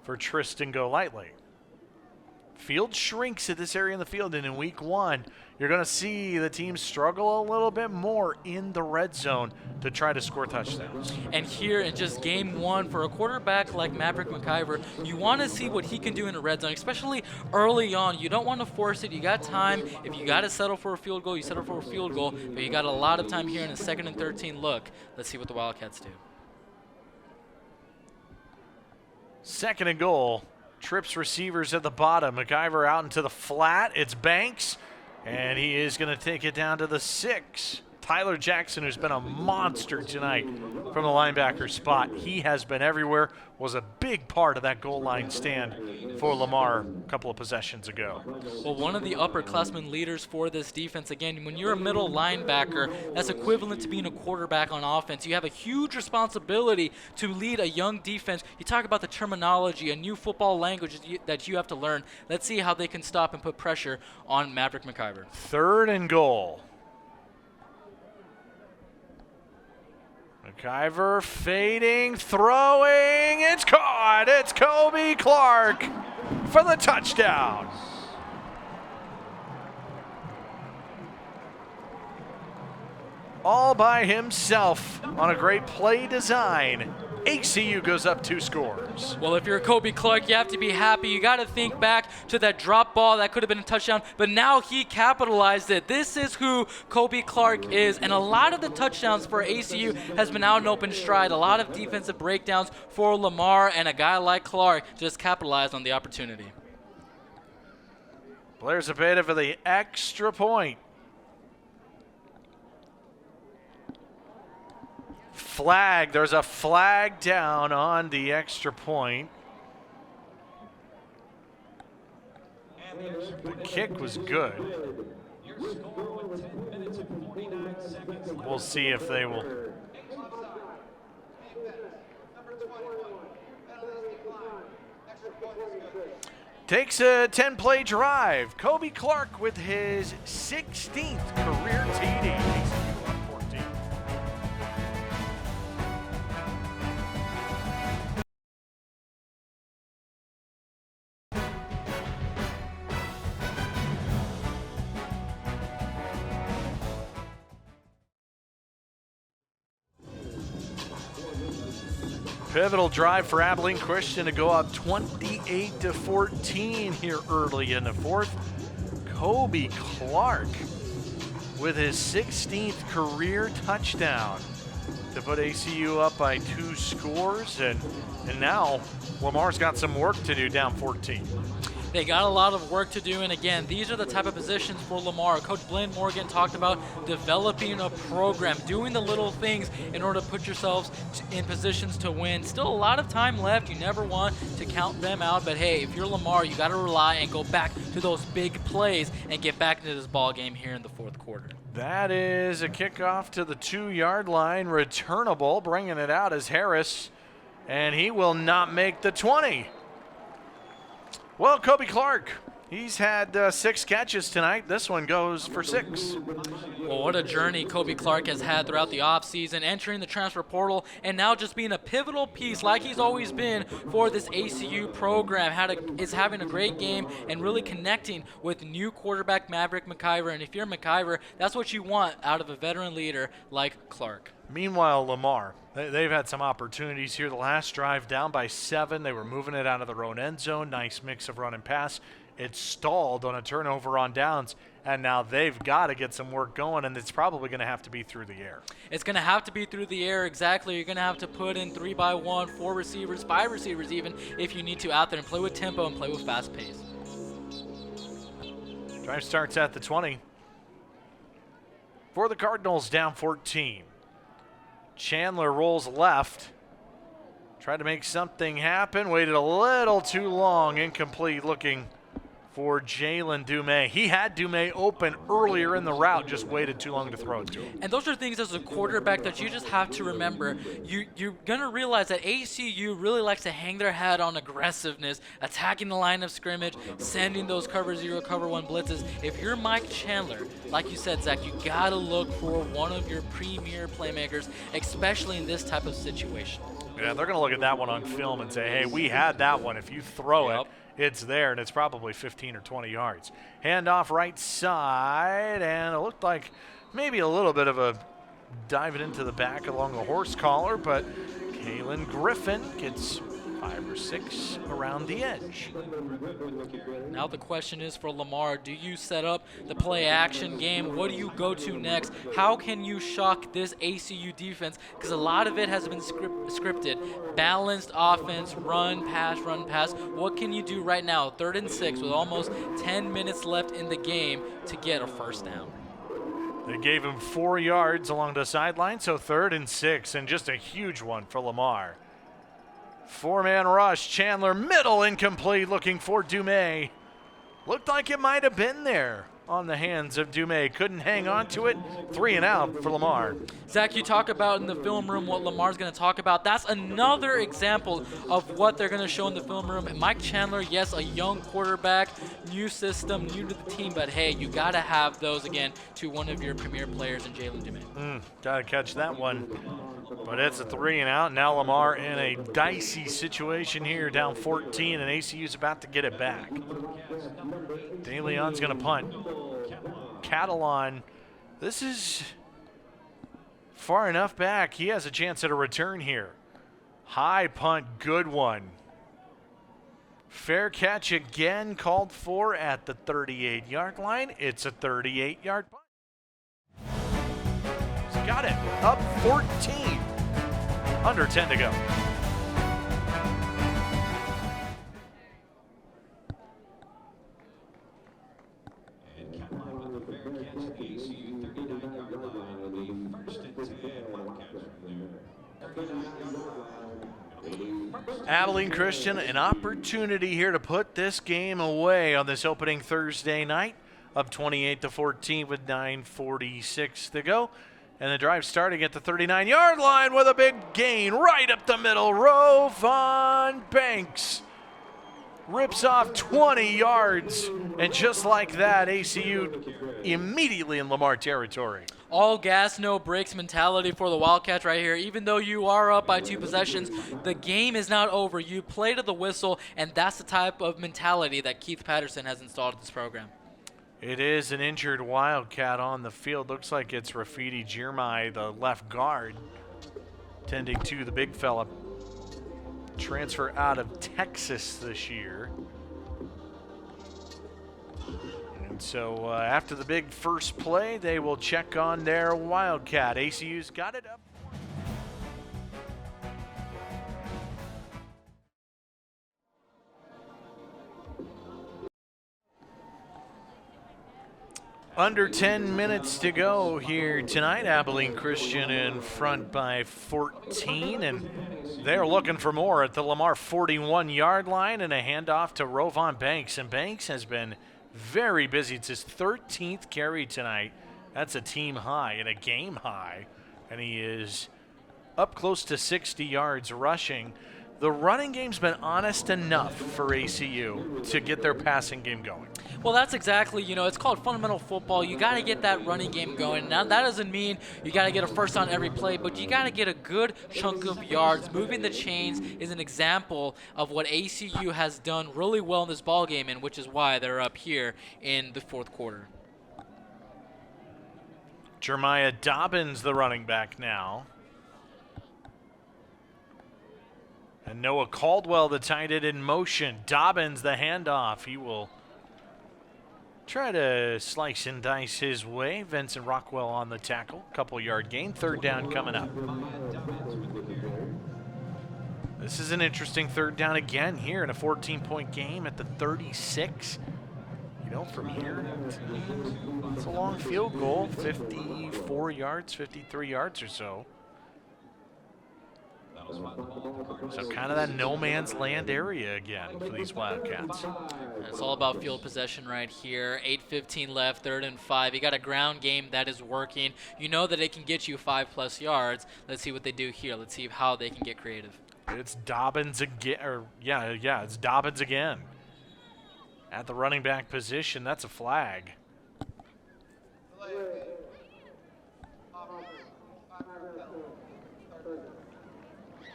for Tristan Golightly. Field shrinks at this area in the field, and in week 1, you're going to see the team struggle a little bit more in the red zone to try to score touchdowns. And here in just game 1, for a quarterback like Maverick McIver, you want to see what he can do in the red zone, especially early on. You don't want to force it. You got time. If you got to settle for a field goal, you settle for a field goal, but you got a lot of time here in a 2nd and 13 look. Let's see what the Wildcats do. 2nd and goal. Trips receivers at the bottom. McIver out into the flat. It's Banks, and he is going to take it down to the 6. Tyler Jackson, who's been a monster tonight from the linebacker spot. He has been everywhere, was a big part of that goal line stand for Lamar a couple of possessions ago. Well, one of the upperclassmen leaders for this defense, again, when you're a middle linebacker, that's equivalent to being a quarterback on offense. You have a huge responsibility to lead a young defense. You talk about the terminology, a new football language that you have to learn. Let's see how they can stop and put pressure on Maverick McIver. 3rd and goal. McIver fading, throwing, it's caught. It's Kobe Clark for the touchdown. all by himself on a great play design. ACU goes up 2 scores. Well, if you're Kobe Clark, you have to be happy. You got to think back to that drop ball that could have been a touchdown, but now he capitalized it. This is who Kobe Clark is, and a lot of the touchdowns for ACU has been out in open stride. A lot of defensive breakdowns for Lamar, and a guy like Clark just capitalized on the opportunity. Blair's Zepeda for the extra point. Flag. There's a flag down on the extra point. The kick was good. We'll see if they will. Takes a 10-play drive. Kobe Clark with his 16th career TD. Pivotal drive for Abilene Christian to go up 28-14 here early in the 4th. Kobe Clark with his 16th career touchdown to put ACU up by 2 scores. And now Lamar's got some work to do down 14. They got a lot of work to do, and again, these are the type of positions for Lamar. Coach Blaine Morgan talked about developing a program, doing the little things in order to put yourselves in positions to win. Still a lot of time left. You never want to count them out, but hey, if you're Lamar, you got to rely and go back to those big plays and get back into this ball game here in the 4th quarter. That is a kickoff to the 2-yard line, returnable, bringing it out as Harris, and he will not make the 20. Well, Kobe Clark, he's had 6 catches tonight. This one goes for 6. Well, what a journey Kobe Clark has had throughout the offseason, entering the transfer portal, and now just being a pivotal piece like he's always been for this ACU program. Is having a great game and really connecting with new quarterback Maverick McIver. And if you're McIver, that's what you want out of a veteran leader like Clark. Meanwhile, Lamar, they've had some opportunities here. The last drive down by 7. They were moving it out of their own end zone. Nice mix of run and pass. It stalled on a turnover on downs, and now they've got to get some work going, and it's probably going to have to be through the air. It's going to have to be through the air, exactly. You're going to have to put in 3-by-1, 4 receivers, 5 receivers even, if you need to out there, and play with tempo and play with fast pace. Drive starts at the 20. For the Cardinals, down 14. Chandler rolls left. Tried to make something happen. Waited a little too long. Incomplete, looking for Jalen Dumais. He had Dumais open earlier in the route, just waited too long to throw it to him. And those are things as a quarterback that you just have to remember. You're going to realize that ACU really likes to hang their hat on aggressiveness, attacking the line of scrimmage, sending those cover 0, cover 1 blitzes. If you're Mike Chandler, like you said, Zach, you got to look for one of your premier playmakers, especially in this type of situation. Yeah, they're going to look at that one on film and say, hey, we had that one. If you throw it, it's there, and it's probably 15 or 20 yards. Handoff right side, and it looked like maybe a little bit of a dive it into the back along the horse collar, but Kalen Griffin gets 5 or 6 around the edge. Now the question is for Lamar, do you set up the play action game? What do you go to next? How can you shock this ACU defense? Because a lot of it has been scripted. Balanced offense, run, pass, run, pass. What can you do right now? 3rd and 6 with almost 10 minutes left in the game to get a first down. They gave him 4 yards along the sideline, so 3rd and 6, and just a huge one for Lamar. 4-man rush, Chandler, middle, incomplete, looking for Dumais. Looked like it might have been there on the hands of Dumais. Couldn't hang on to it. 3 and out for Lamar. Zach, you talk about in the film room what Lamar's going to talk about. That's another example of what they're going to show in the film room. And Mike Chandler, yes, a young quarterback, new system, new to the team, but hey, you got to have those again to one of your premier players in Jalen Dumais. Got to catch that one. But it's a 3 and out. Now Lamar in a dicey situation here, down 14, and ACU's about to get it back. DeLeon's going to punt. Catalan, this is far enough back. He has a chance at a return here. High punt, good one. Fair catch again called for at the 38-yard line. It's a 38-yard punt. He's got it. Up 14. Under 10 to go. And Caroline with a fair catch at the ACU 39-yard line on the 1st and 10 Wildcats right there. Abilene Christian, an opportunity here to put this game away on this opening Thursday night. Up 28-14 with 9:46 to go. And the drive starting at the 39-yard line with a big gain right up the middle. Rovon Banks rips off 20 yards. And just like that, ACU immediately in Lamar territory. All gas, no brakes mentality for the Wildcats right here. Even though you are up by 2 possessions, the game is not over. You play to the whistle, and that's the type of mentality that Keith Patterson has installed in this program. It is an injured Wildcat on the field. Looks like it's Rafidi Jirmai, the left guard, tending to the big fella. Transfer out of Texas this year. And so after the big first play, they will check on their Wildcat. ACU's got it up. Under 10 minutes to go here tonight. Abilene Christian in front by 14, and they're looking for more at the Lamar 41-yard line, and a handoff to Rovon Banks. And Banks has been very busy. It's his 13th carry tonight. That's a team high and a game high, and he is up close to 60 yards rushing. The running game's been honest enough for ACU to get their passing game going. Well, that's exactly, it's called fundamental football. You got to get that running game going. Now, that doesn't mean you got to get a first on every play, but you got to get a good chunk of yards. Moving the chains is an example of what ACU has done really well in this ball game, and which is why they're up here in the fourth quarter. Jeremiah Dobbins, the running back now. And Noah Caldwell, the tight end, in motion. Dobbins, the handoff. He will try to slice and dice his way. Vincent Rockwell on the tackle. Couple-yard gain. Third down coming up. This is an interesting third down again here in a 14-point game at the 36. From here, it's a long field goal. 54 yards, 53 yards or so. So kind of that no man's land area again for these Wildcats. It's all about field possession right here. 8:15 left, 3rd and 5. You got a ground game that is working. You know that it can get you 5+ yards. Let's see what they do here. Let's see how they can get creative. It's Dobbins again, it's Dobbins again. At the running back position, that's a flag.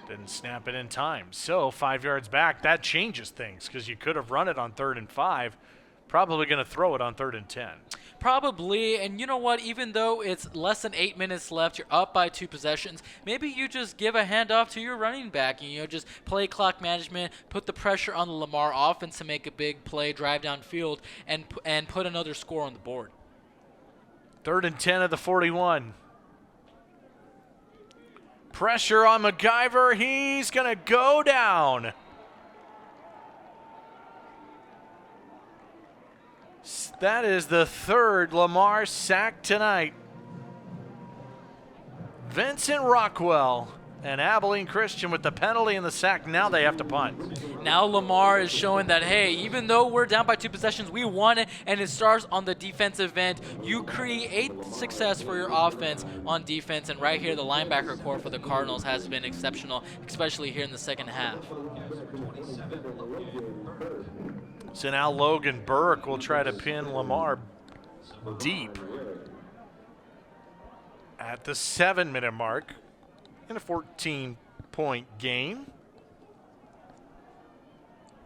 Didn't snap it in time. So 5 yards back, that changes things because you could have run it on 3rd and 5. Probably going to throw it on 3rd and 10. Probably, and you know what? Even though it's less than 8 minutes left, you're up by 2 possessions, maybe you just give a handoff to your running back and, just play clock management, put the pressure on the Lamar offense to make a big play, drive downfield, and put another score on the board. 3rd and 10 at the 41. Pressure on MacGyver. He's going to go down. That is the 3rd Lamar sack tonight. Vincent Rockwell and Abilene Christian with the penalty and the sack. Now they have to punt. Now Lamar is showing that, hey, even though we're down by 2 possessions, we won it, and it starts on the defensive end. You create success for your offense on defense, and right here the linebacker core for the Cardinals has been exceptional, especially here in the second half. So now Logan Burke will try to pin Lamar deep at the 7-minute mark in a 14-point game.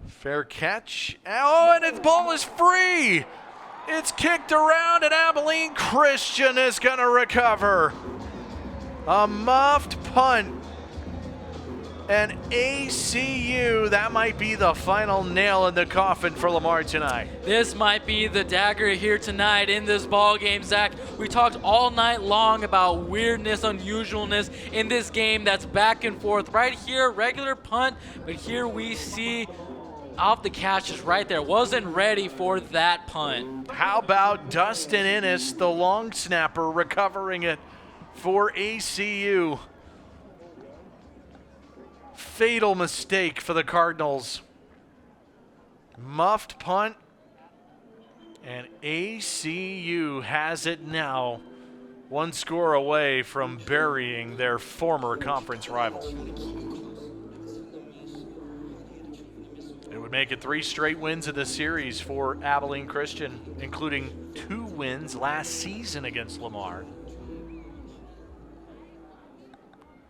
Fair catch. Oh, and its ball is free. It's kicked around, and Abilene Christian is going to recover. A muffed punt. And ACU, that might be the final nail in the coffin for Lamar tonight. This might be the dagger here tonight in this ball game, Zach. We talked all night long about weirdness, unusualness in this game that's back and forth. Right here, regular punt, but here we see off the catch is right there. Wasn't ready for that punt. How about Dustin Innes, the long snapper, recovering it for ACU? Fatal mistake for the Cardinals. Muffed punt, and ACU has it now, one score away from burying their former conference rival. It would make it 3 straight wins in the series for Abilene Christian, including 2 wins last season against Lamar.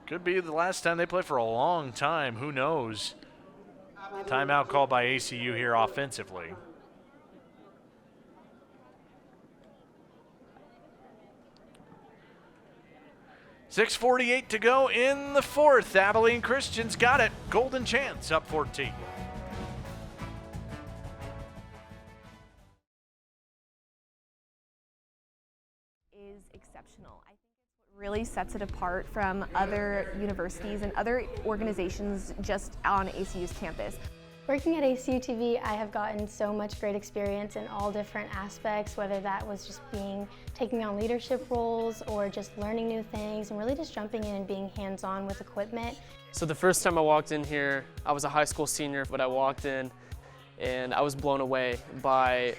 Could be the last time they play for a long time. Who knows? Timeout called by ACU here offensively. .6:48 to go in the 4th. Abilene Christian's got it. Golden chance, up 14. Is exceptional. I think it's what really sets it apart from other universities and other organizations just on ACU's campus. Working at ACUTV, I have gotten so much great experience in all different aspects, whether that was just taking on leadership roles or just learning new things and really just jumping in and being hands-on with equipment. So the first time I walked in here, I was a high school senior, but I walked in and I was blown away by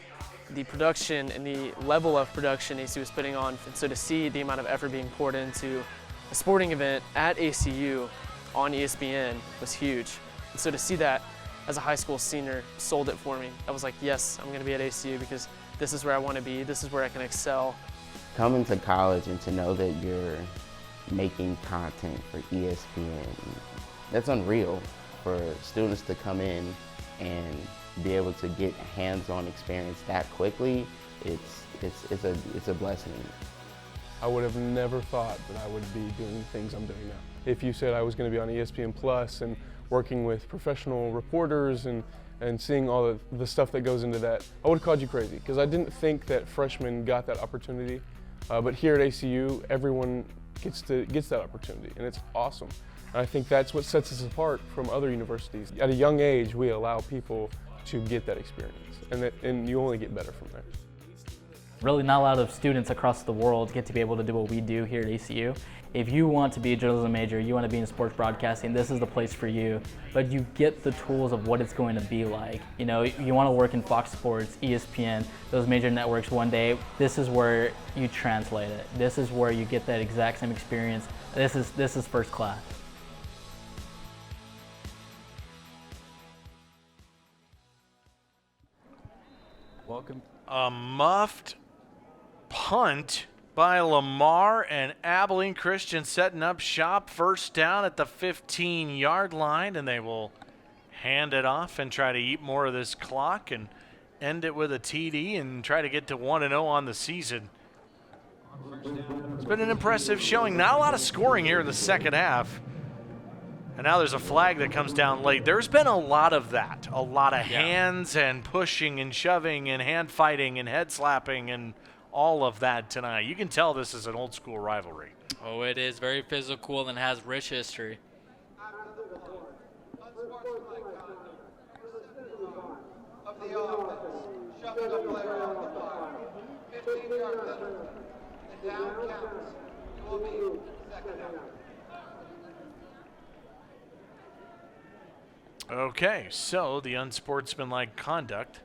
the production and the level of production ACU was putting on. And so to see the amount of effort being poured into a sporting event at ACU on ESPN was huge. And so to see that as a high school senior sold it for me. I was like, yes, I'm gonna be at ACU because this is where I wanna be, this is where I can excel. Coming to college and to know that you're making content for ESPN, that's unreal for students to come in and be able to get hands-on experience that quickly. It's a blessing. I would have never thought that I would be doing things I'm doing now. If you said I was going to be on ESPN Plus and working with professional reporters and seeing all the stuff that goes into that, I would have called you crazy because I didn't think that freshmen got that opportunity. But here at ACU, everyone gets that opportunity, and it's awesome. And I think that's what sets us apart from other universities. At a young age, we allow people to get that experience, and you only get better from there. Really not a lot of students across the world get to be able to do what we do here at ACU. If you want to be a journalism major, you want to be in sports broadcasting, this is the place for you. But you get the tools of what it's going to be like. You know, you want to work in Fox Sports, ESPN, those major networks one day, this is where you translate it. This is where you get that exact same experience. This is first class. Welcome. A muffed punt by Lamar, and Abilene Christian setting up shop, first down at the 15-yard line, and they will hand it off and try to eat more of this clock and end it with a TD and try to get to 1-0 on the season. It's been an impressive showing. Not a lot of scoring here in the second half. And now there's a flag that comes down late. There's been a lot of that. A lot of hands and pushing and shoving and hand fighting and head slapping and all of that tonight. You can tell this is an old school rivalry. Oh, it is very physical and has rich history. Of the offense, shoving the player off the bar. 15-yard penalty. And down counts. It will be second down. Okay, so the unsportsmanlike conduct.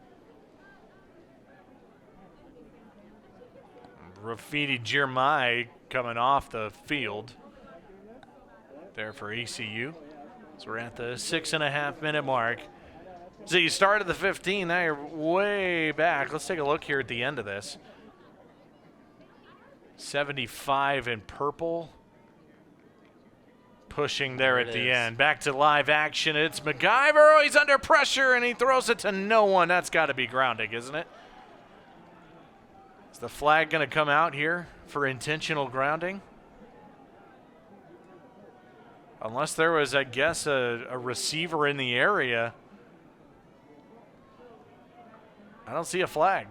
Rafidi Jeremiah coming off the field there for ACU. So we're at the 6.5-minute mark. So you start at the 15, now you're way back. Let's take a look here at the end of this. 75 in purple. Pushing there at the end. Back to live action. It's McIver. Oh, he's under pressure, and he throws it to no one. That's got to be grounding, isn't it? Is the flag going to come out here for intentional grounding? Unless there was, I guess, a receiver in the area. I don't see a flag.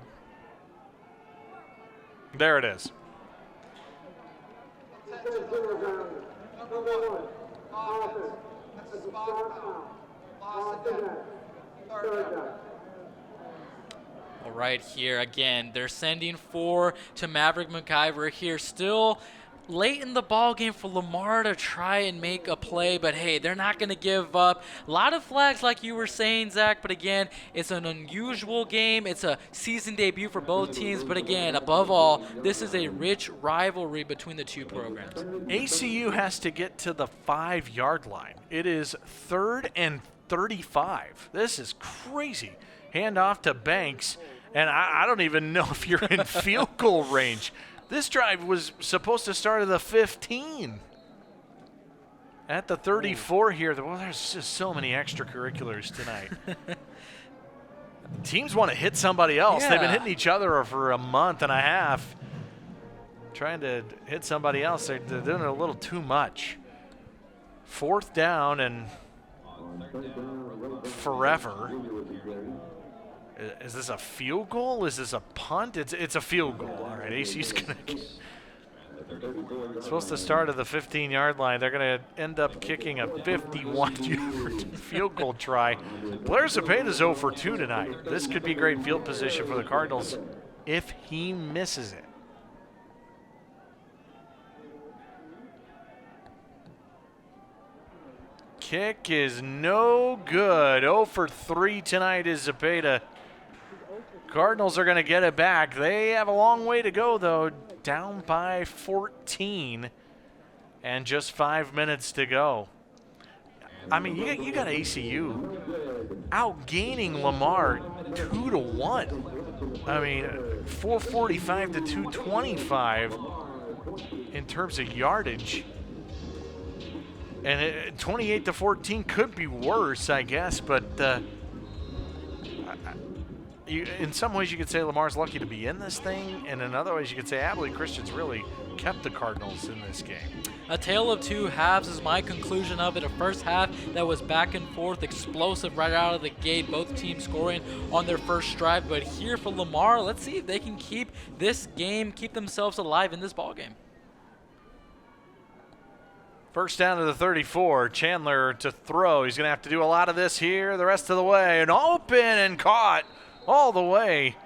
There it is. All right, here again, they're sending 4 to Maverick McIver here. Still late in the ball game for Lamar to try and make a play, but hey, they're not going to give up. A lot of flags like you were saying, Zach, but again, it's an unusual game. It's a season debut for both teams, but again, above all, this is a rich rivalry between the two programs. ACU has to get to the 5-yard line. It is 3rd and 35. This is crazy. Hand off to Banks, and I don't even know if you're in field goal range. This drive was supposed to start at the 15. At the 34 here, well, there's just so many extracurriculars tonight. Teams want to hit somebody else. Yeah. They've been hitting each other for a month and a half. Trying to hit somebody else. They're doing it a little too much. 4th down and forever. Is this a field goal? Is this a punt? It's a field goal. All right, ACU's going to supposed to start at the 15-yard line. They're going to end up kicking a 51-yard field goal try. Blair Zepeda's 0 for 2 tonight. This could be great field position for the Cardinals if he misses it. Kick is no good. 0 for 3 tonight is Zepeda. Cardinals are going to get it back. They have a long way to go, though. Down by 14 and just 5 minutes to go. I mean, you got ACU outgaining Lamar 2-1. I mean, 445 to 225 in terms of yardage. And 28 to 14 could be worse, I guess, but in some ways you could say Lamar's lucky to be in this thing, and in other ways you could say Abilene Christian's really kept the Cardinals in this game. A tale of two halves is my conclusion of it. A first half that was back and forth, explosive right out of the gate, both teams scoring on their first drive. But here for Lamar, let's see if they can keep this game, keep themselves alive in this ball game. First down to the 34. Chandler to throw. He's going to have to do a lot of this here the rest of the way. And open and caught all the way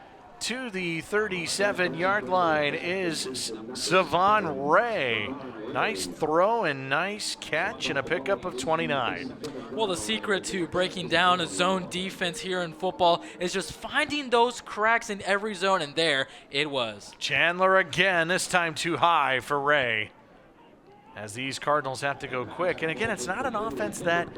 to the 37-yard line is Savon Ray. Nice throw and nice catch and a pickup of 29. Well, the secret to breaking down a zone defense here in football is just finding those cracks in every zone, and there it was. Chandler again, this time too high for Ray. As these Cardinals have to go quick. And again, it's not an offense that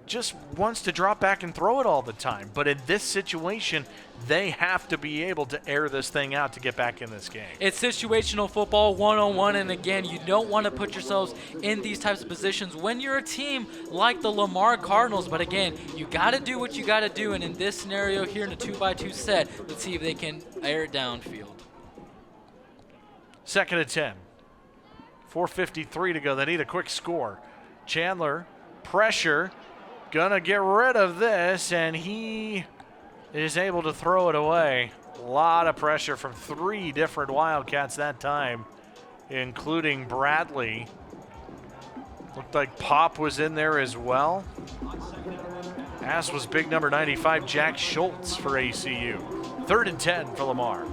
just wants to drop back and throw it all the time. But in this situation, they have to be able to air this thing out to get back in this game. It's situational football, one-on-one, and again, you don't want to put yourselves in these types of positions when you're a team like the Lamar Cardinals. But again, you got to do what you got to do. And in this scenario here in a 2x2 set, let's see if they can air it downfield. 2nd and 10. 4:53 to go. They need a quick score. Chandler, pressure, gonna get rid of this, and he is able to throw it away. A lot of pressure from 3 different Wildcats that time, including Bradley. Looked like Pop was in there as well. As was big number 95, Jack Schultz for ACU. 3rd and 10 for Lamar.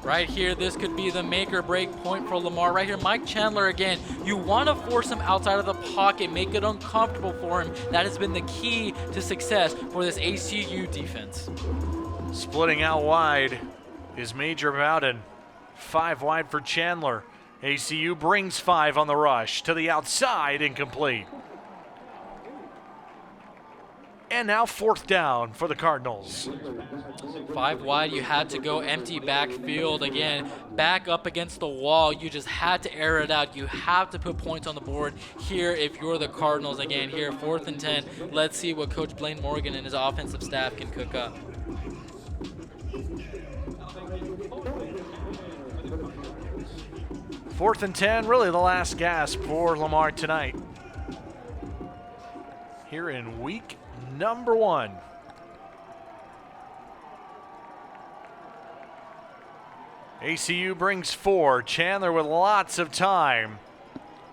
Right here, this could be the make or break point for Lamar. Right here, Mike Chandler again. You want to force him outside of the pocket, make it uncomfortable for him. That has been the key to success for this ACU defense. Splitting out wide is Major Bowden. 5 wide for Chandler. ACU brings 5 on the rush to the outside, incomplete. And now 4th down for the Cardinals. 5 wide, you had to go empty backfield. Again, back up against the wall. You just had to air it out. You have to put points on the board here if you're the Cardinals. Again, here, 4th and 10. Let's see what Coach Blaine Morgan and his offensive staff can cook up. Fourth and 10, really the last gasp for Lamar tonight. here in week number 1. ACU brings 4. Chandler with lots of time.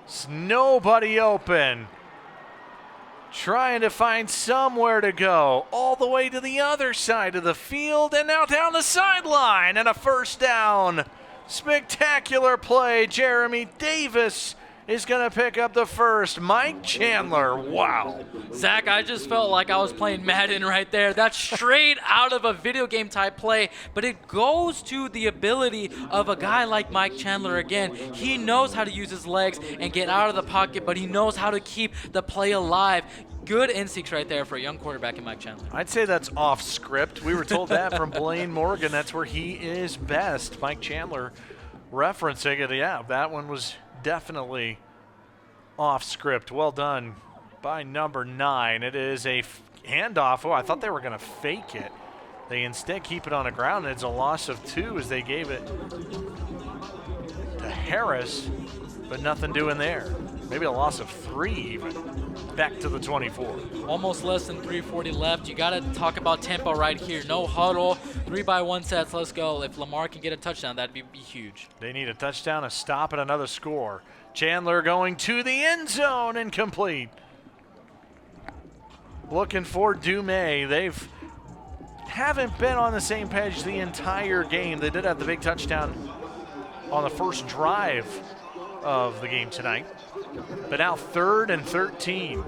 It's nobody open. Trying to find somewhere to go. All the way to the other side of the field and now down the sideline and a first down. Spectacular play. Jeremy Davis is going to pick up the first. Mike Chandler, wow. Zach, I just felt like I was playing Madden right there. That's straight out of a video game type play, but it goes to the ability of a guy like Mike Chandler again. He knows how to use his legs and get out of the pocket, but he knows how to keep the play alive. Good instincts right there for a young quarterback in Mike Chandler. I'd say that's off script. We were told that from Blaine Morgan. That's where he is best. Mike Chandler referencing it. Yeah, that one was definitely off script. Well done by number 9. It is a handoff. Oh, I thought they were going to fake it. They instead keep it on the ground, and it's a loss of 2 as they gave it to Harris, but nothing doing there. Maybe a loss of 3 even. Back to the 24. Almost less than 3:40 left. You got to talk about tempo right here. No huddle, 3-by-1 sets. Let's go. If Lamar can get a touchdown, that'd be huge. They need a touchdown, a stop, and another score. Chandler going to the end zone, incomplete. Looking for Dumais. They've haven't been on the same page the entire game. They did have the big touchdown on the first drive of the game tonight. But now 3rd and 13.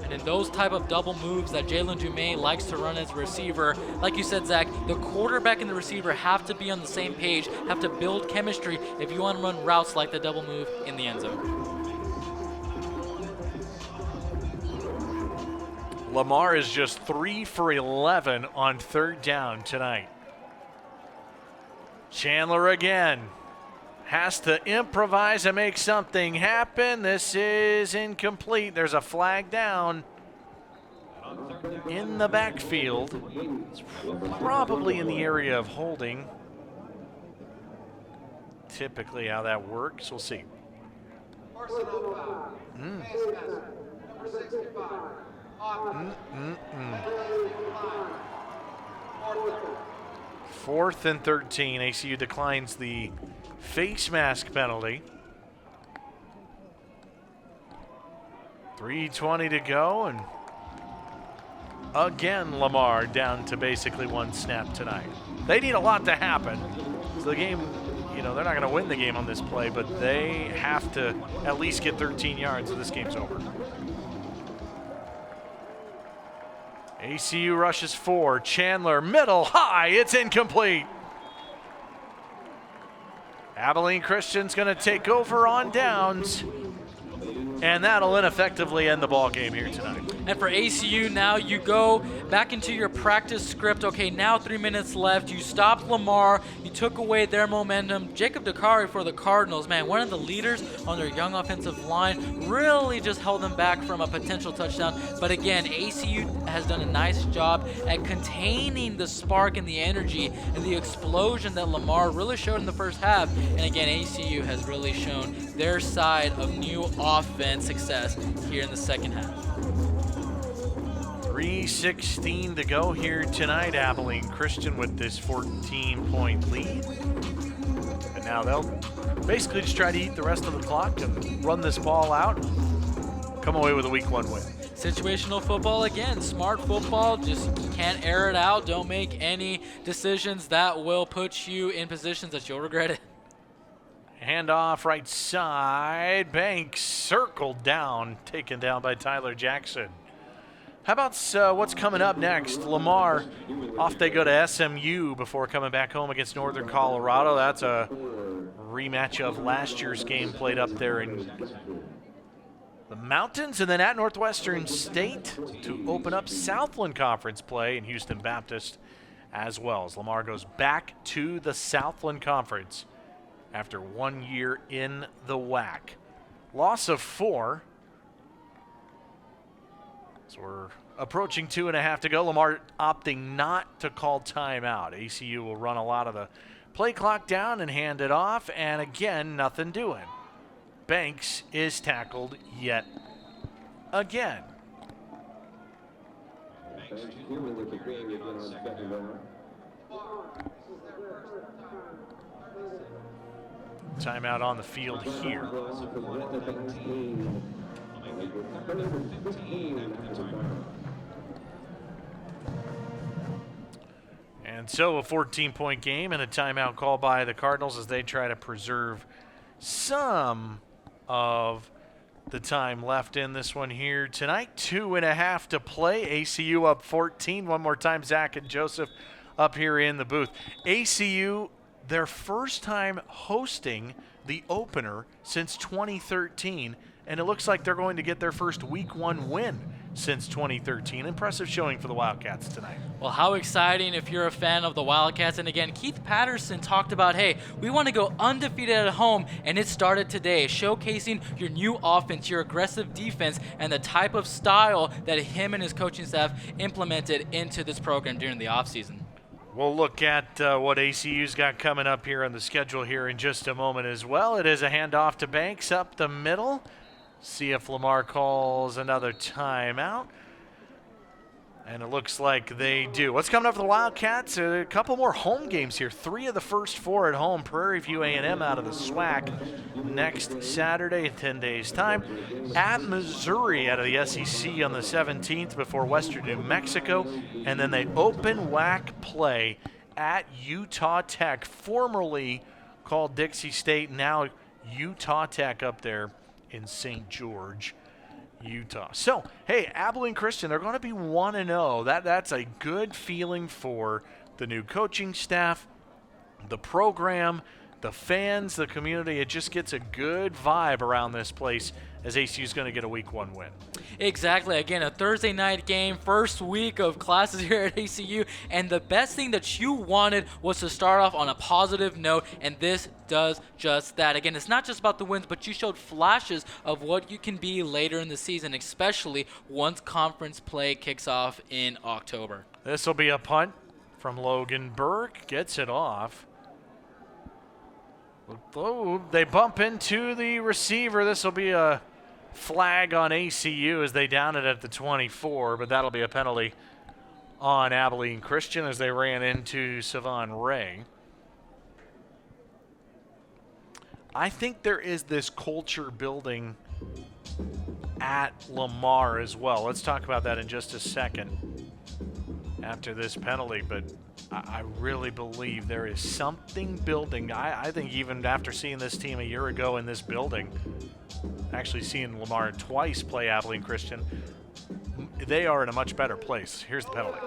And in those type of double moves that Jalen Dumais likes to run as a receiver, like you said, Zach, the quarterback and the receiver have to be on the same page, have to build chemistry if you want to run routes like the double move in the end zone. Lamar is just 3 for 11 on 3rd down tonight. Chandler again. Has to improvise and make something happen. This is incomplete. There's a flag down in the backfield. It's probably in the area of holding. Typically how that works. We'll see. Fourth and 13. ACU declines the face mask penalty. 3:20 to go, and again Lamar down to basically 1 snap tonight. They need a lot to happen. So the game, they're not going to win the game on this play, but they have to at least get 13 yards or this game's over. ACU rushes 4. Chandler, middle, high, it's incomplete. Abilene Christian's going to take over on downs, and that'll ineffectively end the ball game here tonight. And for ACU, now you go back into your practice script. Okay, now 3 minutes left. You stopped Lamar. You took away their momentum. Jacob Dakari for the Cardinals, man, one of the leaders on their young offensive line, really just held them back from a potential touchdown. But again, ACU has done a nice job at containing the spark and the energy and the explosion that Lamar really showed in the first half. And again, ACU has really shown their side of new offense success here in the second half. 3:16 to go here tonight. Abilene Christian with this 14-point lead. And now they'll basically just try to eat the rest of the clock and run this ball out. Come away with a week 1 win. Situational football again. Smart football. Just can't air it out. Don't make any decisions that will put you in positions that you'll regret it. Handoff right side. Banks circled down. Taken down by Tyler Jackson. How about what's coming up next? Lamar, off they go to SMU before coming back home against Northern Colorado. That's a rematch of last year's game played up there in the mountains. And then at Northwestern State to open up Southland Conference play in Houston Baptist as well. As Lamar goes back to the Southland Conference after 1 year in the WAC. Loss of 4. So we're approaching 2.5 to go. Lamar opting not to call timeout. ACU will run a lot of the play clock down and hand it off. And again, nothing doing. Banks is tackled yet again. Timeout on the field here. And so a 14-point game and a timeout call by the Cardinals as they try to preserve some of the time left in this one here tonight. 2.5 to play. ACU up 14. One more time, Zach and Joseph up here in the booth. ACU, their first time hosting the opener since 2013, and it looks like they're going to get their first Week 1 win since 2013. Impressive showing for the Wildcats tonight. Well, how exciting if you're a fan of the Wildcats. And again, Keith Patterson talked about, hey, we want to go undefeated at home, and it started today, showcasing your new offense, your aggressive defense, and the type of style that him and his coaching staff implemented into this program during the offseason. We'll look at what ACU's got coming up here on the schedule here in just a moment as well. It is a handoff to Banks up the middle. See if Lamar calls another timeout. And it looks like they do. What's coming up for the Wildcats? A couple more home games here. 3 of the first 4 at home. Prairie View A&M out of the SWAC next Saturday in 10 days' time. At Missouri out of the SEC on the 17th before Western New Mexico. And then they open WAC play at Utah Tech, formerly called Dixie State, now Utah Tech up there in St. George, Utah. So, hey, Abilene Christian, they're going to be 1-0. That's a good feeling for the new coaching staff, the program, the fans, the community. It just gets a good vibe around this place as ACU is going to get a Week 1 win. Exactly. Again, a Thursday night game, first week of classes here at ACU, and the best thing that you wanted was to start off on a positive note, and this does just that. Again, it's not just about the wins, but you showed flashes of what you can be later in the season, especially once conference play kicks off in October. This will be a punt from Logan Burke. Gets it off. Oh, they bump into the receiver. This will be a flag on ACU as they down it at the 24, but that'll be a penalty on Abilene Christian as they ran into Savon Ray. I think there is this culture building at Lamar as well. Let's talk about that in just a second after this penalty, but I really believe there is something building. I think even after seeing this team a year ago in this building, actually seeing Lamar twice play Abilene Christian, they are in a much better place. Here's the penalty.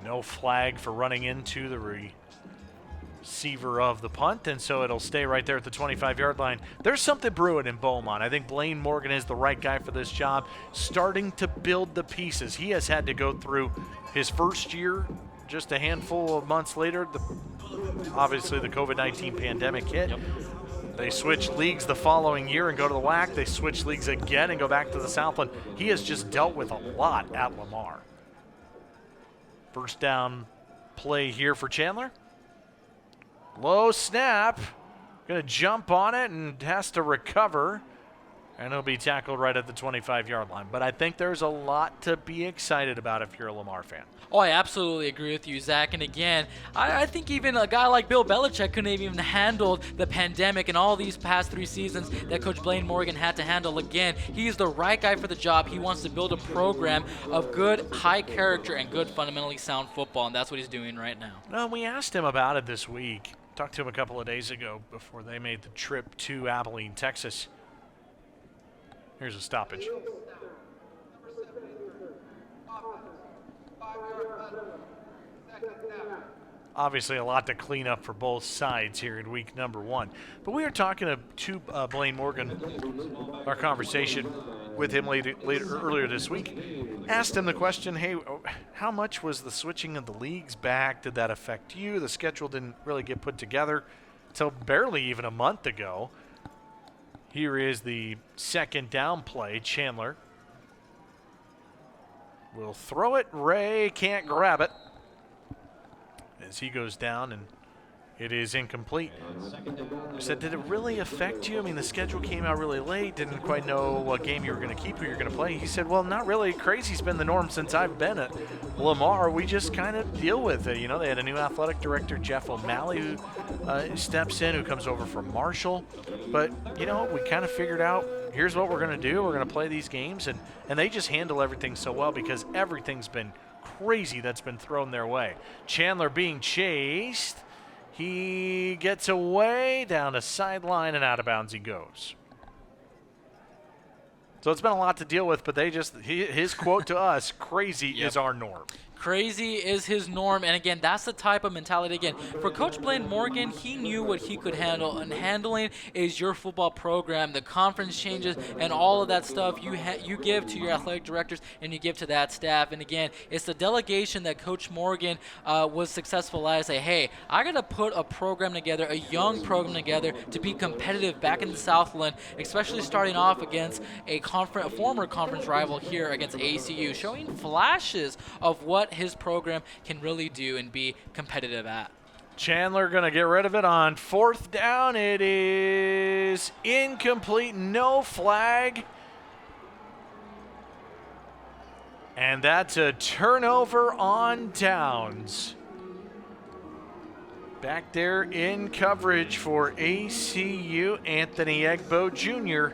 No flag for running into the receiver of the punt, and so it'll stay right there at the 25-yard line. There's something brewing in Beaumont. I think Blaine Morgan is the right guy for this job, starting to build the pieces. He has had to go through his first year, just a handful of months later. Obviously, the COVID-19 pandemic hit. Yep. They switch leagues the following year and go to the WAC. They switch leagues again and go back to the Southland. He has just dealt with a lot at Lamar. First down play here for Chandler. Low snap. Going to jump on it and has to recover. And he'll be tackled right at the 25-yard line. But I think there's a lot to be excited about if you're a Lamar fan. Oh, I absolutely agree with you, Zach. And again, I think even a guy like Bill Belichick couldn't have even handled the pandemic and all these past 3 seasons that Coach Blaine Morgan had to handle. Again, he's the right guy for the job. He wants to build a program of good, high character and good, fundamentally sound football, and that's what he's doing right now. No, we asked him about it this week. Talked to him a couple of days ago before they made the trip to Abilene, Texas. Here's a stoppage. Obviously a lot to clean up for both sides here in week number 1. But we were talking to Blaine Morgan, our conversation with him earlier this week. Asked him the question, hey, how much was the switching of the leagues back? Did that affect you? The schedule didn't really get put together until barely even a month ago. Here is the second down play. Chandler will throw it. Ray can't grab it as he goes down and It is incomplete. I said, did it really affect you? I mean, the schedule came out really late. Didn't quite know what game you were going to keep, who you're going to play. He said, well, not really. Crazy's been the norm since I've been at Lamar. We just kind of deal with it. You know, they had a new athletic director, Jeff O'Malley, who steps in, who comes over from Marshall. But, you know, we kind of figured out, here's what we're going to do. We're going to play these games. And they just handle everything so well because everything's been crazy that's been thrown their way. Chandler being chased. He gets away down a sideline and out of bounds he goes. So it's been a lot to deal with, but his quote to us, crazy is our norm. Crazy is his norm, and again, that's the type of mentality. Again, for Coach Blaine Morgan, he knew what he could handle, and handling is your football program, the conference changes, and all of that stuff you give to your athletic directors and you give to that staff. And again, it's the delegation that Coach Morgan was successful at. Say, hey, I got to put a program together, a young program together to be competitive back in the Southland, especially starting off against a former conference rival here against ACU, showing flashes of what his program can really do and be competitive at. Chandler going to get rid of it on 4th down. It is incomplete, no flag. And that's a turnover on downs. Back there in coverage for ACU, Anthony Egbo Jr.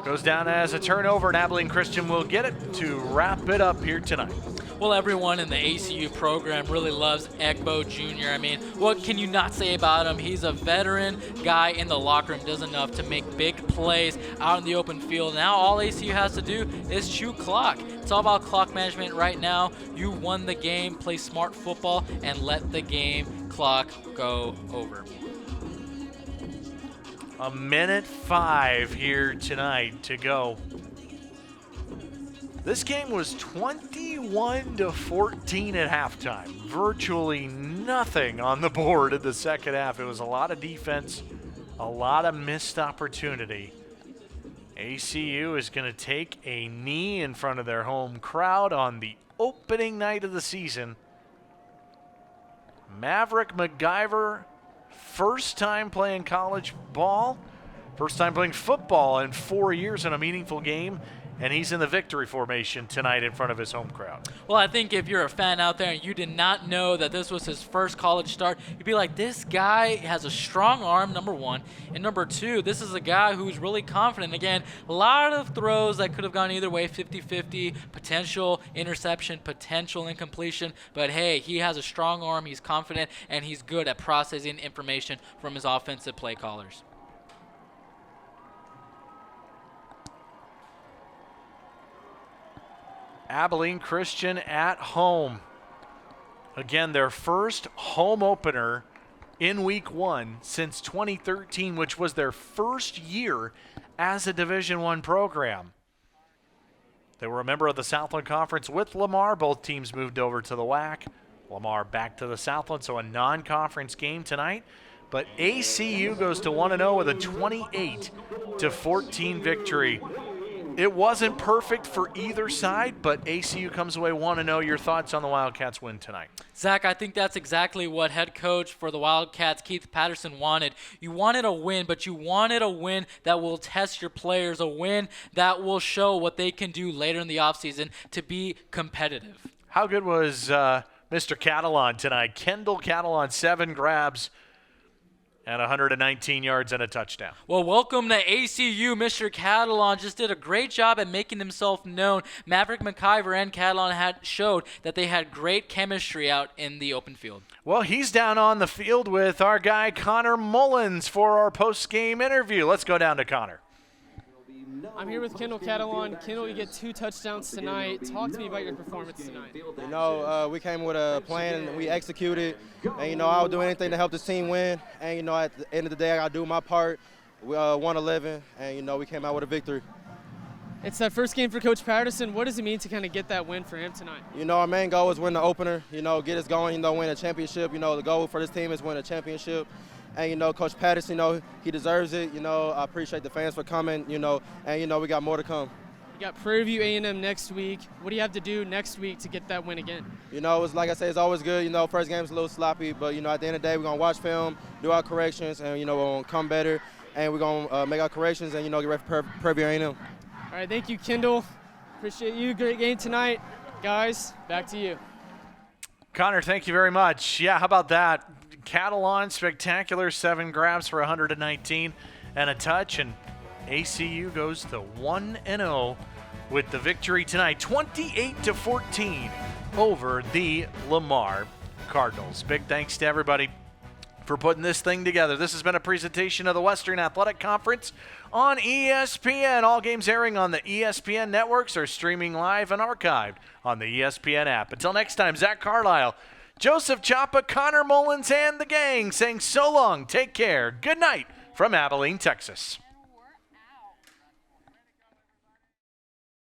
Goes down as a turnover, and Abilene Christian will get it to wrap it up here tonight. Well, everyone in the ACU program really loves Egbo Jr. I mean, what can you not say about him? He's a veteran guy in the locker room, does enough to make big plays out in the open field. Now all ACU has to do is chew clock. It's all about clock management right now. You won the game, play smart football, and let the game clock go over. 1:05 here tonight to go. This game was 21-14 at halftime. Virtually nothing on the board in the second half. It was a lot of defense, a lot of missed opportunity. ACU is going to take a knee in front of their home crowd on the opening night of the season. Maverick MacGyver, first time playing college ball, first time playing football in 4 years in a meaningful game, and he's in the victory formation tonight in front of his home crowd. Well, I think if you're a fan out there and you did not know that this was his first college start, you'd be like, this guy has a strong arm, number one, and number two, this is a guy who's really confident. Again, a lot of throws that could have gone either way, 50-50, potential interception, potential incompletion, but hey, he has a strong arm, he's confident, and he's good at processing information from his offensive play callers. Abilene Christian at home. Again, their first home opener in week 1 since 2013, which was their first year as a Division I program. They were a member of the Southland Conference with Lamar. Both teams moved over to the WAC. Lamar back to the Southland, so a non-conference game tonight. But ACU goes to 1-0 with a 28-14 victory. It wasn't perfect for either side, but ACU comes away 1-0. Your thoughts on the Wildcats win tonight? Zach, I think that's exactly what head coach for the Wildcats, Keith Patterson, wanted. You wanted a win, but you wanted a win that will test your players, a win that will show what they can do later in the offseason to be competitive. How good was Mr. Catalan tonight? Kendall Catalan, 7 grabs and 119 yards and a touchdown. Well, welcome to ACU. Mr. Catalan just did a great job at making himself known. Maverick MacGyver and Catalan showed that they had great chemistry out in the open field. Well, he's down on the field with our guy Connor Mullins for our post-game interview. Let's go down to Connor. I'm here with Kendall Catalan. Kendall, you get 2 touchdowns tonight. Talk to me about your performance tonight. You know, we came with a plan and we executed. And, you know, I'll do anything to help this team win. And, you know, at the end of the day, I got to do my part. We 1-11, and, you know, we came out with a victory. It's that first game for Coach Patterson. What does it mean to kind of get that win for him tonight? You know, our main goal is win the opener, you know, get us going, you know, win a championship. You know, the goal for this team is win a championship. And, you know, Coach Patterson, you know, he deserves it. You know, I appreciate the fans for coming, you know, and, you know, we got more to come. You got Prairie View A&M next week. What do you have to do next week to get that win again? You know, it's like I say, it's always good. You know, first game's a little sloppy, but, you know, at the end of the day, we're going to watch film, do our corrections, and, you know, we're going to come better, and we're going to make our corrections and, you know, get ready for Prairie View A&M. All right, thank you, Kendall. Appreciate you. Great game tonight. Guys, back to you. Connor, thank you very much. Yeah, how about that? Catalan, spectacular, 7 grabs for 119 and a touch, and ACU goes to 1-0 with the victory tonight, 28-14 over the Lamar Cardinals. Big thanks to everybody for putting this thing together. This has been a presentation of the Western Athletic Conference on ESPN. All games airing on the ESPN networks are streaming live and archived on the ESPN app. Until next time, Zach Carlisle, Joseph Chapa, Connor Mullins, and the gang saying so long, take care, good night from Abilene, Texas.